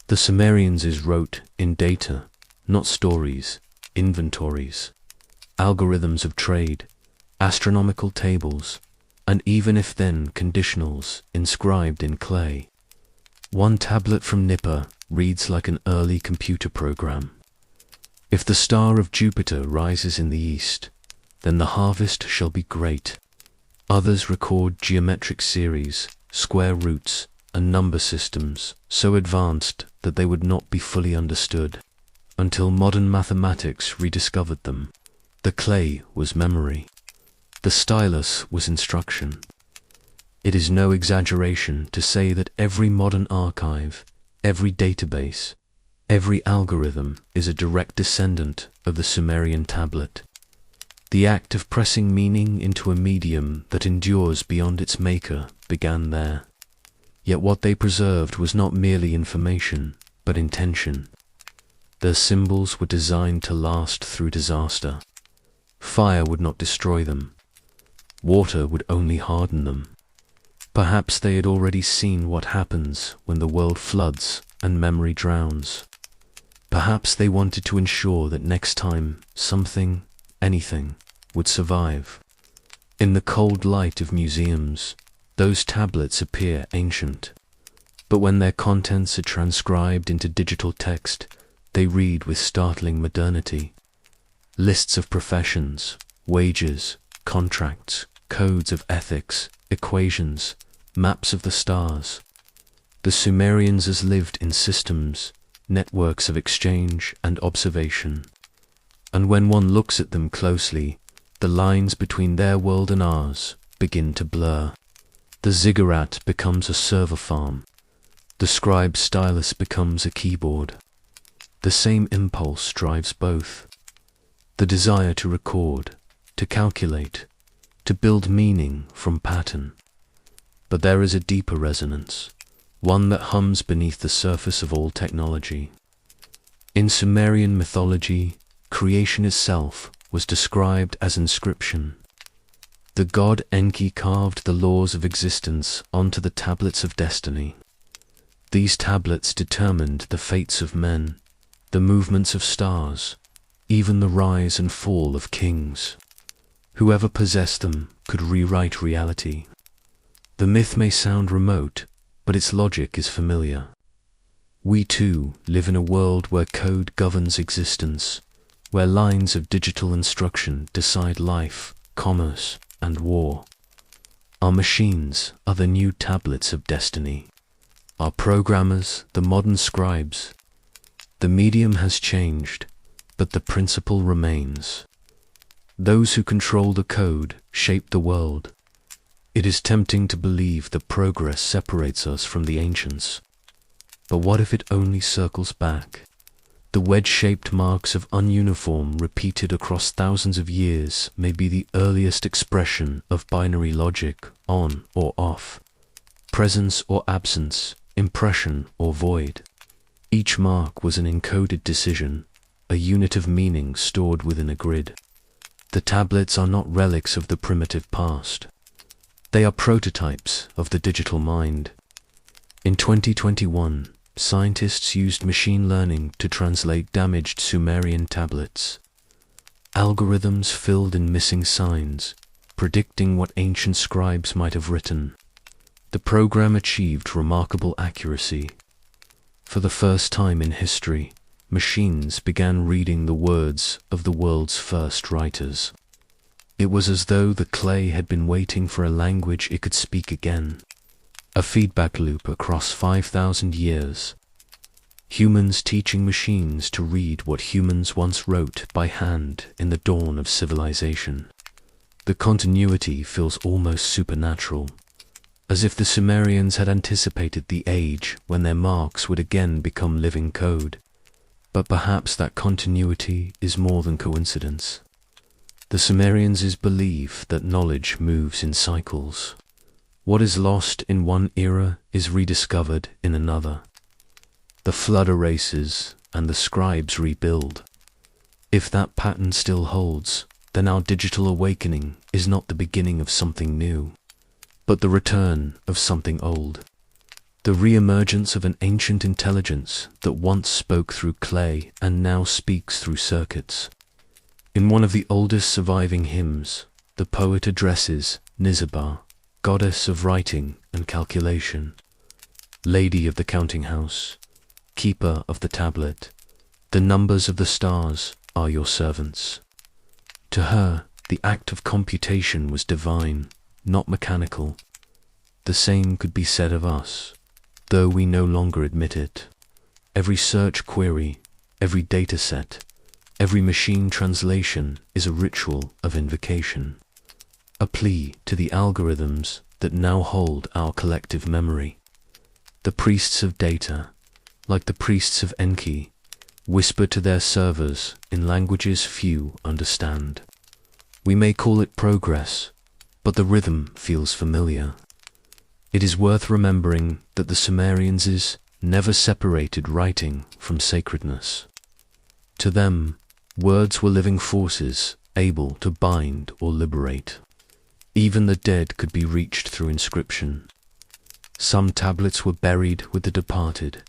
The Sumerians wrote in data, not stories, inventories, algorithms of trade, astronomical tables, and even if then conditionals inscribed in clay. One tablet from Nippur reads like an early computer program. If the star of Jupiter rises in the east, then the harvest shall be great. Others record geometric series, square roots, and number systems so advanced that they would not be fully understood until modern mathematics rediscovered them. The clay was memory. The stylus was instruction. It is no exaggeration to say that every modern archive, every database, every algorithm is a direct descendant of the Sumerian tablet. The act of pressing meaning into a medium that endures beyond its maker began there. Yet what they preserved was not merely information, but intention. Their symbols were designed to last through disaster. Fire would not destroy them. Water would only harden them. Perhaps they had already seen what happens when the world floods and memory drowns. Perhaps they wanted to ensure that next time something, anything, would survive. In the cold light of museums, those tablets appear ancient. But when their contents are transcribed into digital text, they read with startling modernity. Lists of professions, wages, contracts, codes of ethics, equations, maps of the stars. The Sumerians lived in systems, networks of exchange and observation. And when one looks at them closely, the lines between their world and ours begin to blur. The ziggurat becomes a server farm. The scribe's stylus becomes a keyboard. The same impulse drives both. The desire to record, to calculate, to build meaning from pattern. But there is a deeper resonance, one that hums beneath the surface of all technology. In Sumerian mythology, creation itself was described as inscription. The god Enki carved the laws of existence onto the tablets of destiny. These tablets determined the fates of men, the movements of stars, even the rise and fall of kings. Whoever possessed them could rewrite reality. The myth may sound remote, but its logic is familiar. We too live in a world where code governs existence, where lines of digital instruction decide life, commerce, and war. Our machines are the new tablets of destiny. Our programmers, the modern scribes. The medium has changed, but the principle remains. Those who control the code shape the world. It is tempting to believe that progress separates us from the ancients. But what if it only circles back? The wedge-shaped marks of ununiform repeated across thousands of years may be the earliest expression of binary logic, on or off, presence or absence, impression or void. Each mark was an encoded decision, a unit of meaning stored within a grid. The tablets are not relics of the primitive past. They are prototypes of the digital mind. In 2021, scientists used machine learning to translate damaged Sumerian tablets. Algorithms filled in missing signs, predicting what ancient scribes might have written. The program achieved remarkable accuracy. For the first time in history, machines began reading the words of the world's first writers. It was as though the clay had been waiting for a language it could speak again. A feedback loop across 5,000 years. Humans teaching machines to read what humans once wrote by hand in the dawn of civilization. The continuity feels almost supernatural, as if the Sumerians had anticipated the age when their marks would again become living code. But perhaps that continuity is more than coincidence. The Sumerians believe that knowledge moves in cycles. What is lost in one era is rediscovered in another. The flood erases and the scribes rebuild. If that pattern still holds, then our digital awakening is not the beginning of something new, but the return of something old. The re-emergence of an ancient intelligence that once spoke through clay and now speaks through circuits. In one of the oldest surviving hymns, the poet addresses Nisaba, goddess of writing and calculation, lady of the counting house, keeper of the tablet. The numbers of the stars are your servants. To her, the act of computation was divine, not mechanical. The same could be said of us, though we no longer admit it. Every search query, every dataset, every machine translation is a ritual of invocation, a plea to the algorithms that now hold our collective memory. The priests of data, like the priests of Enki, whisper to their servers in languages few understand. We may call it progress, but the rhythm feels familiar. It is worth remembering that the Sumerians never separated writing from sacredness. To them, words were living forces able to bind or liberate. Even the dead could be reached through inscription. Some tablets were buried with the departed,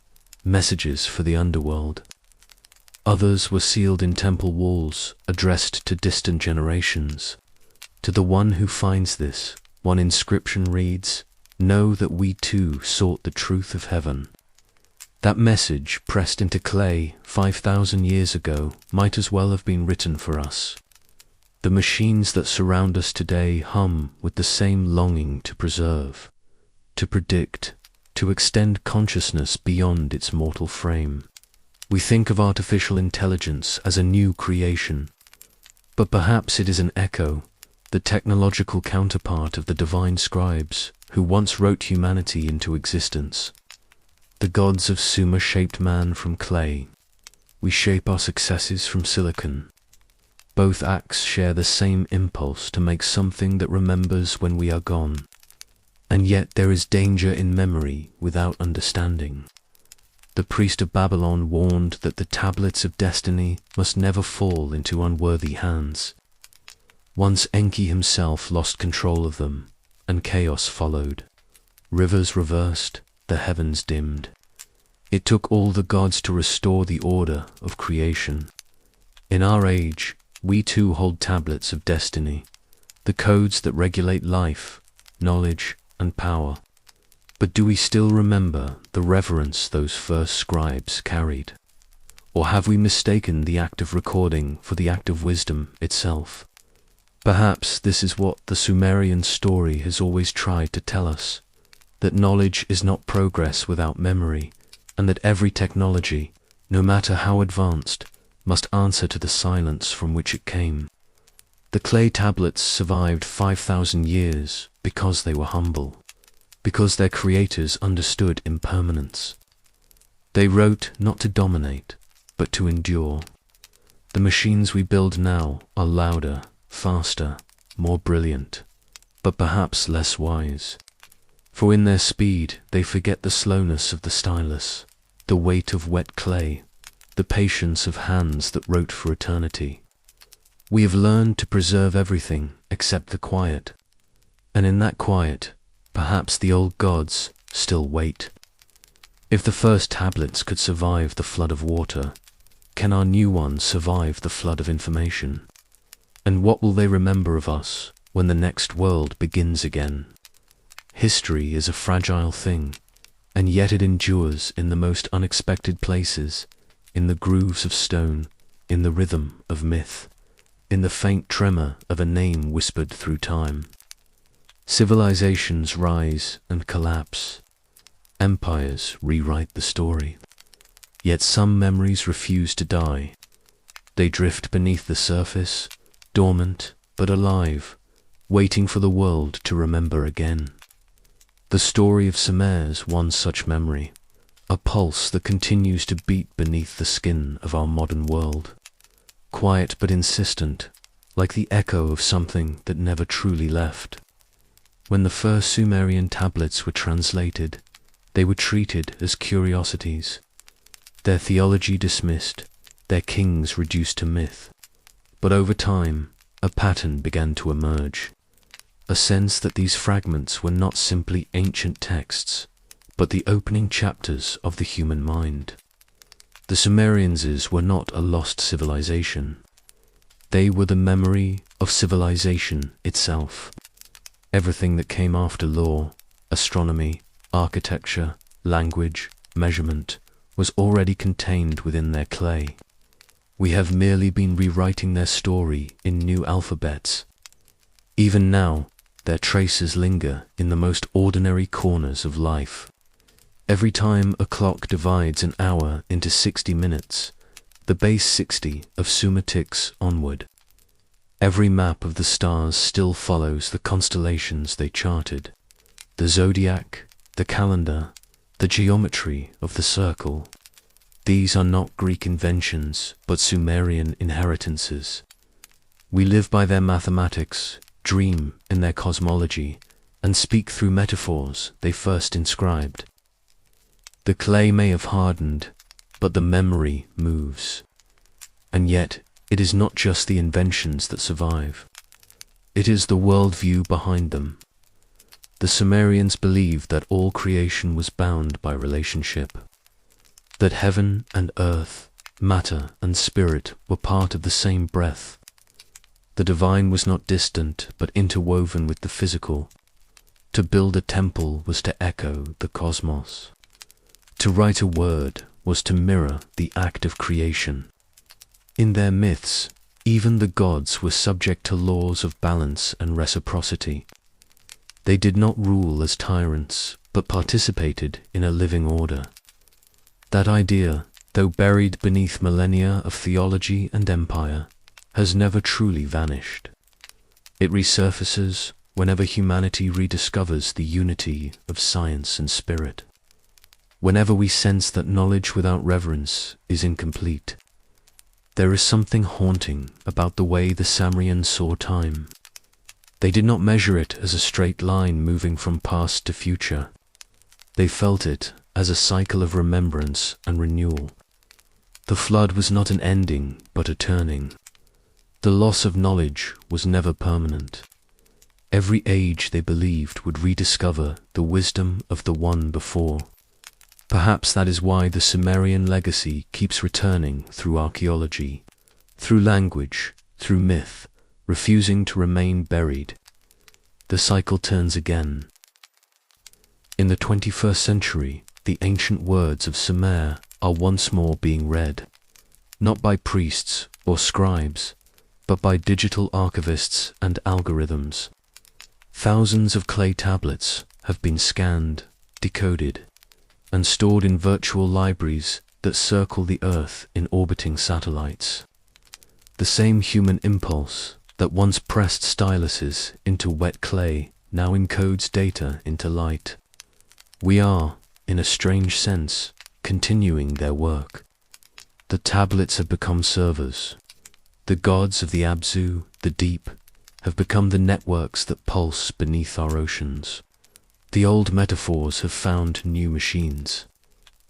messages for the underworld. Others were sealed in temple walls, addressed to distant generations. To the one who finds this, one inscription reads, "Know that we too sought the truth of heaven." That message, pressed into clay 5,000 years ago, might as well have been written for us. The machines that surround us today hum with the same longing to preserve, to predict, to extend consciousness beyond its mortal frame. We think of artificial intelligence as a new creation, but perhaps it is an echo, the technological counterpart of the divine scribes who once wrote humanity into existence. The gods of Sumer shaped man from clay. We shape our successes from silicon. Both acts share the same impulse to make something that remembers when we are gone. And yet there is danger in memory without understanding. The priest of Babylon warned that the tablets of destiny must never fall into unworthy hands. Once Enki himself lost control of them, and chaos followed. Rivers reversed, the heavens dimmed. It took all the gods to restore the order of creation. In our age, we too hold tablets of destiny, the codes that regulate life, knowledge, and power. But do we still remember the reverence those first scribes carried? Or have we mistaken the act of recording for the act of wisdom itself? Perhaps this is what the Sumerian story has always tried to tell us, that knowledge is not progress without memory, and that every technology, no matter how advanced, must answer to the silence from which it came. The clay tablets survived 5,000 years because they were humble, because their creators understood impermanence. They wrote not to dominate, but to endure. The machines we build now are louder, faster, more brilliant, but perhaps less wise. For in their speed they forget the slowness of the stylus, the weight of wet clay, the patience of hands that wrote for eternity. We have learned to preserve everything except the quiet, and in that quiet, perhaps the old gods still wait. If the first tablets could survive the flood of water, can our new ones survive the flood of information? And what will they remember of us when the next world begins again? History is a fragile thing, and yet it endures in the most unexpected places, in the grooves of stone, in the rhythm of myth, in the faint tremor of a name whispered through time. Civilizations rise and collapse. Empires rewrite the story. Yet some memories refuse to die. They drift beneath the surface, dormant but alive, waiting for the world to remember again. The story of Sumer's one such memory, a pulse that continues to beat beneath the skin of our modern world. Quiet but insistent, like the echo of something that never truly left. When the first Sumerian tablets were translated, they were treated as curiosities, their theology dismissed, their kings reduced to myth. But over time, a pattern began to emerge, a sense that these fragments were not simply ancient texts, but the opening chapters of the human mind. The Sumerians were not a lost civilization. They were the memory of civilization itself. Everything that came after law, astronomy, architecture, language, measurement, was already contained within their clay. We have merely been rewriting their story in new alphabets. Even now, their traces linger in the most ordinary corners of life. Every time a clock divides an hour into 60 minutes, the base 60 of Sumer ticks onward. Every map of the stars still follows the constellations they charted. The zodiac, the calendar, the geometry of the circle. These are not Greek inventions, but Sumerian inheritances. We live by their mathematics, dream in their cosmology, and speak through metaphors they first inscribed. The clay may have hardened, but the memory moves. And yet, it is not just the inventions that survive. It is the worldview behind them. The Sumerians believed that all creation was bound by relationship, that heaven and earth, matter and spirit were part of the same breath. The divine was not distant, but interwoven with the physical. To build a temple was to echo the cosmos. To write a word was to mirror the act of creation. In their myths, even the gods were subject to laws of balance and reciprocity. They did not rule as tyrants, but participated in a living order. That idea, though buried beneath millennia of theology and empire, has never truly vanished. It resurfaces whenever humanity rediscovers the unity of science and spirit. Whenever we sense that knowledge without reverence is incomplete. There is something haunting about the way the Sumerians saw time. They did not measure it as a straight line moving from past to future. They felt it as a cycle of remembrance and renewal. The flood was not an ending, but a turning. The loss of knowledge was never permanent. Every age, they believed, would rediscover the wisdom of the one before. Perhaps that is why the Sumerian legacy keeps returning through archaeology, through language, through myth, refusing to remain buried. The cycle turns again. In the 21st century, the ancient words of Sumer are once more being read, not by priests or scribes, but by digital archivists and algorithms. Thousands of clay tablets have been scanned, decoded, and stored in virtual libraries that circle the Earth in orbiting satellites. The same human impulse that once pressed styluses into wet clay now encodes data into light. We are, in a strange sense, continuing their work. The tablets have become servers. The gods of the Abzu, the deep, have become the networks that pulse beneath our oceans. The old metaphors have found new machines,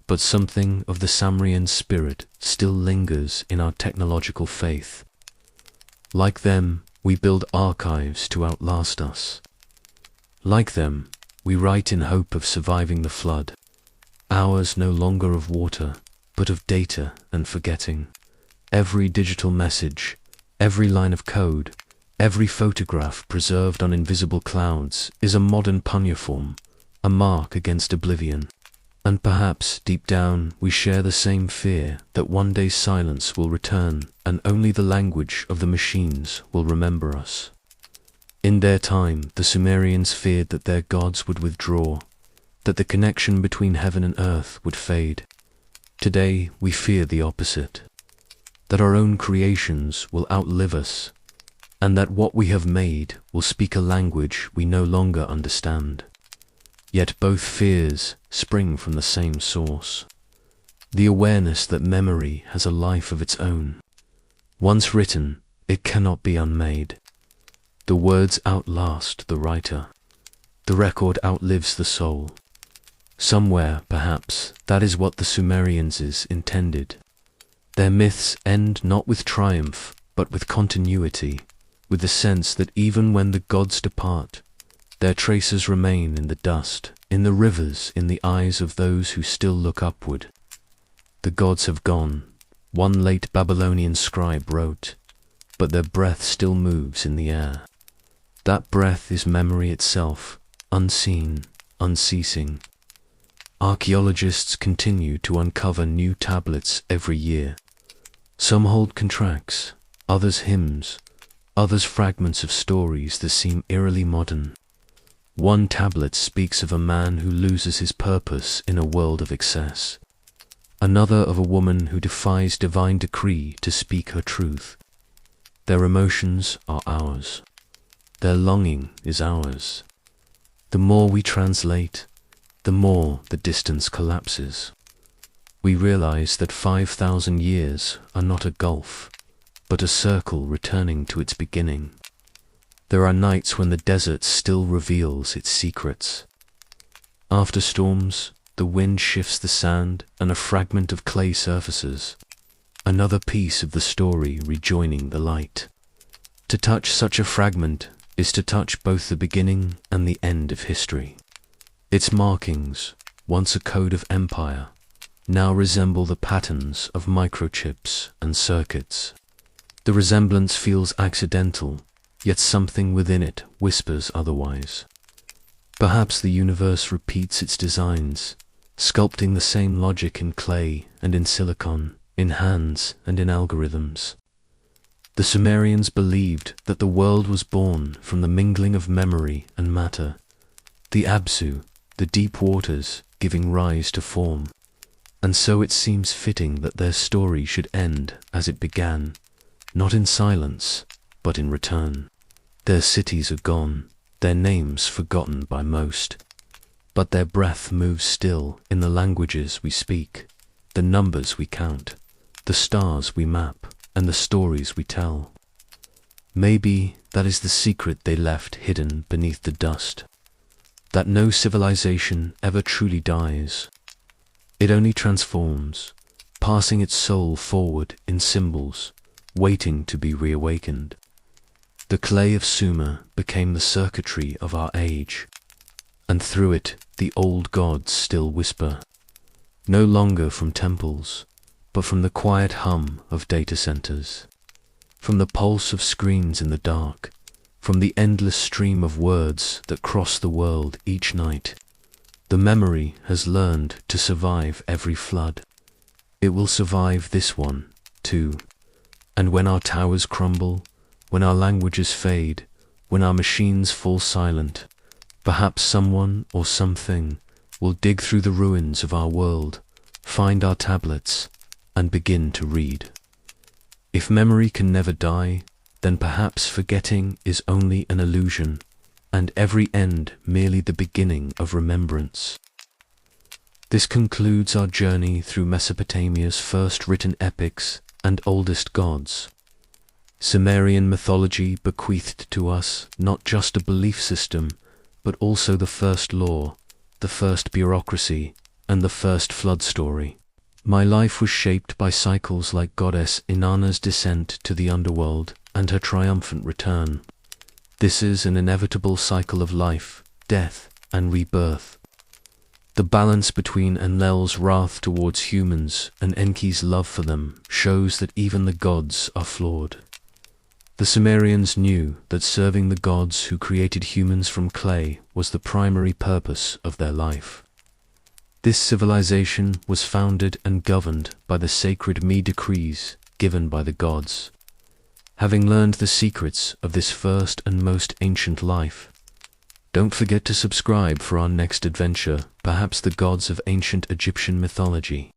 but something of the Sumerian spirit still lingers in our technological faith. Like them, we build archives to outlast us. Like them, we write in hope of surviving the flood, hours no longer of water, but of data and forgetting. Every digital message, every line of code, every photograph preserved on invisible clouds is a modern cuneiform, a mark against oblivion. And perhaps, deep down, we share the same fear that one day silence will return and only the language of the machines will remember us. In their time, the Sumerians feared that their gods would withdraw, that the connection between heaven and earth would fade. Today, we fear the opposite, that our own creations will outlive us, and that what we have made will speak a language we no longer understand. Yet both fears spring from the same source, the awareness that memory has a life of its own. Once written, it cannot be unmade. The words outlast the writer. The record outlives the soul. Somewhere, perhaps, that is what the Sumerians intended. Their myths end not with triumph, but with continuity, with the sense that even when the gods depart, their traces remain in the dust, in the rivers, in the eyes of those who still look upward. The gods have gone, one late Babylonian scribe wrote, but their breath still moves in the air. That breath is memory itself, unseen, unceasing. Archaeologists continue to uncover new tablets every year. Some hold contracts, others hymns, others fragments of stories that seem eerily modern. One tablet speaks of a man who loses his purpose in a world of excess. Another of a woman who defies divine decree to speak her truth. Their emotions are ours. Their longing is ours. The more we translate, the more the distance collapses. We realize that 5,000 years are not a gulf, but a circle returning to its beginning. There are nights when the desert still reveals its secrets. After storms, the wind shifts the sand and a fragment of clay surfaces, another piece of the story rejoining the light. To touch such a fragment is to touch both the beginning and the end of history. Its markings, once a code of empire, now resemble the patterns of microchips and circuits. The resemblance feels accidental, yet something within it whispers otherwise. Perhaps the universe repeats its designs, sculpting the same logic in clay and in silicon, in hands and in algorithms. The Sumerians believed that the world was born from the mingling of memory and matter, the Absu, the deep waters, giving rise to form. And so it seems fitting that their story should end as it began, not in silence, but in return. Their cities are gone, their names forgotten by most, but their breath moves still in the languages we speak, the numbers we count, the stars we map, and the stories we tell. Maybe that is the secret they left hidden beneath the dust, that no civilization ever truly dies. It only transforms, passing its soul forward in symbols, waiting to be reawakened. The clay of Sumer became the circuitry of our age, and through it the old gods still whisper, no longer from temples, but from the quiet hum of data centers, from the pulse of screens in the dark, from the endless stream of words that cross the world each night. The memory has learned to survive every flood. It will survive this one, too. And when our towers crumble, when our languages fade, when our machines fall silent, perhaps someone or something will dig through the ruins of our world, find our tablets, and begin to read. If memory can never die, then perhaps forgetting is only an illusion, and every end merely the beginning of remembrance. This concludes our journey through Mesopotamia's first written epics and oldest gods. Sumerian mythology bequeathed to us not just a belief system, but also the first law, the first bureaucracy, and the first flood story. My life was shaped by cycles like goddess Inanna's descent to the underworld and her triumphant return. This is an inevitable cycle of life, death, and rebirth. The balance between Enlil's wrath towards humans and Enki's love for them shows that even the gods are flawed. The Sumerians knew that serving the gods who created humans from clay was the primary purpose of their life. This civilization was founded and governed by the sacred Me decrees given by the gods. Having learned the secrets of this first and most ancient life, don't forget to subscribe for our next adventure, perhaps the gods of ancient Egyptian mythology.